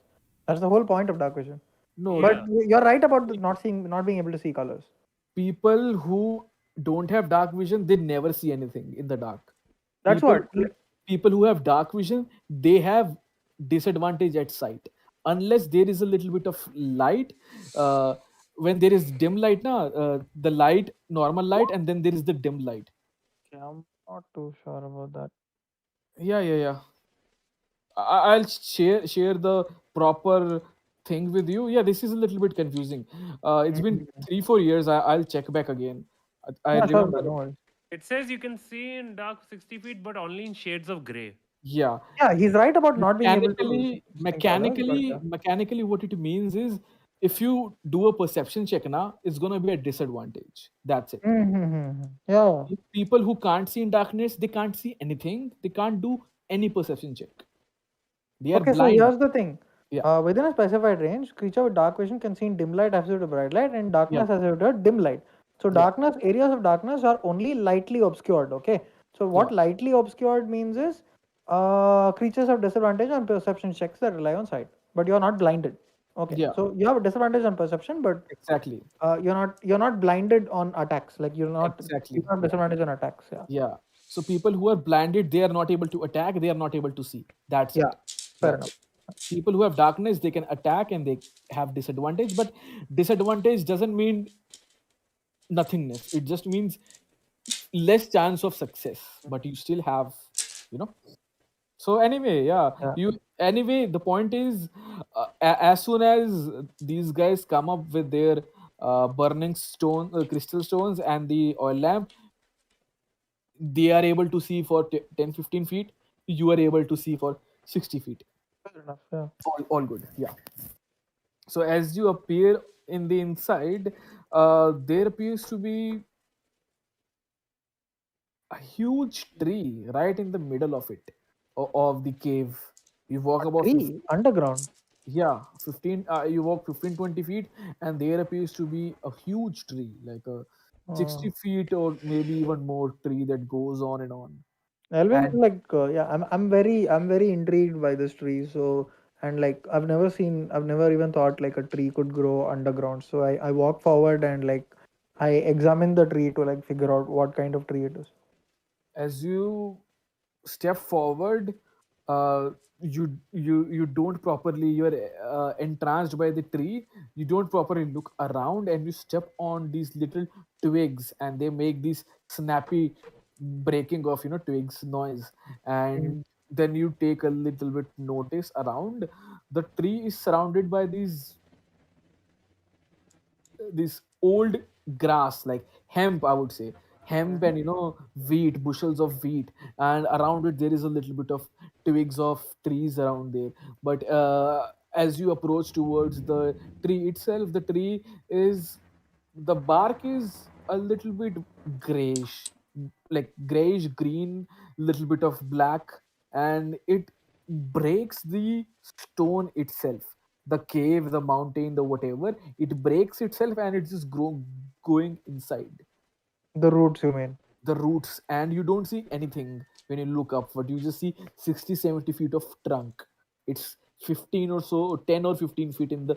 That's the whole point of dark vision. no, But Yeah. you're right about not being able to see colors. people who don't have dark vision, they never see anything in the dark. That's people what. who, People who have dark vision, they have disadvantage at sight unless there is a little bit of light. When there is dim light now, the light, normal light, and then there is the dim light. Okay, I'm not too sure about that. Yeah. I'll share the proper thing with you. Yeah, this is a little bit confusing. It's been Mm. 3-4 years. I'll check back again. I Yeah, sure, remember. man. No worries. It says you can see in dark 60 feet, but only in shades of gray. Yeah, Yeah, he's right about not being able to mechanically distinct colors, but mechanically yeah. mechanically what it means is, if you do a perception check now, it's going to be a disadvantage. That's it. Mm-hmm. Yeah. People who can't see in darkness, they can't see anything, they can't do any perception check, they are Okay, so blind. here's the thing. Yeah, Within a specified range, creature with dark vision can see in dim light as if it were bright light and yeah, darkness as if it were dim light. So yeah, darkness areas of darkness are only lightly obscured. Okay. So yeah, what lightly obscured means is creatures have disadvantage on perception checks that rely on sight, but you're not blinded. Okay. yeah, So you have a disadvantage on perception, but exactly, you're not blinded on attacks. Like you exactly. don't have Yeah, disadvantage on attacks. Yeah. yeah. So people who are blinded, they are not able to attack, they are not able to see. That's Yeah. it. Fair That's enough. it. People who have darkness, they can attack and they have disadvantage, but disadvantage doesn't mean nothingness. It just means less chance of success, but you still have, you know. So anyway, yeah, Yeah. the point is, as soon as these guys come up with their burning stone, crystal stones, and the oil lamp, they are able to see for 10-15 feet. You are able to see for 60 feet. Fair enough. Yeah. All good. Yeah. So as you appear in the inside, there appears to be a huge tree right in the middle of it, of the cave. You walk A about tree underground. yeah, 15, you walk 15-20 feet, and there appears to be a huge tree, like a Uh, 60 feet or maybe even more tree that goes on and on. Elwyn is And like yeah, I'm very intrigued by this tree. So and like I've never even thought like a tree could grow underground. So I walk forward and like I examine the tree to like figure out what kind of tree it is. as you step forward, you don't properly, you're entranced by the tree, you don't properly look around, and you step on these little twigs, and they make this snappy breaking of twigs noise. And Mm. then you take a little bit notice around. The tree is surrounded by this old grass, like hemp, I would say, hemp, Mm. and wheat, bushels of wheat, and around it there is a little bit of twigs of trees around there. But as you approach towards the tree itself, the tree is, the bark is a little bit grayish, like grayish green, little bit of black, and it breaks the stone itself, the cave, the mountain, the whatever. It breaks itself and it's just going inside The roots, you mean? the roots, and you don't see anything when you look upward. You just see 60, 70 feet of trunk. It's 15 or so, 10 or 15 feet in the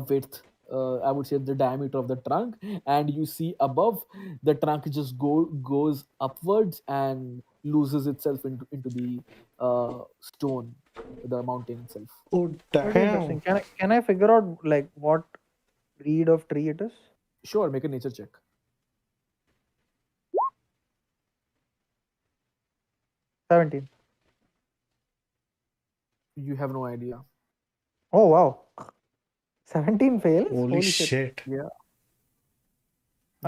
width, I would say the diameter of the trunk. And you see above, the trunk just goes upwards and loses itself into the stone, the mountain itself. Oh, Pretty interesting. damn. Can I figure out like what breed of tree it is? Sure, make a nature check. 17. You have no idea. Oh wow. 17 fails. Holy Holy shit. shit. Yeah.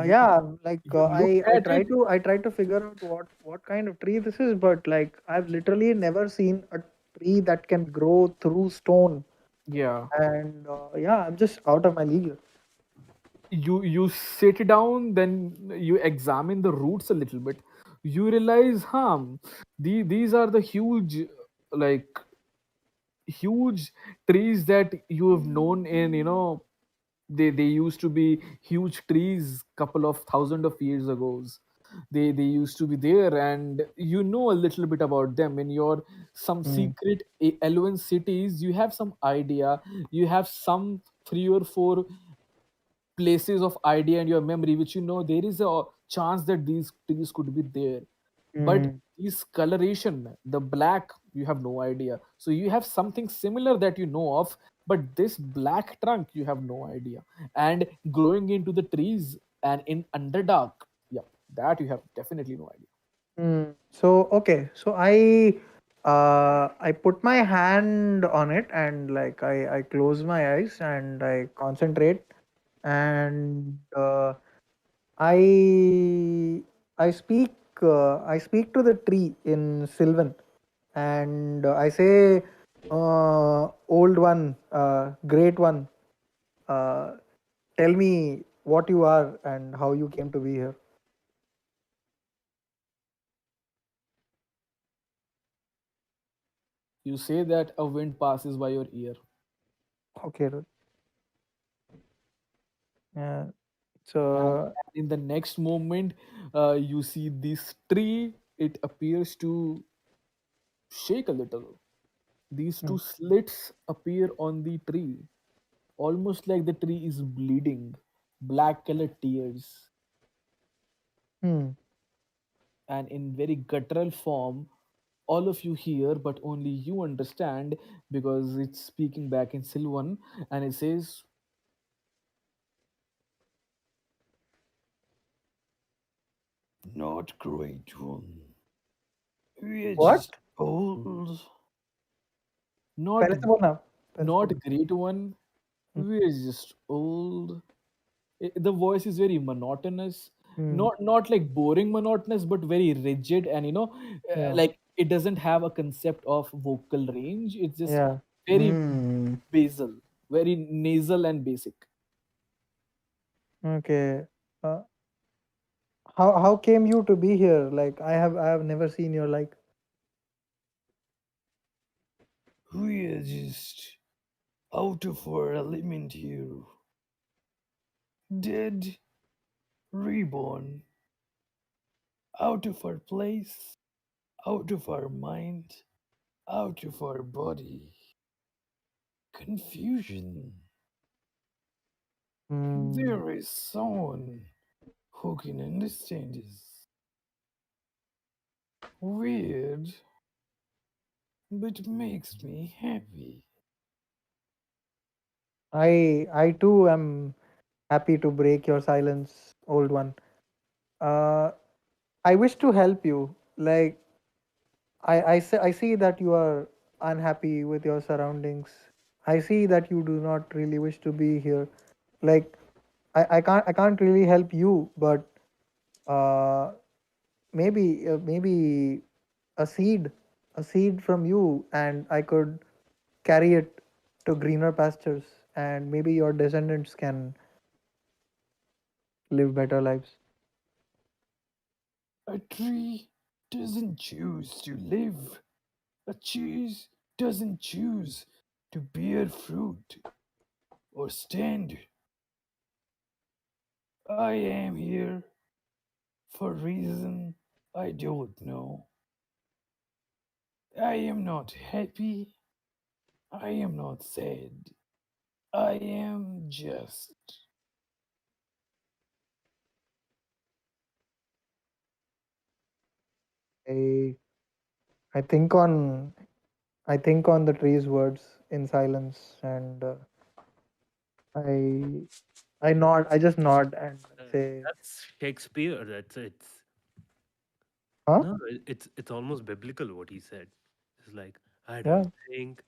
Yeah, like You look at it. I try to figure out what kind of tree this is, but like I've literally never seen a tree that can grow through stone, Yeah. and yeah, I'm just out of my league. You sit down, then you examine the roots a little bit. You realize, these are the like huge trees that you have known in, they used to be huge trees couple of thousand of years ago. They used to be there, and you know a little bit about them in your some Hmm. secret Elwyn cities. You have some idea, you have some 3 or 4 places of idea in your memory which you know there is a chance that these trees could be there. But Hmm. this coloration, the black, you have no idea. So you have something similar that you know of, but this black trunk you have no idea. And growing into the trees and in underdark, yeah, that you have definitely no idea. So okay, so I put my hand on it and like I close my eyes and I concentrate and I speak to the tree in Sylvan and I say, old one, great one, uh, tell me what you are and how you came to be here. You say that a wind passes by your ear, Okay, yeah. and So in the next moment, you see this tree, it appears to shake a little. These hmm, two slits appear on the tree, almost like the tree is bleeding, black colored tears, hmm. and in very guttural form. All of you hear, but only you understand because it's speaking back in Sylvan, and it says, "Not great one. We're What? just old. Not पहले से बोलना पहले से not बोलना great one. Hmm, We're just old." The voice is very monotonous, hmm, not like boring monotonous, but very rigid, and yeah, like it doesn't have a concept of vocal range. It's just yeah, very Hmm. basal, very nasal and basic. okay. uh, how came you to be here? Like I have never seen your like. We're just out of our element here, dead, reborn, out of our place, out of our mind, out of our body. Confusion. Hmm. There is someone who can understand us. Weird, but makes me happy. I too am happy to break your silence, old one. uh I wish to help you. Like I see that you are unhappy with your surroundings. I see that you do not really wish to be here. Like I can't really help you, but uh maybe a seed, a seed from you, and I could carry it to greener pastures, and maybe your descendants can live better lives. A tree doesn't choose to live. A trees doesn't choose to bear fruit or stand. I am here for a reason I don't know. I am not happy. I am not sad. I am just. I I think on I think on the tree's words in silence, and I I nod. I just nod and say, That's Shakespeare. That's it's "Huh? no, it's almost biblical what he said. It's like I Yeah, don't think,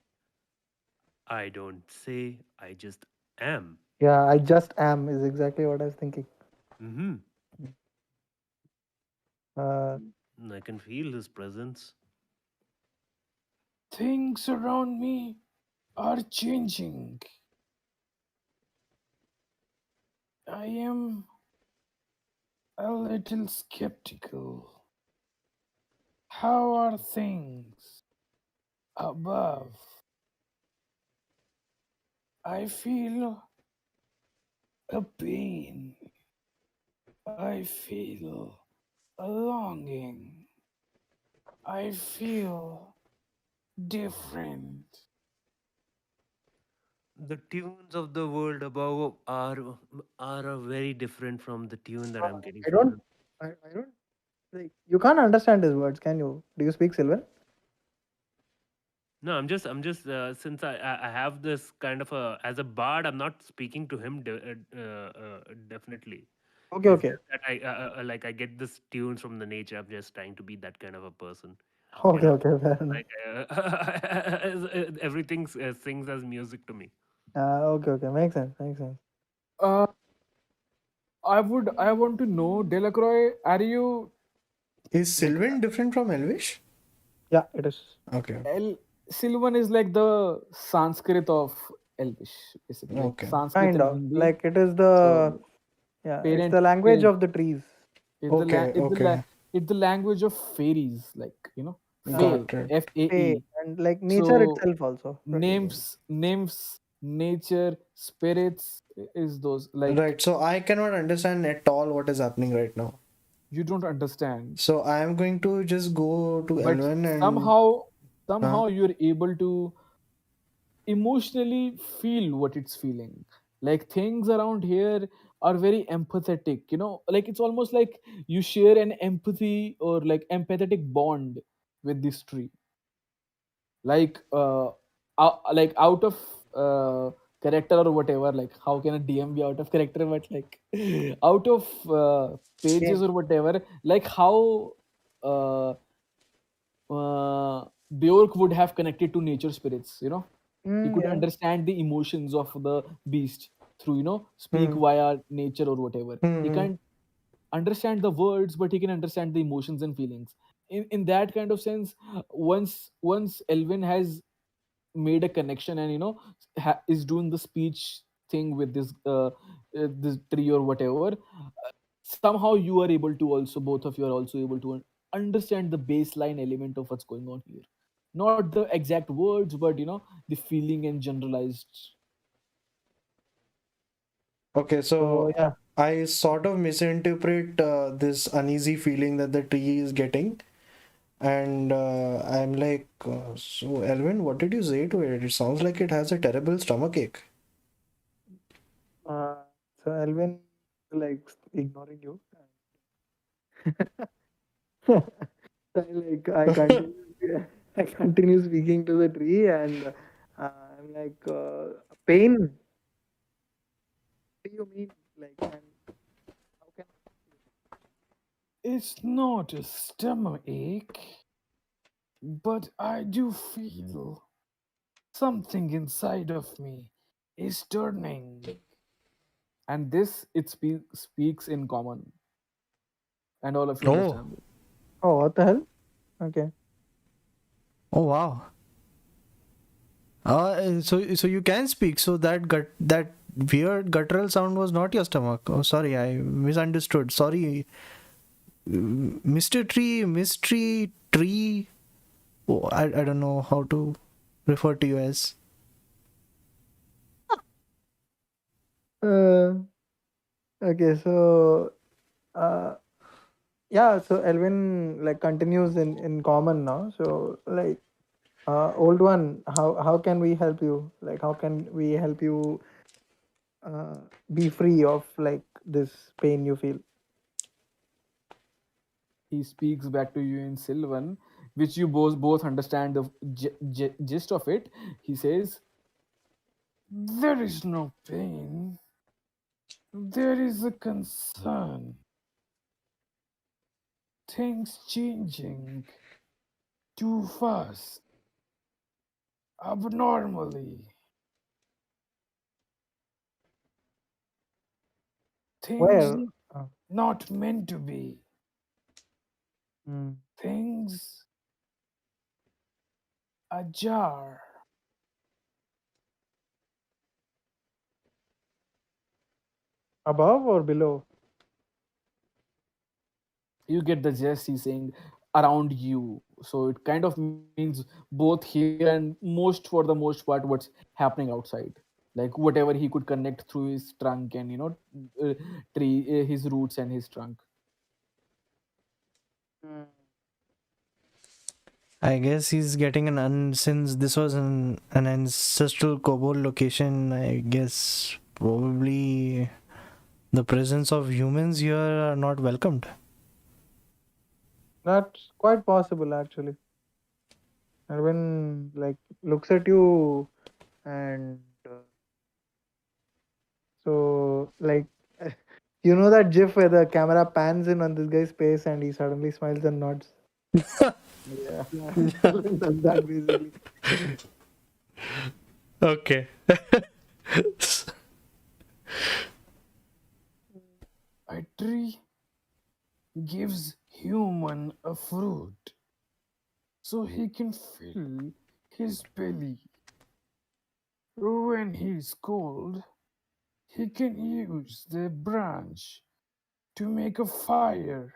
I don't say, I just am. yeah. I just am," is exactly what I was thinking. Mm-hmm. Uh, I can feel his presence. Things around me are changing. I am a little skeptical. How are things above? I feel a pain. I feel a longing. I feel different. The tunes of the world above are very different from the tune that I'm getting I from don't. the. I don't like. You can't understand his words, can you? Do you speak Sylvan? No, I'm just since I have this kind of a, as a bard, I'm not speaking to him definitely. Okay, It's okay, just that I get this tunes from the nature. I'm just trying to be that kind of a person, you okay, know. okay. Fair enough. Like everything sings as music to me. Okay, okay. Makes sense. Makes sense. Uh, I want to know, Delacroix, are you Is like Sylvan different from Elvish? Yeah, it is. Okay. El Sylvan is like the Sanskrit of Elvish, basically, like Okay. Sanskrit Kind and of Hindi. like it is the, So yeah. It's parent, the language parent of the trees. Okay. Okay. it's the language of fairies, like Uh, Got it. Fae FAE. and like nature So itself also. nymphs, nature, spirits is those like Right. So I cannot understand at all what is happening right now. you don't understand, So I am going to just go to but Elwyn and somehow uh, you're able to emotionally feel what it's feeling. Like things around here are very empathetic, like it's almost like you share an empathy or like empathetic bond with this tree. Like like out of character or whatever, like how can a DM be out of character, but like out of pages Game. or whatever, like how uh, Bjork would have connected to nature spirits. He could Yeah. understand the emotions of the beast through, speak hmm, via nature or whatever. He hmm, can't understand the words, but he can understand the emotions and feelings. In that kind of sense, once Elvin has made a connection and is doing the speech thing with this tree or whatever, somehow you are able to also, both of you are also able to understand the baseline element of what's going on here, not the exact words, but the feeling and generalized. okay. So So yeah. I sort of misinterpret this uneasy feeling that the tree is getting, and I'm like, so Elwyn, what did you say to it? It sounds like it has a terrible stomachache. Uh, so Elvin like ignoring you. I continue. I continue speaking to the tree, and I'm like, pain. What do you mean? Like, and how can It's not a stomach ache, but I do feel something inside of me is turning. And this it speaks in common, and all of you Oh, understand it. Oh, what the hell? Okay. oh wow. So you can speak. So that weird guttural sound was not your stomach. Oh, sorry, I misunderstood. Sorry, Mr. Tree, Mystery Tree. Oh, I don't know how to. refer to you as? Uh, okay, so uh, yeah, so Elwyn like continues in common now. So like old one, how can we help you? Like how can we help you uh, be free of like this pain you feel? He speaks back to you in Sylvan, which you both understand the gist of it. He says, "There is no pain. There is a concern. Things changing too fast, abnormally. Things Where? Uh, not meant to be. mm. Things ajar." Above or below? You get the gist. He's saying around you. So it kind of means both here and most, for the most part, what's happening outside. Like whatever he could connect through his trunk and tree, his roots and his trunk. Mm. I guess he's getting since this was an ancestral kobold location, I guess probably the presence of humans here are not welcomed. That's quite possible actually. Elwyn like looks at you and so like you know that GIF where the camera pans in on this guy's face and he suddenly smiles and nods. Yeah. Yeah, Elwyn does that basically. Okay. A tree gives human a fruit so he can fill his belly. When he's cold, he can use the branch to make a fire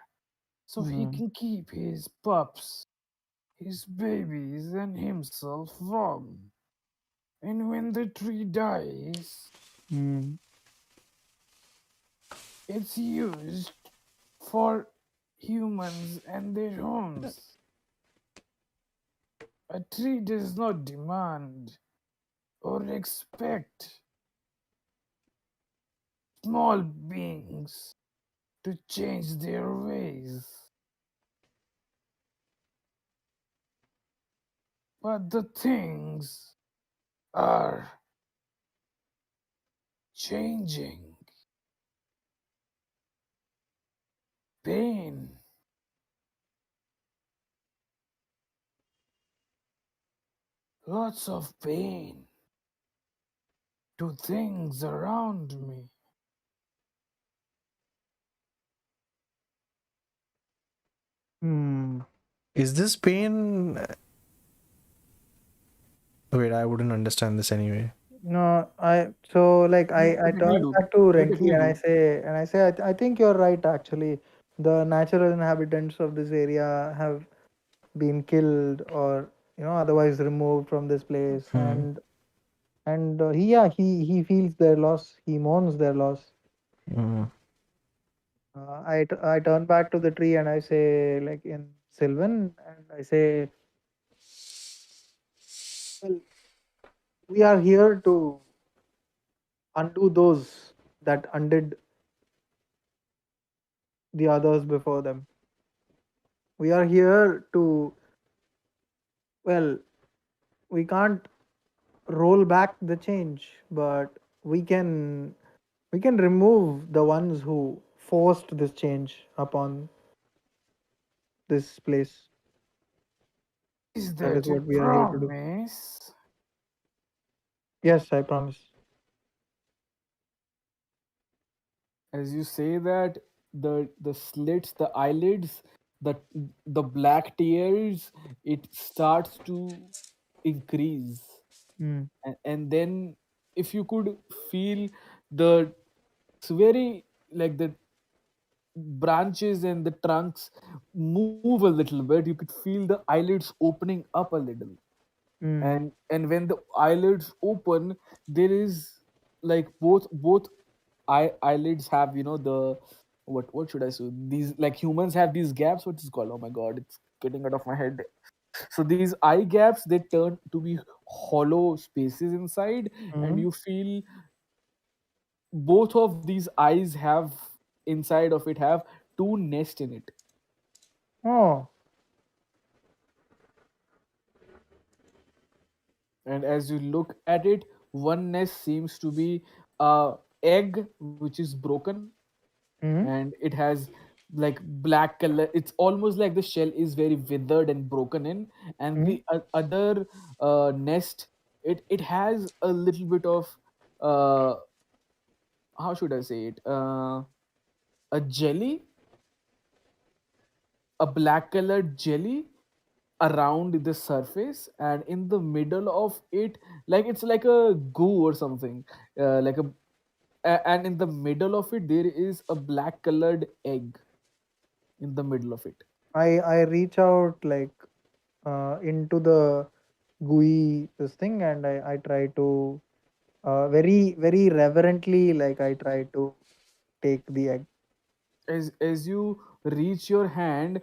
so he Mm. can keep his pups, his babies, and himself warm. And when the tree dies, Mm. it's used for humans and their homes. A tree does not demand or expect small beings to change their ways. But the things are changing. Pain, lots of pain to things around me. Hmm. Is this pain? Wait, I wouldn't understand this anyway. No, I so like I Let turn me do. back to Let Renki me and do. I say I think you're right actually. The natural inhabitants of this area have been killed or otherwise removed from this place Hmm. and he feels their loss. He mourns their loss. Hmm. I turn back to the tree and I say like in Sylvan and I say, well, we are here to undo those that undid the others before them. We are here to, well, we can't roll back the change, but we can we can remove the ones who forced this change upon this place. Is That is that a what we are here to do. promise? Yes, I promise. As you say that, the slits, the eyelids, the the black tears, it starts to increase. Mm. And then if you could feel the, it's very like the branches and the trunks move a little bit, you could feel the eyelids opening up a little. Mm. And when the eyelids open, there is like both eyelids have, the what should I say, these, like humans have these gaps, what is called, oh my god, it's getting out of my head. So these eye gaps, they turn to be hollow spaces inside, and Mm. you feel both of these eyes have, inside of it, have two nests in it. Oh. And as you look at it, one nest seems to be a egg which is broken, Mm. and it has like black color. It's almost like the shell is very withered and broken in. And Mm. the other nest, it has a little bit of, uh how should I say it, a jelly, a black colored jelly around the surface, and in the middle of it, like it's like a goo or something, like and in the middle of it there is a black colored egg in the middle of it. I reach out like into the gooey this thing, and I try to very very reverently, like I try to take the egg. As you reach your hand,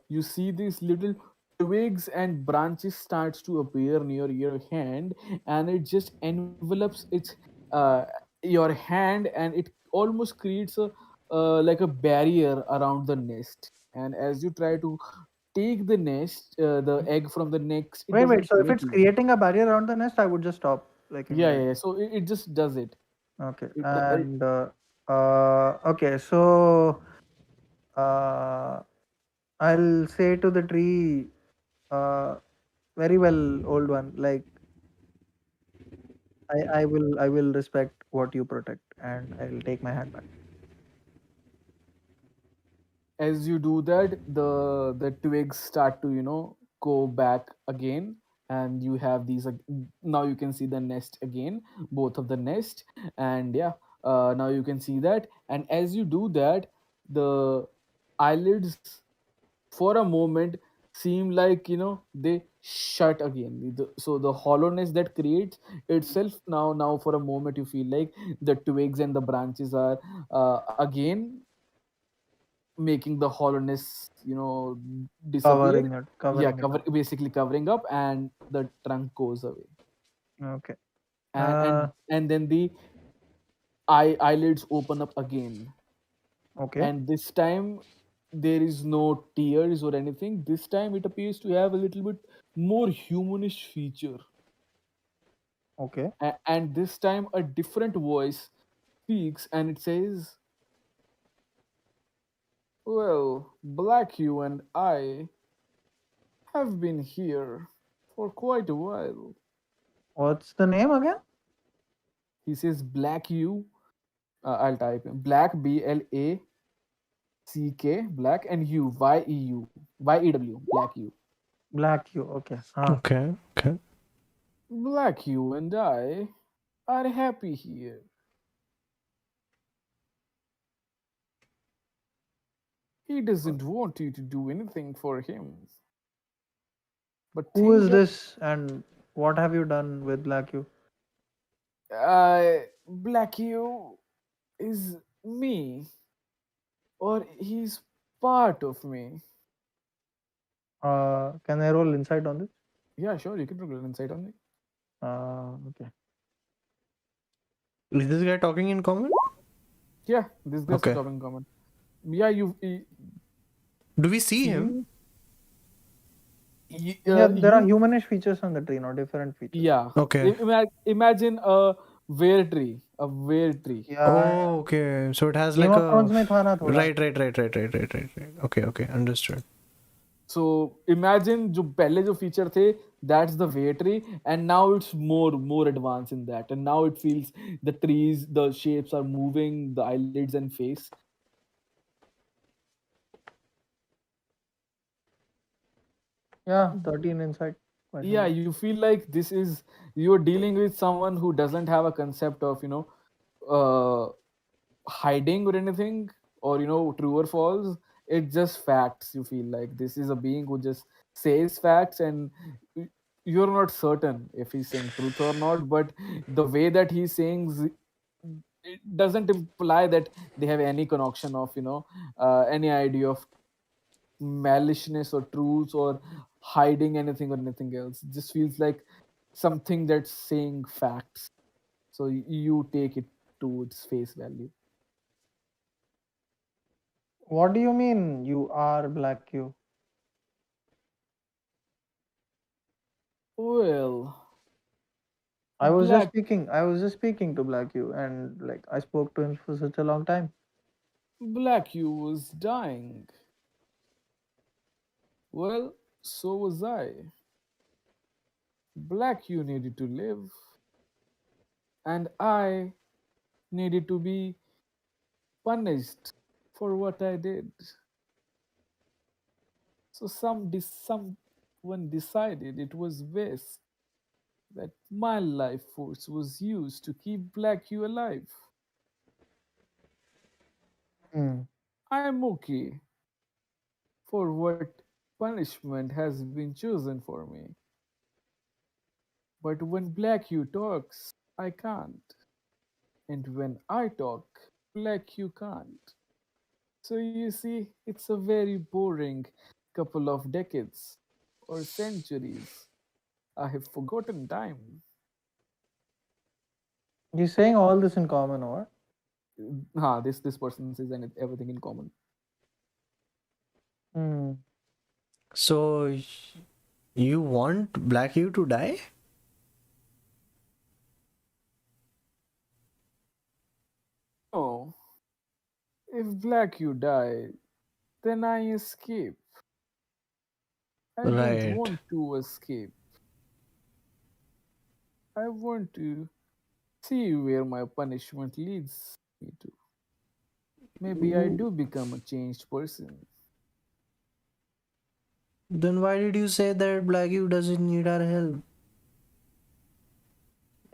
you see these little twigs and branches starts to appear near your hand, and it just envelops its uh, your hand, and it almost creates a, like a barrier around the nest. And as you try to take the egg from the nest, it Wait. doesn't So if let it's you. creating a barrier around the nest, I would just stop like Yeah, yeah, immediately. yeah. So it just does it. Okay. it, do- it And okay. So uh, I'll say to the tree, uh, very well, old one. Like I will respect what you protect, and I'll take my hand back. As you do that, the twigs start to, go back again, and you have these, now you can see the nest again, both of the nest. And yeah, now you can see that. And as you do that, the eyelids for a moment seem like, they shut again. So the hollowness that creates itself, now for a moment you feel like the twigs and the branches are again making the hollowness, disappear. Covering it, Yeah, covering it up. basically covering up, and the trunk goes away. Okay. and Uh, and and then the eyelids open up again. okay. And this time there is no tears or anything. This time it appears to have a little bit more humanish feature. Okay. And this time a different voice speaks, and it says, well, Black, you and I have been here for quite a while. What's the name again? He says Black U. I'll type in Black, BLACK, Black, and U, YEW, Black U. Black you. Okay. Huh. Okay, okay. Black U and I are happy here. He doesn't want you to do anything for him, but Who things is have. this, and what have you done with Black you? Black U is me, or he's part of me. Can I roll insight on this? Yeah, sure, you can roll an insight on it. Okay. Is this guy talking in common? Yeah, this guy's Okay. talking common. Yeah, you Do we see him? seen. Yeah, there are You humanish features on the tree, no different features. Yeah. Okay. Imagine a were tree, a were tree. Yeah, Oh, okay. So it has Game like of a Thrones में था ना थोड़ा. right. Okay, okay, understood. So imagine जो पहले जो feature थे, that's the were tree, and now it's more advanced in that, and now it feels the trees, the shapes are moving, the eyelids and face. Yeah, 13 insight. Quite Yeah, high. you feel like this is, you're dealing with someone who doesn't have a concept of, uh hiding or anything, or true or false. It's just facts. You feel like this is a being who just says facts, and you're not certain if he's saying truth or not, but the way that he's saying it doesn't imply that they have any connection of any idea of maliciousness or truth or hiding anything or anything else. It just feels like something that's saying facts, so you take it to its face value. What do you mean you are Black Q? Well, black I was just speaking to Black Q, and like I spoke to him for such a long time. black you was dying. Well, so was I. Black you needed to live, and I needed to be punished for what I did. So someone decided it was best that my life force was used to keep Black you alive. Hmm. I'm okay for what punishment has been chosen for me. But when Black you talks, I can't. And when I talk, Black you can't. So you see, it's a very boring couple of decades or centuries. I have forgotten time. He's saying all this in common, or? This person says everything in common. Hmm. So you want Black you to die? No, if Black you die, then I escape. I don't Right. want to escape. I want to see where my punishment leads me to. Maybe I do become a changed person. Then why did you say that Black you doesn't need our help?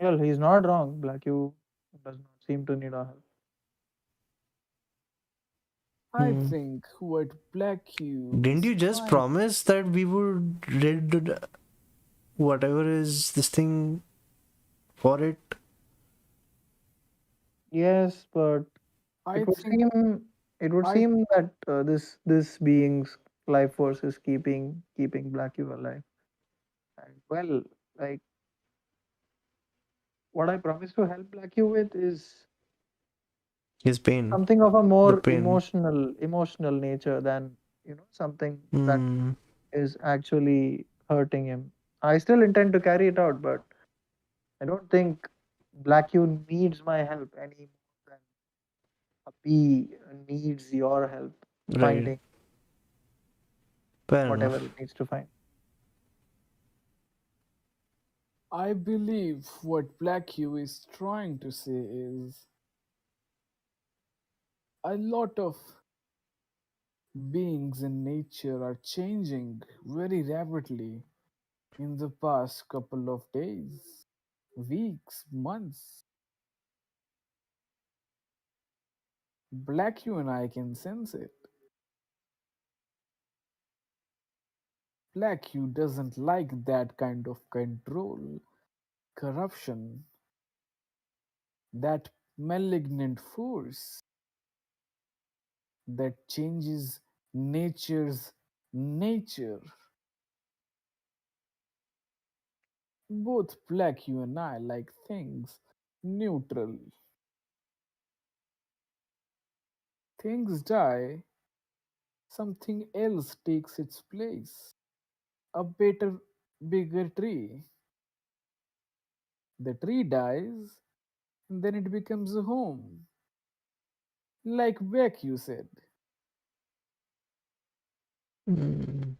Well, he's not wrong. Black Q does not seem to need our help. I Hmm. think what Black Hue Didn't is you just trying. promise that we would read whatever is this thing for it? Yes, but I it would think seem it would I seem that this being's life force is keeping Black Q alive. And well, like what I promised to help Black Q with is His pain, something of a the more pain. emotional nature than something that Hmm. is actually hurting him. I still intend to carry it out, but I don't think Black Q needs my help any more than a bee needs your help Right. finding Fair whatever enough. it needs to find. I believe what Black Hue is trying to say is a lot of beings in nature are changing very rapidly in the past couple of days, weeks, months. Black Hue and I can sense it. Black Hue doesn't like that kind of control, corruption, that malignant force that changes nature's nature. Both Black you and I like things neutral. Things die, something else takes its place. A better, bigger tree. The tree dies, and then it becomes a home. Like Beck, you said. Hmm.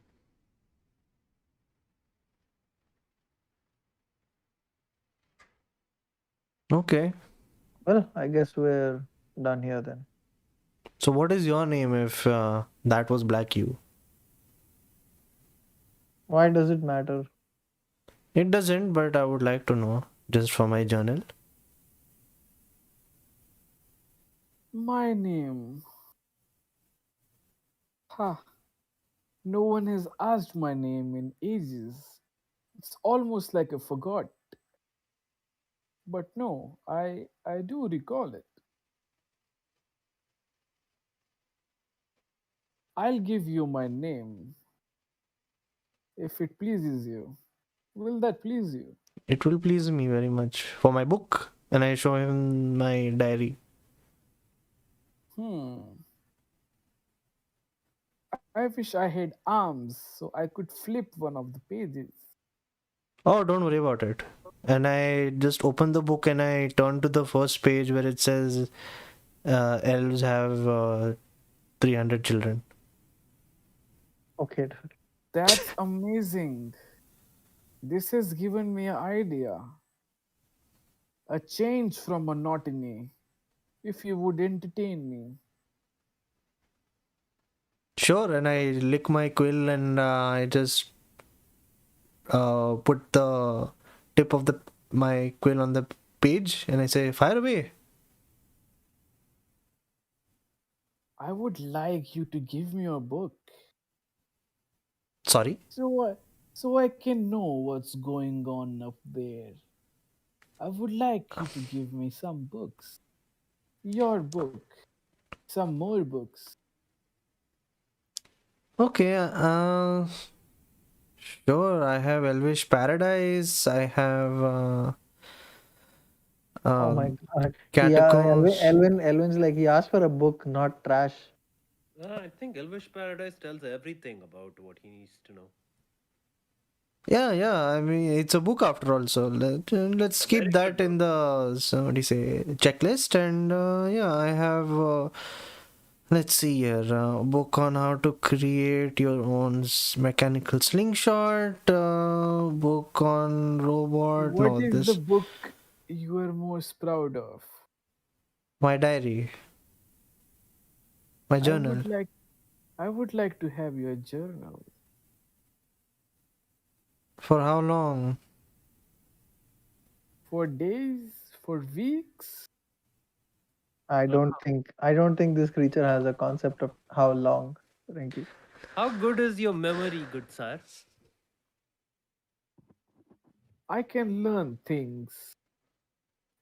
Okay. Well, I guess we're done here then. So what is your name if that was Black you? Why does it matter? It doesn't, but I would like to know just for my journal. My name. Ha! No one has asked my name in ages. It's almost like I forgot. But no, I do recall it. I'll give you my name if it pleases you. Will that please you? It will please me very much for my book, and I show him my diary. Hmm. I wish I had arms so I could flip one of the pages. Oh, don't worry about it. And I just open the book and I turn to the first page where it says elves have 300 children. Okay. That's amazing. This has given me an idea. A change from monotony. If you would entertain me. Sure, and I lick my quill and I just put the tip of the my quill on the page and I say, fire away. I would like you to give me a book Sorry. so I can know what's going on up there. I would like you to give me some books. Your book. Some more books. Okay, sure. I have Elvish Paradise. I have Oh uh, my God. Yeah, Catacombs. Elwyn's like he asked for a book, not trash. I think Elvish Paradise tells everything about what he needs to know. Yeah, yeah. I mean, it's a book after all. So let's A very keep good that book. in the what do you say checklist. And yeah, I have. Let's see here. A book on how to create your own mechanical slingshot. Book on robot. What No, is the this book you are most proud of? my diary, my I journal. would like I would like to have your journal. For how long? For days, for weeks. I don't think this creature has a concept of how long, Renki. How good is your memory, good sir? I can learn things.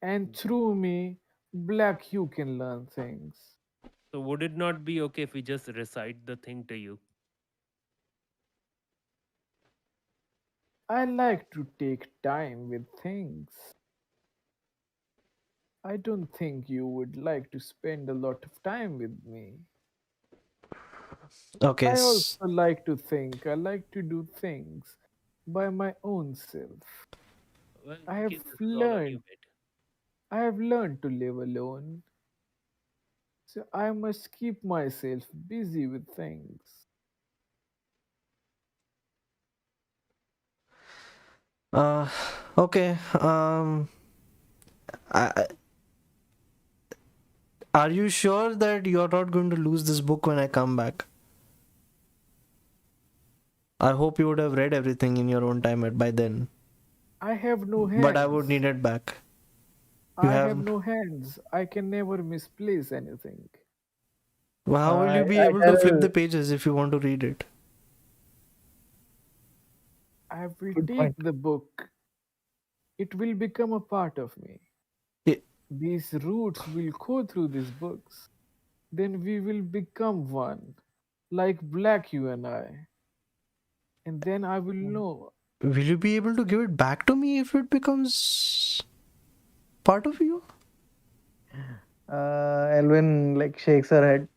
And through me, Black you can learn things. So would it not be okay if we just recite the thing to you? I like to take time with things. I don't think you would like to spend a lot of time with me. Okay. I also like to think. I like to do things by my own self. Well, I have okay, this is all on you, learned. mate. I have learned to live alone. So I must keep myself busy with things. Uh, okay. I, are you sure that you're not going to lose this book when I come back? I hope you would have read everything in your own time by then. I have no But I would hands. need it back. You I have have. no hands. I can never misplace anything. Well, how will you be I able to flip tell the pages if you want to read it? I will good take point. the book. It will become a part of me. I- These roots will go through these books. Then we will become one, like Black you and I. And then I will know. Will you be able to give it back to me if it becomes part of you? Elwyn like shakes her head.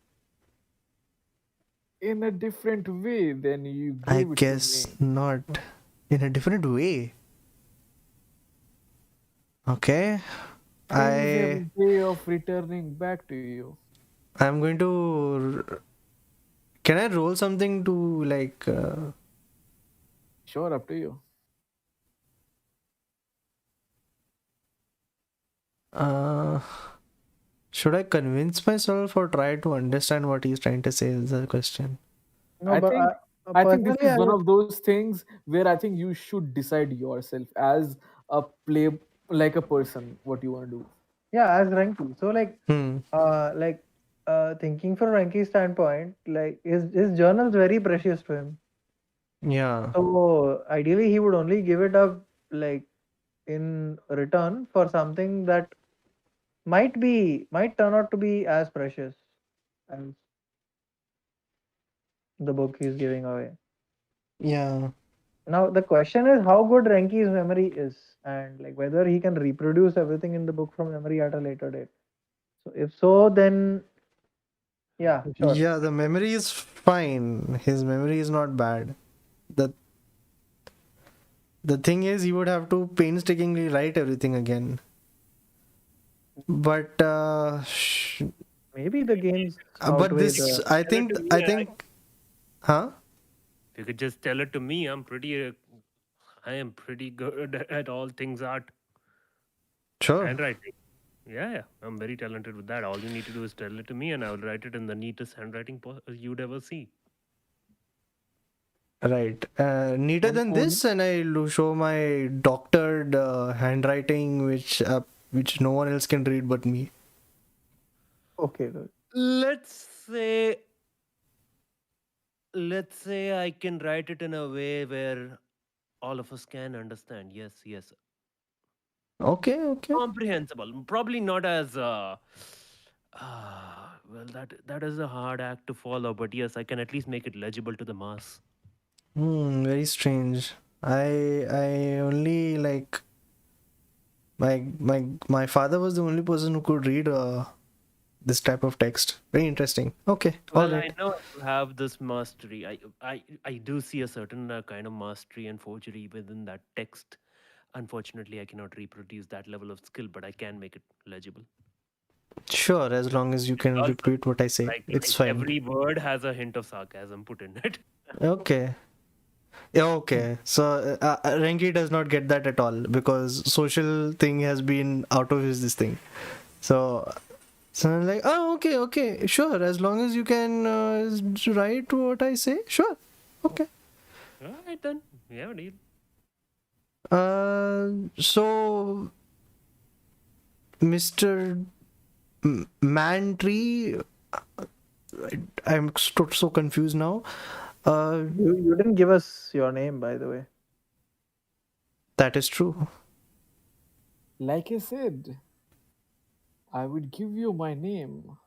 In a different way than you I gave it to guess me. not. In a different way. Okay. Things have I a way of returning back to you. I'm going to. Can I roll something to like? Sure, up to you. Uh, should I convince myself or try to understand what he's trying to say? Is the question. No, I but think I think this personally, is I one would. of those things where I think you should decide yourself as a play like a person what you want to do. Yeah, as Renki. So Hmm. like thinking from Renki's standpoint, like his journal's very precious to him. Yeah. So ideally, he would only give it up like in return for something that might turn out to be as precious as the book he's giving away. Yeah. Now the question is how good Renki's memory is, and like whether he can reproduce everything in the book from memory at a later date. So if so, then yeah, sure. Yeah, the memory is fine. His memory is not bad. The the thing is he would have to painstakingly write everything again. But Maybe the gains but outweigh this the. I Tell it think to me. I think huh? If you could just tell it to me, I am pretty good at all things art, Sure. handwriting. Yeah, I'm very talented with that. All you need to do is tell it to me, and I will write it in the neatest handwriting you'd ever see. Right. Neater than Only this, and I'll show my doctored handwriting, which no one else can read but me. Okay, good. Let's say, let's say I can write it in a way where all of us can understand. Yes, yes, Okay, okay. comprehensible. Probably not as well. That is a hard act to follow, but yes, I can at least make it legible to the mass. Very strange. I only like my father was the only person who could read this type of text. Very interesting. Okay, all Well, I right. know you have this mastery. I do see a certain kind of mastery and forgery within that text. Unfortunately, I cannot reproduce that level of skill, but I can make it legible. Sure, as long as you can Also, repeat what I say, it's like fine. every word has a hint of sarcasm put in it. Okay. Yeah, okay. So Renki does not get that at all because social thing has been out of his this thing. So so I'm like, oh, okay, okay, sure. As long as you can write what I say, sure. Okay. All right then, yeah, deal. So Mr. Mantree, I'm so confused now. You didn't give us your name, by the way. That is true. like I said, I would give you my name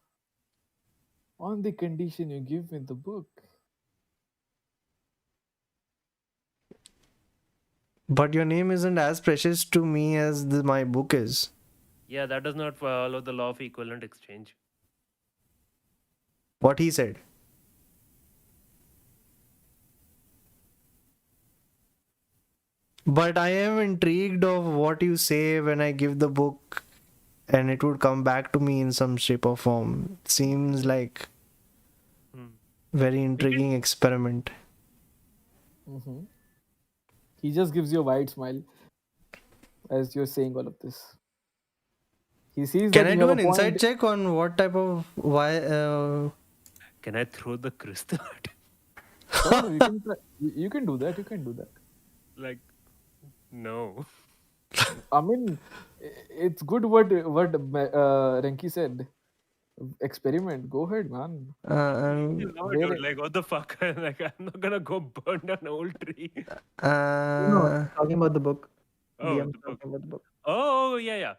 on the condition you give me the book. But your name isn't as precious to me as my book is. Yeah, that does not follow the law of equivalent exchange. What he said. But I am intrigued of what you say when I give the book and it would come back to me in some shape or form. Seems like Hmm. very We can intriguing experiment. Hmm. He just gives you a wide smile as you're saying all of this. He sees Can that I you do have a an insight point. check on what type of why Can I throw the crystal at him? Sure, you can. You can do that. You can do that. Like, no. I mean, it's good. Renki said. Experiment. Go ahead, man. You um, know, dude, Where like, what the fuck? Like, I'm not gonna go burn down an old tree. No, uh, he's talking about the book. Oh, DM is the book. talking about the book. Oh, yeah, yeah.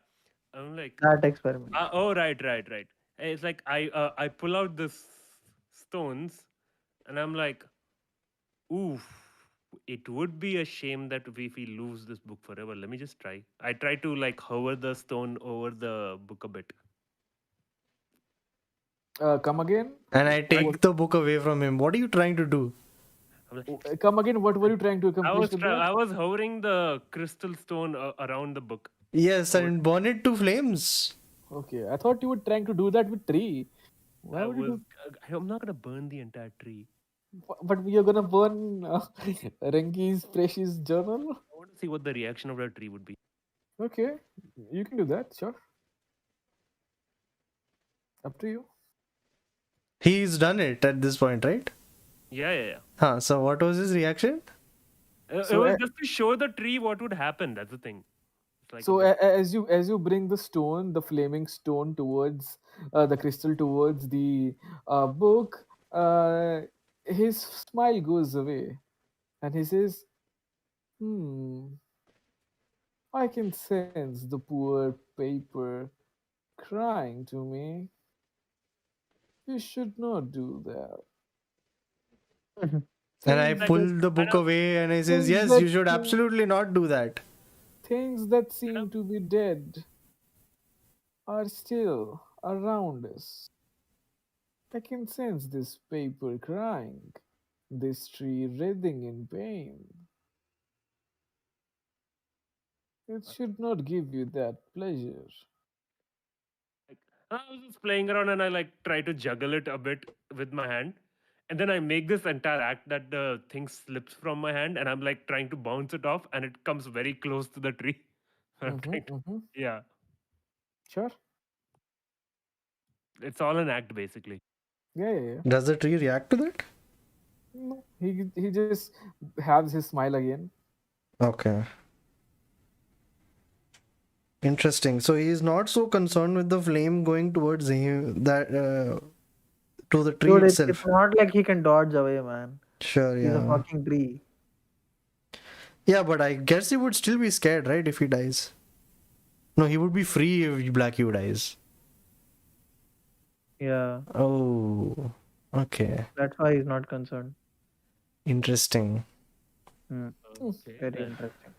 I'm like, That experiment. oh, right. It's like I pull out the stones, and I'm like, oof. It would be a shame that if we lose this book forever. Let me just try. I try to like hover the stone over the book a bit. come again? and I What? take the book away from him. What are you trying to do? I'm like, Come again? What were you trying to accomplish with that? I was hovering the crystal stone around the book. Yes, Over, and burn it to flames. Okay, I thought you were trying to do that with tree. Why I would you was. do? I'm not gonna burn the entire tree. But we are gonna burn Renki's precious journal. I want to see what the reaction of that tree would be. Okay, you can do that. Sure, up to you. He's done it at this point, right? Yeah. Huh, so what was his reaction? It So, was just to show the tree what would happen. That's the thing. It's like a so bit. as you bring the stone, the flaming stone towards the crystal towards the book, his smile goes away, and he says, "Hmm, I can sense the poor paper crying to me. You should not do that. And I Things Like, that pull the I book know, away and I says, things yes, that you should seem, absolutely not do that. things that I know. seem to be dead are still around us. I can sense this paper crying, this tree writhing in pain. It should not give you that pleasure." Like, I was just playing around and I like try to juggle it a bit with my hand. And then I make this entire act that the thing slips from my hand and I'm like trying to bounce it off and it comes very close to the tree. I'm Mm-hmm, trying to, mm-hmm. yeah, Sure. it's all an act basically. Yeah, yeah, yeah. Does the tree react to that? No, he just has his smile again. Okay. Interesting. So he is not so concerned with the flame going towards him that to the tree Dude, it's itself. not like he can dodge away, man. Sure, He's a yeah. fucking tree. Yeah, but I guess he would still be scared, right, if he dies. No, he would be free if Black Hue dies. Yeah, Oh, okay. that's why he's not concerned. Interesting. Hmm. Okay, Very then. interesting.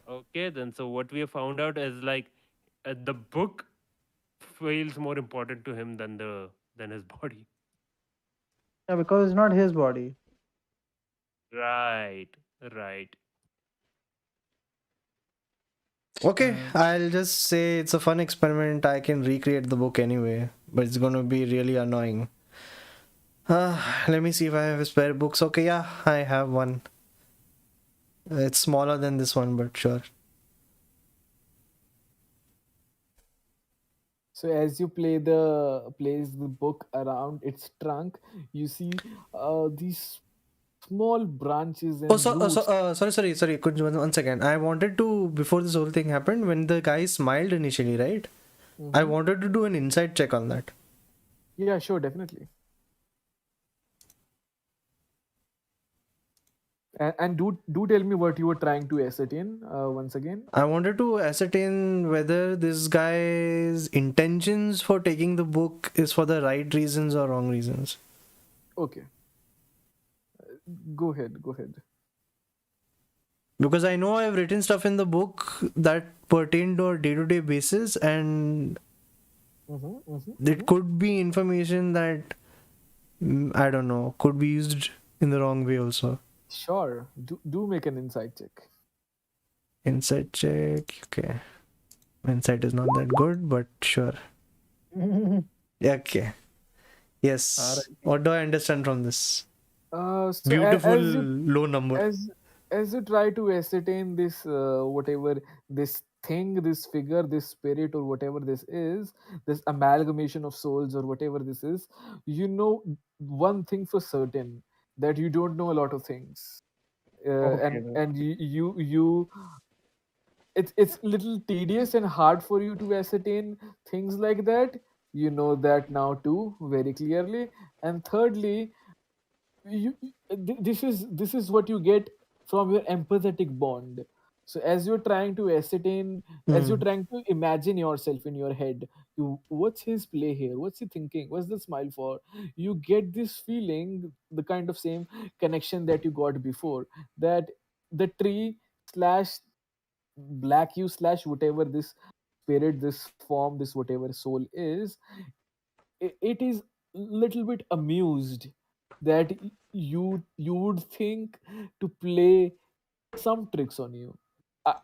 Okay, then. So what we have found out is like the book feels more important to him than his body. Yeah, because it's not his body. Right, right. Okay, Hmm. I'll just say it's a fun experiment. I can recreate the book anyway, but it's gonna be really annoying. Let me see if I have spare books. Okay, yeah, I have one. It's smaller than this one, but sure. So as you place the book around its trunk, you see these small branches Oh, and roots. sorry, Kunj, one second. I wanted to, before this whole thing happened, when the guy smiled initially, right? I Mm-hmm. wanted to do an insight check on that. Yeah, sure, definitely. And do tell me what you were trying to ascertain once again. I wanted to ascertain whether this guy's intentions for taking the book is for the right reasons or wrong reasons. Okay, go ahead, go ahead. Because I know I've written stuff in the book that pertain to a day-to-day basis, and Mm-hmm, mm-hmm, it mm-hmm. could be information that I don't know, could be used in the wrong way also. Sure, do make an insight check. Insight check. Okay. Insight is not that good, but sure. Yeah, okay. Yes. Alright. What do I understand from this? So Beautiful as you low number. as you try to ascertain this whatever this thing, this figure, this spirit, or whatever this amalgamation of souls or whatever this is, you know one thing for certain, that you don't know a lot of things. Okay. And you it's little tedious and hard for you to ascertain things like that. You know that now too very clearly. And thirdly, this is what you get from your empathetic bond. So as you're trying to ascertain, as you're Hmm. trying to imagine yourself in your head, what's his play here, what's he thinking, what's the smile for, you get this feeling, the kind of same connection that you got before, that the tree slash black you slash whatever this spirit, this form, this whatever soul is, it is little bit amused that you would think to play some tricks on you.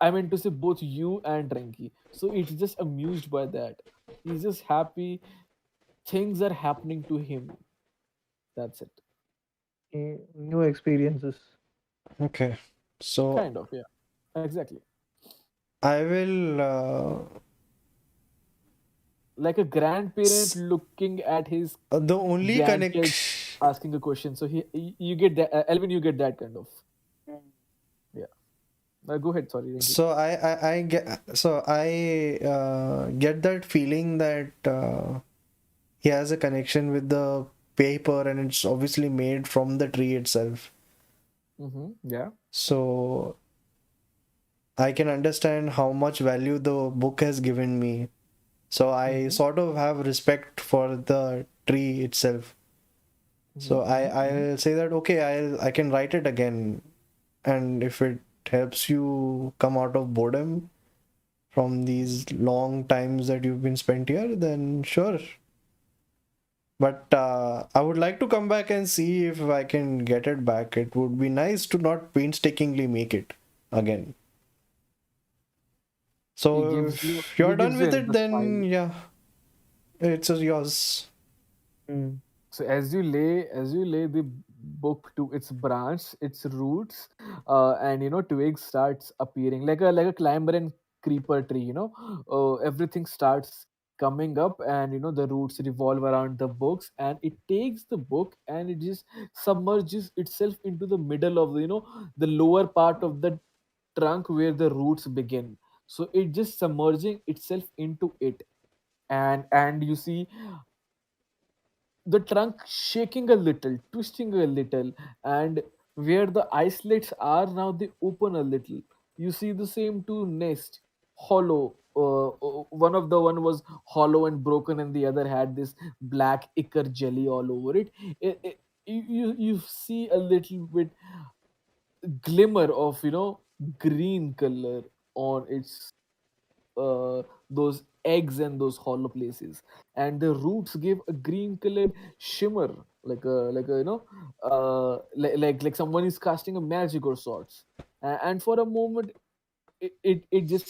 I meant to say both you and Renki. So it's just amused by that. He's just happy things are happening to him. That's it. New experiences. Okay. So Kind of, yeah. Exactly. I will. Like a grandparent looking at his The only grandkid connection. asking a question. So you get that, Elvin, you get that kind of. Yeah. Go ahead. Sorry, Renki. I get that feeling that he has a connection with the paper, and it's obviously made from the tree itself. Yeah. So I can understand how much value the book has given me. So I Mm-hmm. sort of have respect for the tree itself. So I'll say that okay, I can write it again, and if it helps you come out of boredom from these long times that you've been spent here, then sure. But I would like to come back and see if I can get it back. It would be nice to not painstakingly make it again. He So gives you if he you're done gives you with it, another then smile. yeah, it's yours. Mm. So as you lay the book to its branch, its roots, and twigs starts appearing like a climber and creeper tree. Everything starts coming up, and the roots revolve around the books, and it takes the book and it just submerges itself into the middle of the lower part of the trunk where the roots begin. So it just submerging itself into it, and you see the trunk shaking a little, twisting a little, and where the islets are now they open a little. You see the same two nests, hollow. One of the one was hollow and broken, and the other had this black ichor jelly all over it. You see a little bit glimmer of green color on its those eggs and those hollow places, and the roots give a green colored shimmer, like a like someone is casting a magic or sorts. And for a moment it just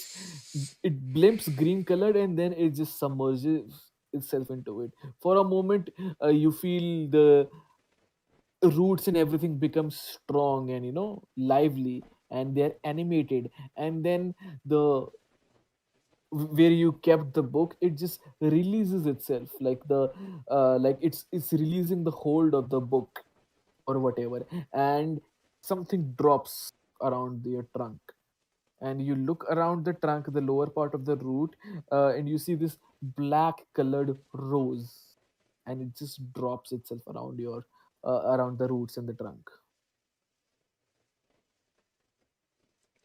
it blimps green colored, and then it just submerges itself into it. For a moment you feel the roots and everything becomes strong and lively, and they're animated, and then the where you kept the book it just releases itself, like it's releasing the hold of the book or whatever, and something drops around your trunk, and you look around the trunk, the lower part of the root, and you see this black colored rose, and it just drops itself around your around the roots in the trunk.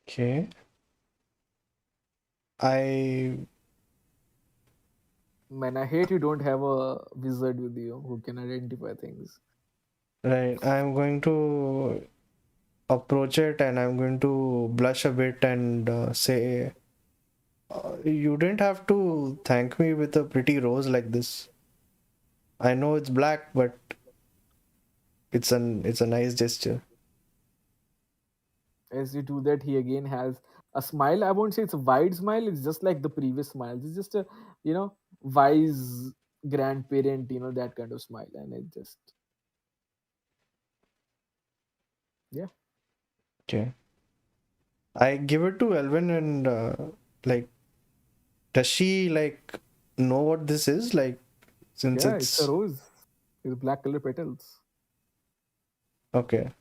Okay. I Man, I hate you don't have a wizard with you who can identify things. right. I'm going to approach it and I'm going to blush a bit and say, you didn't have to thank me with a pretty rose like this. I know it's black, but it's a nice gesture. As you do that, he again has a smile. I won't say it's a wide smile, it's just like the previous smiles. It's just a wise grandparent, that kind of smile. And it just, yeah. Okay. I give it to Elwyn and like, does she like know what this is? Like, since Yeah, it's a it's rose with black color petals. okay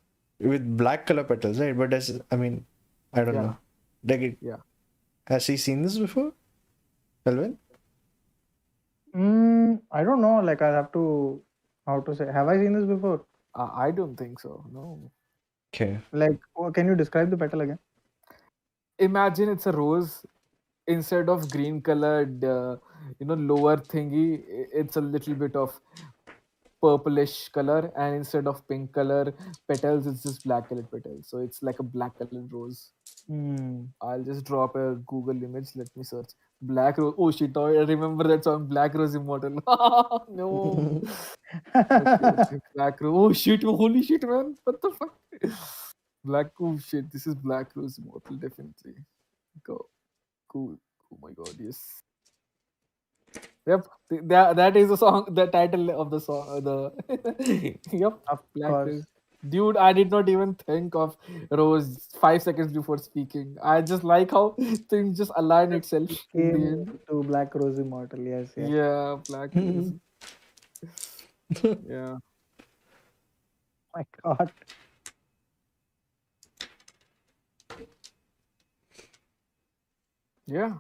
with black color petals, right? But I mean, I don't Yeah, know. Like, yeah. has she seen this before, Elwyn? I don't know. Like I'll have to how to say. Have I seen this before? I don't think so, no. Okay. Like, can you describe the petal again? Imagine it's a rose. Instead of green colored lower thingy, it's a little bit of purplish color, and instead of pink color petals it's just black colored petals, so it's like a black colored rose. Hmm. I'll just drop a Google image. Let me search black rose. Oh shit, I remember that song, Black Rose Immortal. No. Okay, okay, Black Rose. Oh shit, holy shit, man, what the fuck. Black, oh shit, this is Black Rose Immortal, definitely. Go, cool. Oh my god, yes. Yep, that is the song, the title of the song. Yep, Of Black course, Rose. Dude, I did not even think of Rose 5 seconds before speaking. I just like how things just align it itself in the came end. to Black Rose Immortal. Yes, yes. Yeah, Black Rose. Yeah, My God. yeah.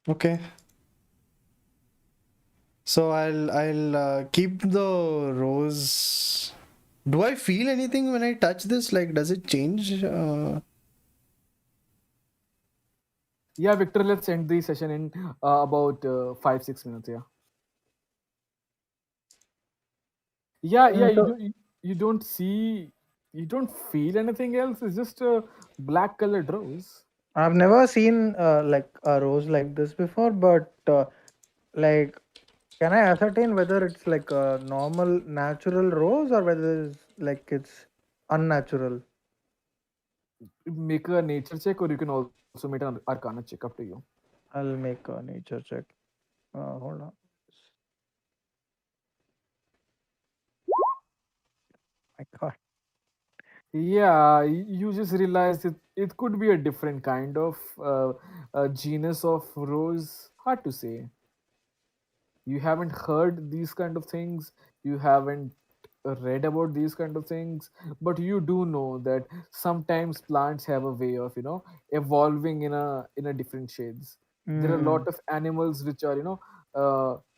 Okay. So I'll keep the rose Do I feel anything when I touch this? Like, does it change? Yeah, Victor, let's end the session in about 5-6 minutes. Yeah. Yeah, you So do. You don't see. You don't feel anything else. It's just a black colored rose. I've never seen like a rose like this before, but like, can I ascertain whether it's like a normal natural rose or whether it's like it's unnatural? Make a nature check, or you can also make an arcana check. Up to you. I'll make a nature check. Hold on. My God. Yeah, you just realize it could be a different kind of genus of rose. Hard to say. You haven't heard these kind of things. You haven't read about these kind of things, but you do know that sometimes plants have a way of evolving in a different shades. There are a lot Mm. of animals which are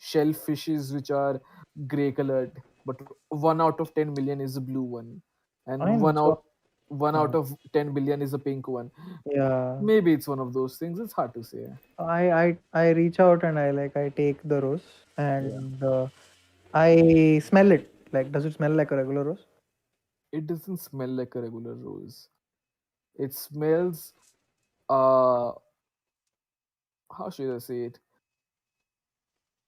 shellfishes which are gray colored, but 1 out of 10 million is a blue one, and Fine. one So, out one uh, out of 10 billion is a pink one. yeah, Maybe it's one of those things. It's hard to say. I reach out and I take the rose Yeah, and I smell it. Like, does it smell like a regular rose? it doesn't smell like a regular rose. It smells, uh how should I say it?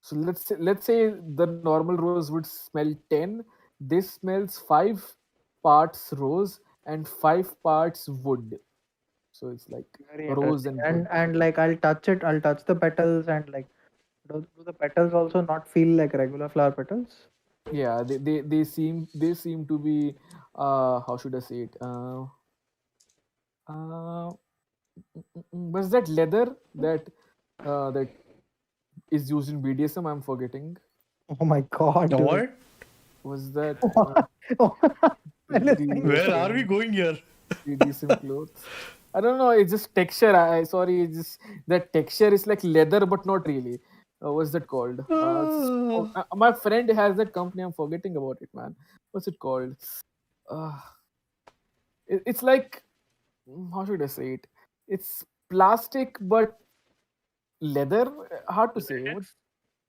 So let's say the normal rose would smell 10. This smells 5 parts rose and 5 parts wood. So it's like Very rose interesting. and wood. And like I'll touch it. I'll touch the petals and like, do the petals also not feel like regular flower petals? Yeah, they seem to be, how should I say it? Was that leather that is used in BDSM? I'm forgetting. Oh my God, dude. What? Was that Anything. Where are we BDSM? going here? BDSM clothes. I don't know. It's just texture. Sorry. It's just that texture is like leather, but not really. What's that called? My friend has that company. I'm forgetting about it, man. What's it called? Uh, it's like, how should I say it? It's plastic but leather. Hard to say. What?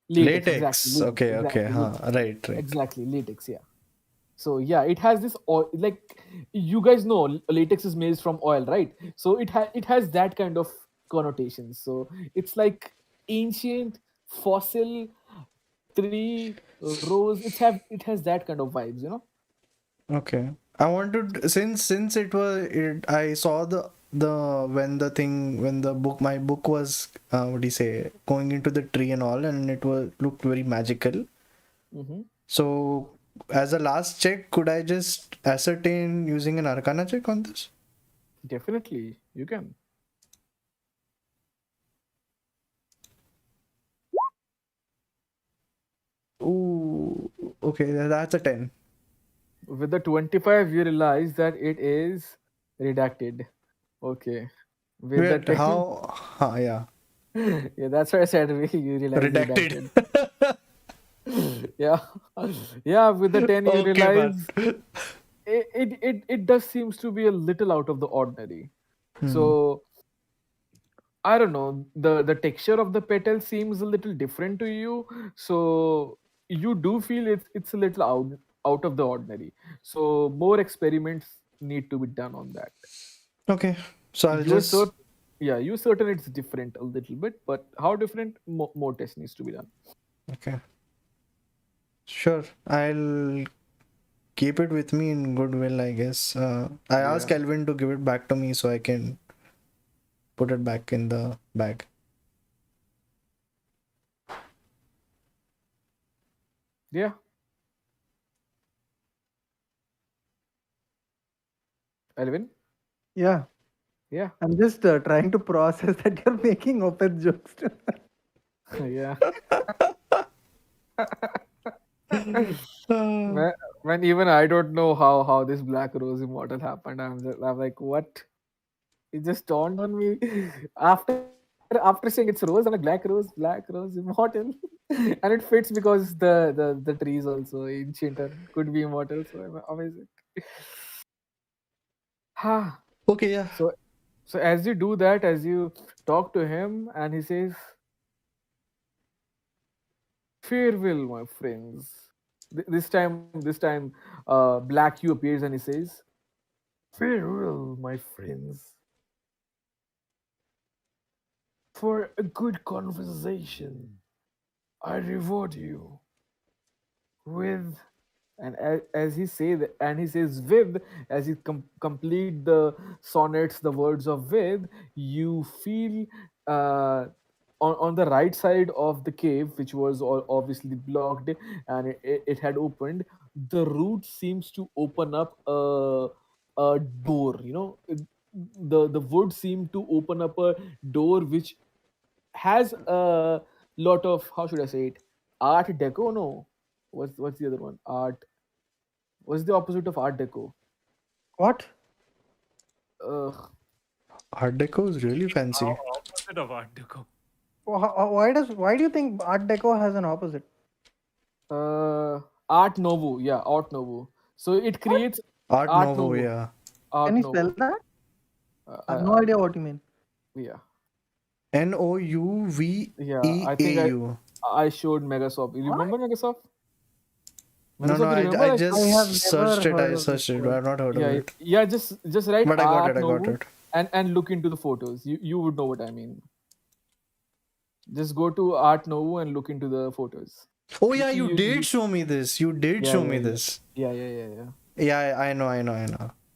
Latex? Latex. Exactly. Latex. Latex. Okay, okay. Exactly. Huh. Latex. Right, right. Exactly. Latex. Yeah. So yeah, it has this oil, like, you guys know latex is made from oil, right? So it has that kind of connotations. So it's like ancient, fossil, tree, rose. It has that kind of vibes. Okay. I wanted, since I saw the when the book, my book was, what do you say, going into the tree and all, and it was looked very magical. Hmm. So as a last check, could I just ascertain using an arcana check on this? Definitely, you can. Ooh, okay, that's a 10. With the 25, you realize that it is redacted. Okay. With the Wait, 10, how? Yeah, yeah, that's what I said. You realize redacted. redacted. Yeah. Yeah, with the 10, you Okay, man. realize it does seems to be a little out of the ordinary. Hmm. So I don't know, the texture of the petal seems a little different to you. So you do feel it's a little out of the ordinary. So more experiments need to be done on that. Okay, so I'll You're just, certain, yeah, you're certain it's different a little bit, but how different? More tests needs to be done. okay, sure. I'll keep it with me in goodwill, I guess. I asked Yeah, Elwyn to give it back to me so I can put it back in the bag. yeah, Elvin, Yeah. yeah, I'm just trying to process that you're making open jokes. yeah. Uh, When even I don't know how this Black Rose Immortal happened, I'm like, what? It just dawned on me after I after saying it's rose, I'm like black rose, immortal, and it fits because the trees also ancient and could be immortal. So amazing. Ha. Okay, yeah. So so as you do that, as you talk to him, and he says, "Farewell, my friends." This time, Black Hugh appears and he says, "Farewell, my friends. For a good conversation, I reward you with," and as he say that, and he says with, as he complete the sonnets, the words of with, you feel uh, on the right side of the cave, which was obviously blocked, and it had opened, the root seems to open up a door, the wood seemed to open up a door which has a lot of, how should I say it, art deco. No, what's the other one? What's the opposite of art deco? What? Uh, Art Deco is really fancy. Opposite of Art Deco. Why do you think Art Deco has an opposite? Art Nouveau. Yeah, Art Nouveau. So it What? creates Art Art Nouveau, Nouveau. yeah. Art Can you Nouveau. spell that? Uh, I I, have no I, idea what you mean. yeah, yeah. I think Nouveau. I showed Megaswap. You What? remember Megaswap? No, no, Megaswap, you remember? I Like, I just have never searched it. heard I of this searched it, but word. I've not heard of yeah, it. yeah. Just write But Art I got Nouveau it. and look into the photos. You would know what I mean. Just go to Art Nouveau and look into the photos. Oh You, yeah, you you, did you show me this. You did yeah, show yeah, me yeah, this. yeah, yeah, yeah, yeah, Yeah, I know. yeah,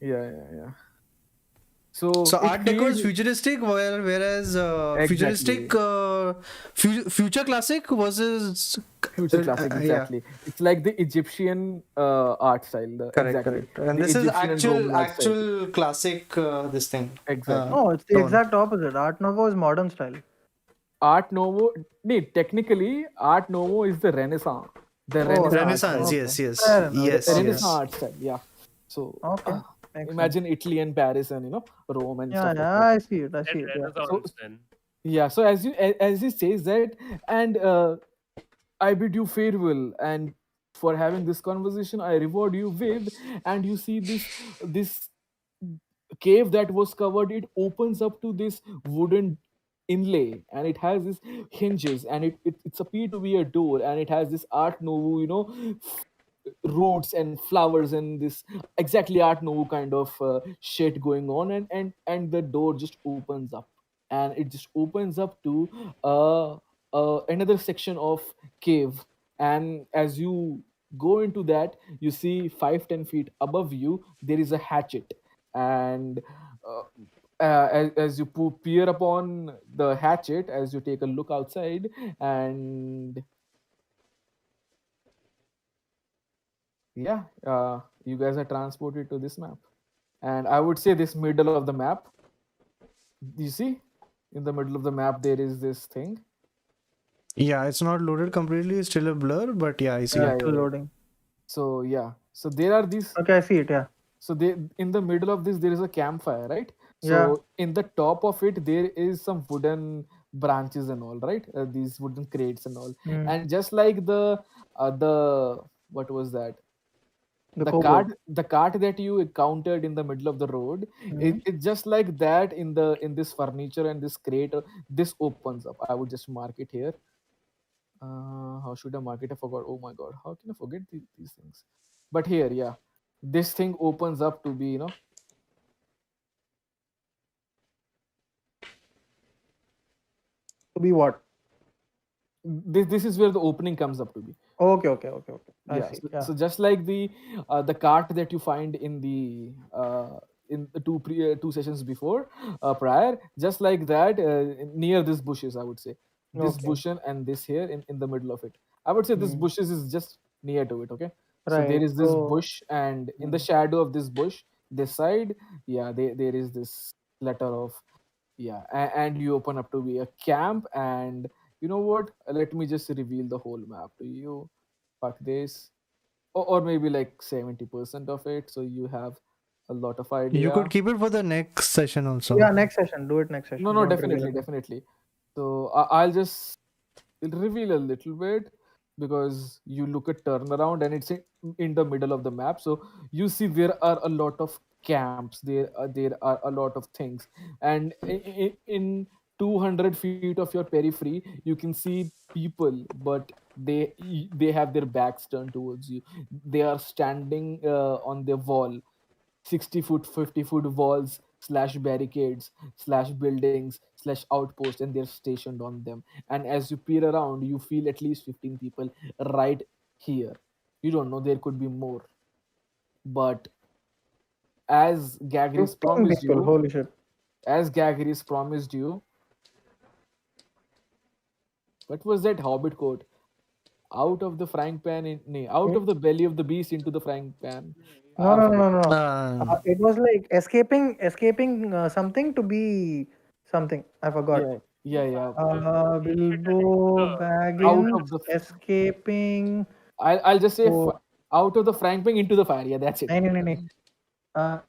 yeah, yeah. So So it Art Deco is creates futuristic, whereas exactly future classic versus future classic. yeah, Exactly, it's like the Egyptian art style. Exactly correct. And the this is Egyptian and Roman art style. actual classic. This thing. Exactly. No, it's the Tone. exact opposite. Art Nouveau is modern style. Art Nouveau. Nee, technically, Art Nouveau is the Renaissance. The Oh, Renaissance art Renaissance, style. okay. yes, Fair enough. The Okay. Renaissance yes. art style. Yeah. So Okay. Makes sense. imagine Italy and Paris and Rome and Yeah, stuff like yeah, that. I see it. I Said see it. Yeah. So Renaissance then. yeah. So as he says that, and I bid you farewell, and for having this conversation, I reward you with, and you see this cave that was covered. It opens up to this wooden inlay, and it has these hinges, and it's appeared to be a door, and it has this Art Nouveau, roots and flowers and this exactly Art Nouveau kind of shit going on, and the door just opens up, and it just opens up to another section of cave, and as you go into that, you see 5-10 feet above you there is a hatchet, and uh, as you peer upon the hatchet, as you take a look outside, and yeah, you guys are transported to this map, and I would say this middle of the map, you see in the middle of the map there is this thing. Yeah, it's not loaded completely. It's still a blur, but yeah, I see Yeah, Yeah, it. still yeah, yeah. loading. So yeah, so there are these, Okay, I see it. Yeah. so they, in the middle of this there is a campfire, right? Yeah. So in the top of it there is some wooden branches and all, right? These wooden crates and all, Mm. and just like the what was that, The the kobold. cart that you encountered in the middle of the road, Mm. it's just like that in this furniture and this crate, this opens up. I would just mark it here. How should I mark it? I forgot. Oh my god, how can I forget these things? But here, yeah, this thing opens up to be, To be what? this is where the opening comes up to be. Okay. I Yeah, see. so, Yeah. so just like the cart that you find in the two sessions before, prior, just like that, near this bushes, I would say this Okay. bush and this here in the middle of it, I would say this Mm. bushes is just near to it. Okay, so there Right. is this So. bush, and in the Mm. shadow of this bush, this side, yeah, there is this letter of, yeah, and you open up to be a camp, and you know what, let me just reveal the whole map to you. Fuck this, or maybe like 70% of it, so you have a lot of You idea. could keep it for the next session also. Yeah, next session. Do it next No, session. no, Don't reveal definitely, it. definitely. So I'll just reveal a little bit, because you look at turnaround and it's in the middle of the map. So you see there are a lot of camps. There are a lot of things, and in 200 feet of your periphery, you can see people, but they have their backs turned towards you. They are standing on the wall, 60 foot, 50 foot walls slash barricades slash buildings slash outposts, and they're stationed on them. And as you peer around, you feel at least 15 people right here. You don't know, there could be more. But as Gagris 15 promised people. you, Holy shit. what was that Hobbit quote? Out of the frying pan, out of the belly of the beast into the frying pan. No, I no, no, forgot. no, no. Uh, It was like escaping something to be something. I forgot. Yeah, yeah, yeah. Bilbo Out Baggins of the, escaping. I'll just say Oh, out of the frying pan into the fire. Yeah, that's it. no, no, no, no.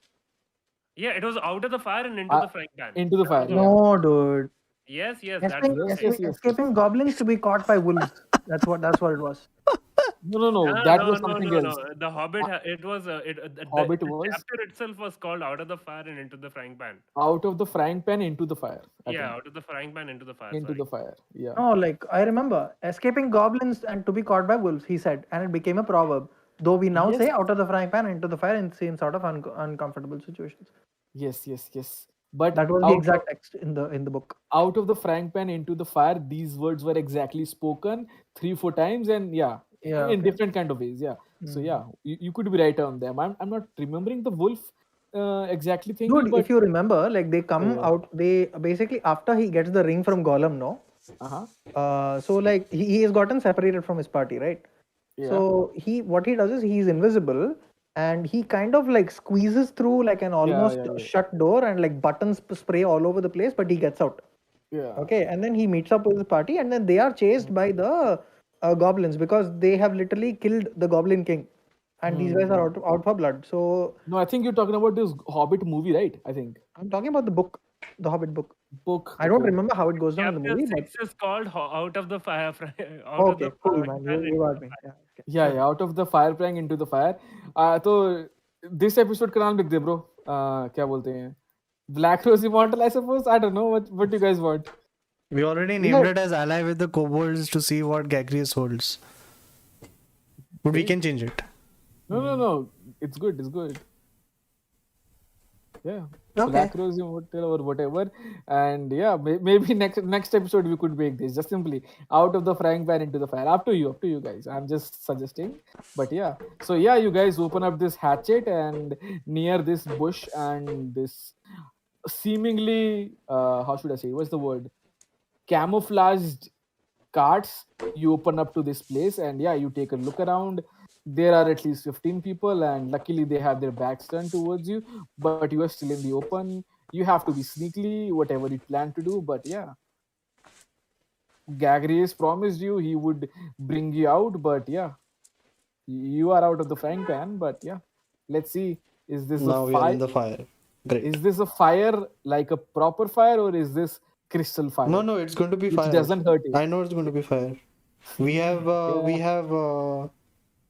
Yeah, it was out of the fire and into Uh, the frying pan. into the That was fire. the Yeah. Hobbit. No, dude. Yes, yes, that's Escaping, the Yes, thing. yes, escaping, yes, yes. escaping goblins to be caught by wolves. That's what it was. No, no, no. No, That no, was no, something no, else. no. The Hobbit, Uh, it was Hobbit the was chapter itself was called "Out of the Fire and Into the Frying Pan." out of the frying pan into the fire, I Yeah, think. out of the frying pan into the fire. Into Sorry. the fire. Yeah. No, like I remember escaping goblins and to be caught by wolves. He said, and it became a proverb. Though we now Yes. say out of the frying pan into the fire in same sort of uncomfortable situations. Yes, yes, yes. But That was the exact text in the book. out of the frying pan into the fire, these words were exactly spoken 3 4 times, and yeah, Yeah. in Okay. different kind of ways. Yeah. So Hmm. yeah, you could be right on them. I'm not remembering the wolf exactly thingy, Dude, but if you remember, like they come yeah. out, they basically after he gets the ring from Gollum, no? Uh-huh. So like he has gotten separated from his party, right? Yeah. So he what he does is he's invisible and he kind of like squeezes through like an Yeah, almost yeah, yeah. shut door and like buttons spray all over the place, but he gets out. Yeah. Okay, and then he meets up with his party, and then they are chased by the goblins because they have literally killed the Goblin King, and these guys are Hmm. out for blood. So No, I think you're talking about this Hobbit movie, right? I think. I'm talking about the book, the Hobbit book. Book. I don't Okay. remember how it goes down in the Chapter movie, but 6 is called "Out of the Fire, Out of the okay, cool, Frying man. Pan You into got the me. Fire." Yeah, okay. Yeah, yeah. Out of the fire playing into the fire. तो this episode का नाम लिख दे bro. क्या बोलते हैं? Black Rose Immortal, I suppose. I don't know what you guys want. we already Yeah, named it as ally with the kobolds to see what Gagreus holds. But we See? can change it. No, no, no. It's good. It's good. Yeah. okay. Black Rose Immortal or whatever. And yeah, maybe next episode we could make this just simply out of the frying pan into the fire. Up to you guys. I'm just suggesting. But yeah. So yeah, you guys open up this hatchet and near this bush and this seemingly how should I say? What's the word? Camouflaged carts. You open up to this place and yeah, you take a look around. There are at least 15 people, and luckily they have their backs turned towards you, but you are still in the open. You have to be sneakily, whatever you plan to do. But yeah, Gagreus promised you he would bring you out, but yeah, you are out of the frying pan. But yeah, let's see. Is this a Now we are fire? in the fire. Great. Is this a fire like a proper fire, or is this crystal fire No, it's going to be which fire. doesn't hurt you? I know it's going to be fire. We have Yeah.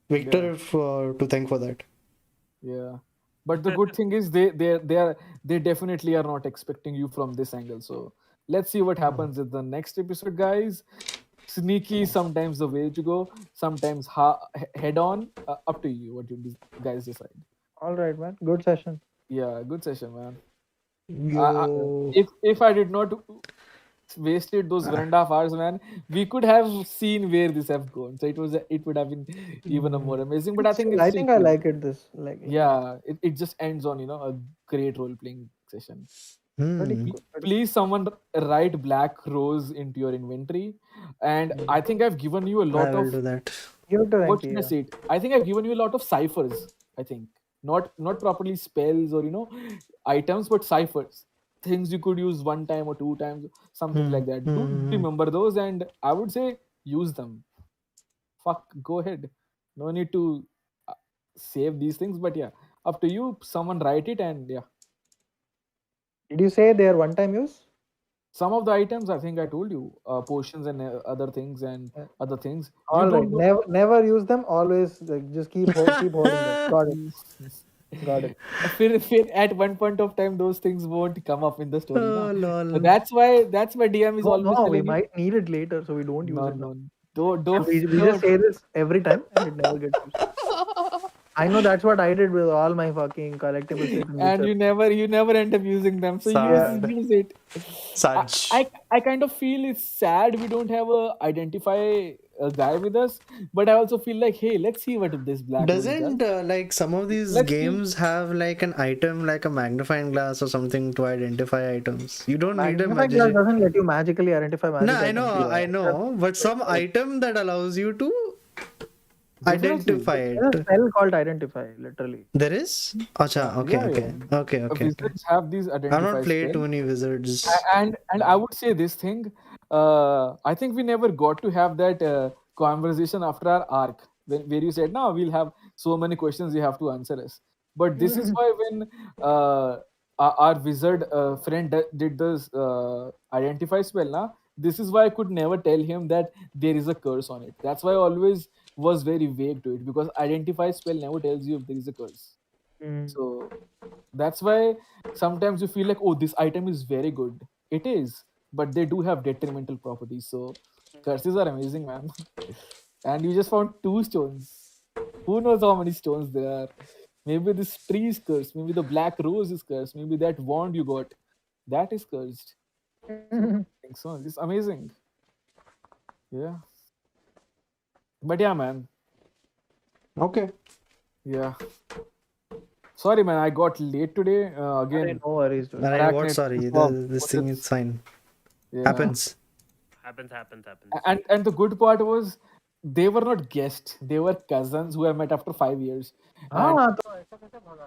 Victor to thank for that. Yeah, but the good thing is they definitely are not expecting you from this angle. So let's see what happens in the next episode, guys. Sneaky, sometimes the way to go. Sometimes head on. Up to you. What you guys decide. All right, man. Good session. Yeah, good session, man. Yo. If I did not wasted those 1.5 hours, man, we could have seen where this have gone. So it would have been even a more amazing. But I think it's I still think I cool. like it. This like Yeah, it just ends on a great role playing session. pretty Hmm. cool. Please someone write Black Rose into your inventory. And I think I've given you a I lot will of, do that. Give it to what Renki. should I Yeah. say it? I think I've given you a lot of ciphers. I think not properly spells or items, but ciphers, things you could use one time or two times, something like that. Do remember those, and I would say use them. Fuck, go ahead. No need to uh, save these things, but yeah, up to you. Someone write it, and yeah. Did you say they are one-time use? Some of the items, I think I told you, potions and other things and Yeah. other things. You All right. don't know. Never use them. Always like just keep holding them. Got it. Got it. At one point of time, those things won't come up in the story, na. Oh, So lol. that's why DM is always No, we telling you, might need it later, so we don't use no, it now. no, don't, And don't, we just don't. say this every time, and it never gets used. I know that's what I did with all my fucking collectible shit in And Witcher. you never end up using them. So Yeah. use it. I, Such. I kind of feel it's sad we don't have a identify a guy with us, but I also feel like, hey, let's see what this Black Rose does. Doesn't like some of these Let's see. games have like an item like a magnifying glass or something to identify items? You don't need a Magnifying glass magician. doesn't let you magically identify No, magic items. I know, but some item that allows you to Definitely. identify There's a it. spell called identify, literally. There is? Acha, okay, Yeah, yeah. okay. Wizards have these I've not identify played too spells. many wizards. And I would say this thing. I think we never got to have that conversation after our arc where you said, "No, we'll have so many questions you have to answer us." But this is why when our wizard friend did this identify spell, na, this is why I could never tell him that there is a curse on it. That's why I always was very vague to it, because identify spell never tells you if there is a curse. Mm. So that's why sometimes you feel like, oh, this item is very good. It is, but they do have detrimental properties. So curses are amazing, man. And you just found 2 stones. Who knows how many stones there are? Maybe this tree is cursed. Maybe the black rose is cursed. Maybe that wand you got, that is cursed. So I think so. It's amazing. Yeah. But yeah, man. Okay. Yeah. Sorry, man. I got late today. Again, No worries, dude. Alright, what? Araknyd, Sorry, this thing is fine. yeah. Happens. Happens. And the good part was they were not guests, they were cousins who I met after 5 years. And हाँ तो ऐसा कैसे भागा?